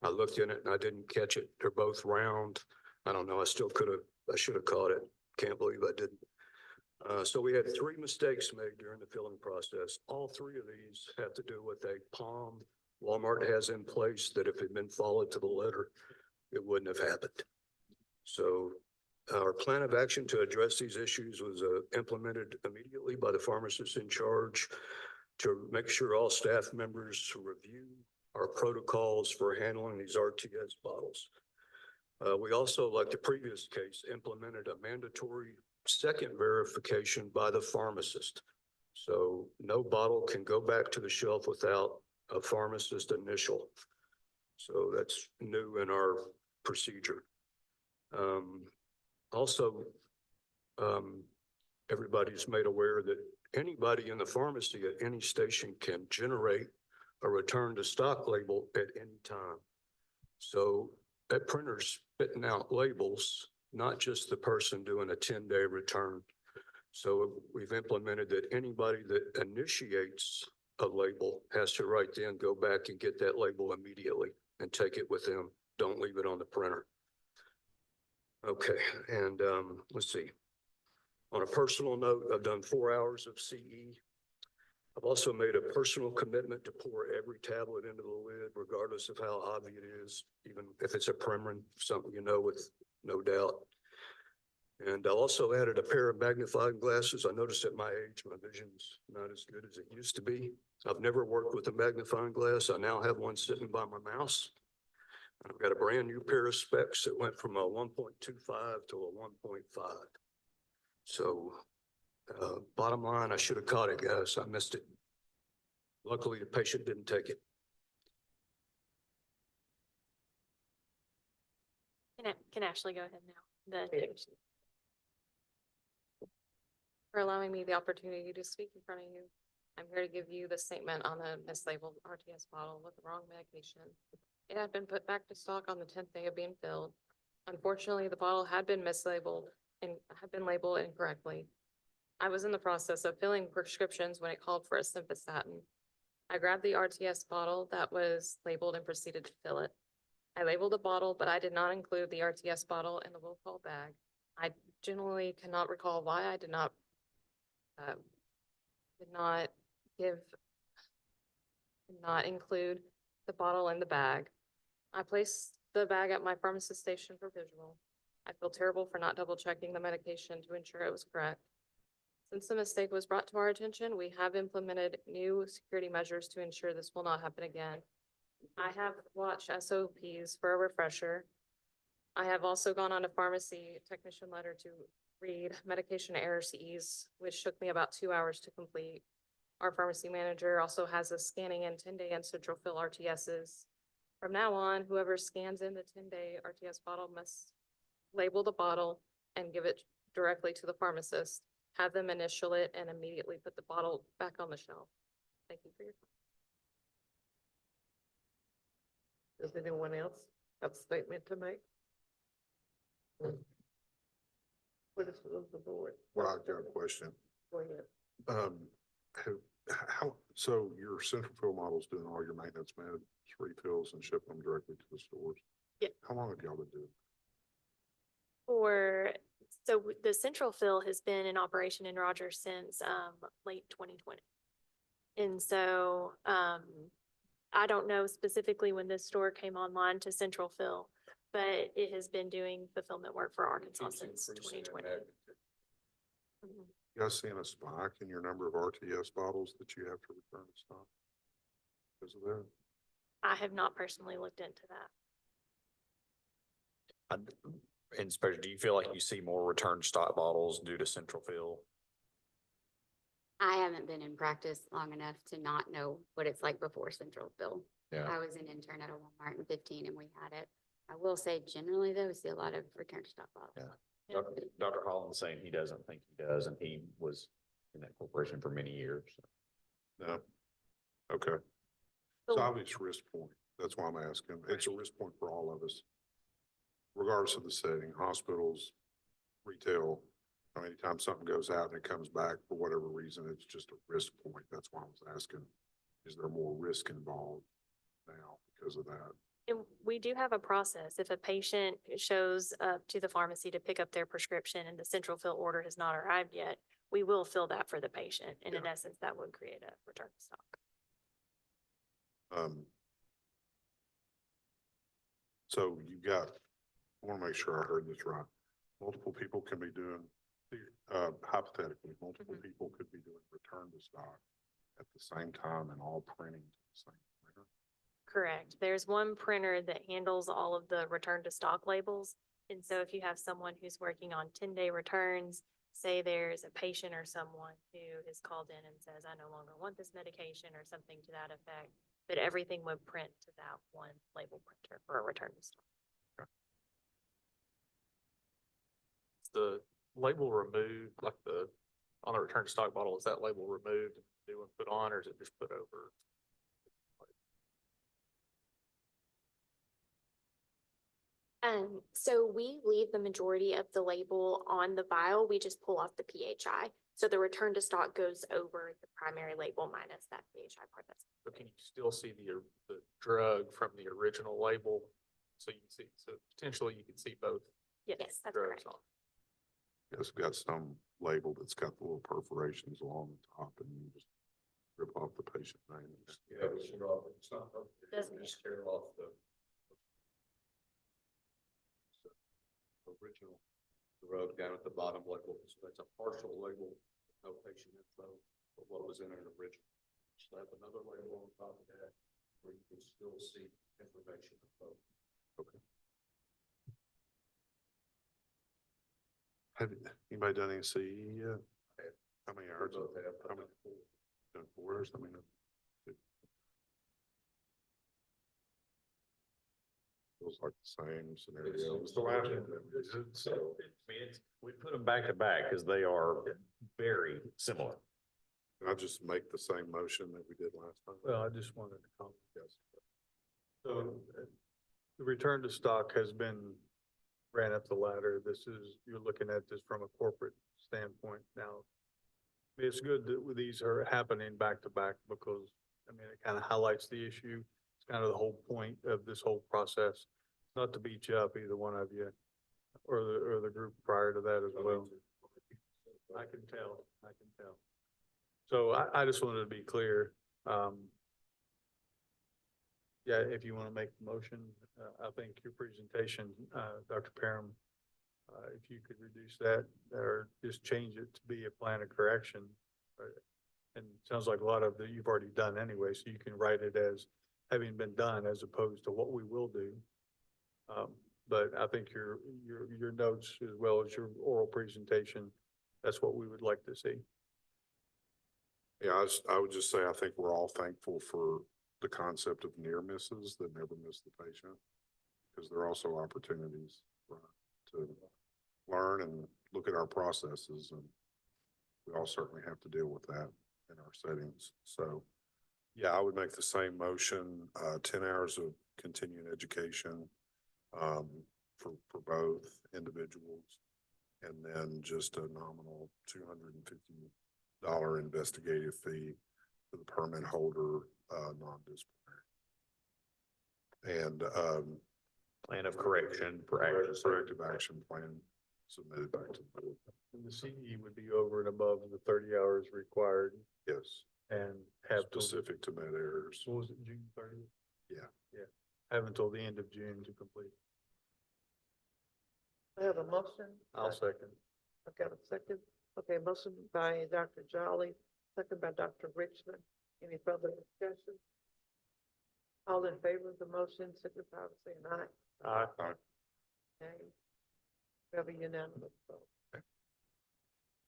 I looked in it and I didn't catch it. They're both round. I don't know. I should have caught it. Can't believe I didn't. So we had 3 mistakes made during the filling process. All 3 of these have to do with a POM Walmart has in place that if it had been followed to the letter, it wouldn't have happened. So our plan of action to address these issues was implemented immediately by the pharmacist in charge to make sure all staff members review our protocols for handling these RTS bottles. We also, like the previous case, implemented a mandatory second verification by the pharmacist. So no bottle can go back to the shelf without a pharmacist initial. So that's new in our procedure. Also, everybody's made aware that anybody in the pharmacy at any station can generate a return to stock label at any time. So that printer's spitting out labels, not just the person doing a 10-day return. So we've implemented that anybody that initiates a label has to right then go back and get that label immediately and take it with them. Don't leave it on the printer. Okay, and let's see. On a personal note, I've done 4 hours of CE. I've also made a personal commitment to pour every tablet into the lid, regardless of how obvious it is, even if it's a Premarin, something you know with no doubt. And I also added a pair of magnifying glasses. I noticed at my age, my vision's not as good as it used to be. I've never worked with a magnifying glass. I now have one sitting by my mouse. I've got a brand new pair of specs that went from a 1.25 to a 1.5. So bottom line, I should have caught it, guys. I missed it. Luckily, the patient didn't take it. Can Ashley go ahead now? For allowing me the opportunity to speak in front of you. I'm here to give you the statement on the mislabeled RTS bottle with the wrong medication. It had been put back to stock on the 10th day of being filled. Unfortunately, the bottle had been mislabeled and had been labeled incorrectly. I was in the process of filling prescriptions when it called for a simvastatin. I grabbed the RTS bottle that was labeled and proceeded to fill it. I labeled the bottle, but I did not include the RTS bottle in the will call bag. I genuinely cannot recall why I did not include the bottle in the bag. I placed the bag at my pharmacist station for visual. I feel terrible for not double checking the medication to ensure it was correct. Since the mistake was brought to our attention, we have implemented new security measures to ensure this will not happen again. I have watched SOPs for a refresher. I have also gone on a pharmacy technician letter to read medication error CEs, which took me about 2 hours to complete. Our pharmacy manager also has a scanning in 10-day and central fill RTSs. From now on, whoever scans in the 10-day RTS bottle must label the bottle and give it directly to the pharmacist, have them initial it, and immediately put the bottle back on the shelf. Thank you for your time. Does anyone else have a statement to make? What is the board? Well, I've got a question. Go ahead. So your central fill model's doing all your maintenance managed refills and shipping them directly to the stores? Yeah. How long have y'all been doing? So the central fill has been in operation in Rogers since late 2020. And so I don't know specifically when this store came online to central fill, but it has been doing fulfillment work for Arkansas since 2020. You guys seeing a spike in your number of RTS bottles that you have to return to stock? Because of that? I have not personally looked into that. Inspector, do you feel like you see more return stock bottles due to central fill? I haven't been in practice long enough to not know what it's like before central fill. Yeah. I was an intern at a Walmart in 15 and we had it. I will say generally though, we see a lot of return stock bottles. Yeah. Dr. Holland's saying he doesn't think he does, and he was in that corporation for many years. No. Okay. It's obvious risk point. That's why I'm asking. It's a risk point for all of us. regardless of the setting, hospitals, retail, anytime something goes out and it comes back for whatever reason, it's just a risk point. That's why I was asking, is there more risk involved now because of that? And we do have a process. If a patient shows up to the pharmacy to pick up their prescription and the central fill order has not arrived yet, we will fill that for the patient. And in essence, that would create a return to stock. So you got, I want to make sure I heard this right. Multiple people can be doing, hypothetically, multiple people could be doing return to stock at the same time and all printing to the same printer. Correct. There's one printer that handles all of the return to stock labels. And so if you have someone who's working on 10-day returns, say there's a patient or someone who is called in and says, I no longer want this medication or something to that effect, that everything would print to that one label printer for a return to stock. The label removed, like on a return to stock bottle, is that label removed and new one put on, or is it just put over? So we leave the majority of the label on the vial. We just pull off the PHI. So the return to stock goes over the primary label minus that PHI part. But can you still see the drug from the original label? So you can see, so potentially you can see both. Yes, that's drugs correct. on. It's got some label that's got the little perforations along the top and you just rip off the patient name. Yeah, it's not. Doesn't Just tear off the original drug down at the bottom label. So that's a partial label, no patient info, but what was in it original. So have another label on top of that where you can still see information of both. Okay. Have anybody done any CE yet? How many hours? How many? Done 4 hours? I mean, feels like the same scenario. So, we put them back to back because they are very similar. Can I just make the same motion that we did last time? Well, I just wanted to comment. So the return to stock has been ran up the ladder. You're looking at this from a corporate standpoint now. It's good that these are happening back to back because, I mean, it kind of highlights the issue. It's kind of the whole point of this whole process, not to beat you up, either one of you, or the group prior to that as well. I can tell. So I just wanted to be clear. Yeah, if you want to make the motion, I think your presentation, Dr. Parham, if you could reduce that or just change it to be a plan of correction. And it sounds like a lot of that you've already done anyway, so you can write it as having been done as opposed to what we will do. But I think your notes as well as your oral presentation, that's what we would like to see. Yeah, I would just say, I think we're all thankful for the concept of near misses that never miss the patient. Because there are also opportunities to learn and look at our processes, and we all certainly have to deal with that in our settings. So, yeah, I would make the same motion, 10 hours of continuing education for both individuals, and then just a nominal $250 investigative fee for the permit holder, non-disciplinary. And Plan of correction for corrective action plan submitted back to the board. And the CE would be over and above the 30 hours required Yes, and have specific to med errors. What was it, June 30th? Yeah. Have until the end of June to complete. I have a motion. I'll second. I've got a second. Okay, motion by Dr. Jolly, second by Dr. Richmond. Any further discussion? All in favor of the motion, signify by saying aye. Aye. Nay. We have a unanimous vote.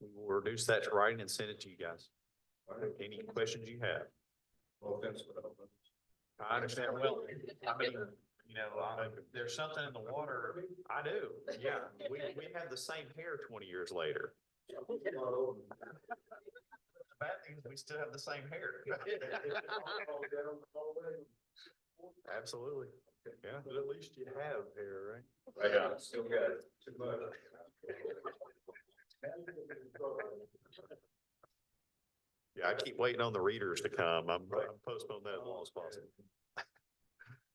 We will reduce that to writing and send it to you guys. Any questions you have? Well, that's what I understand. Well, I mean, there's something in the water. I do. Yeah, we have the same hair 20 years later. The bad thing is we still have the same hair. Absolutely. Yeah, but at least you have hair, right? Yeah, still got it. Yeah, I keep waiting on the readers to come. I'm postponing that as long as possible.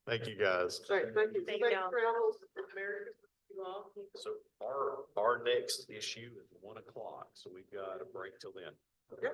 Thank you, guys. Thank you. Thank Safe y'all. travels. Merry Christmas to you all. So our next issue is 1 o'clock, so we've got a break till then. Okay.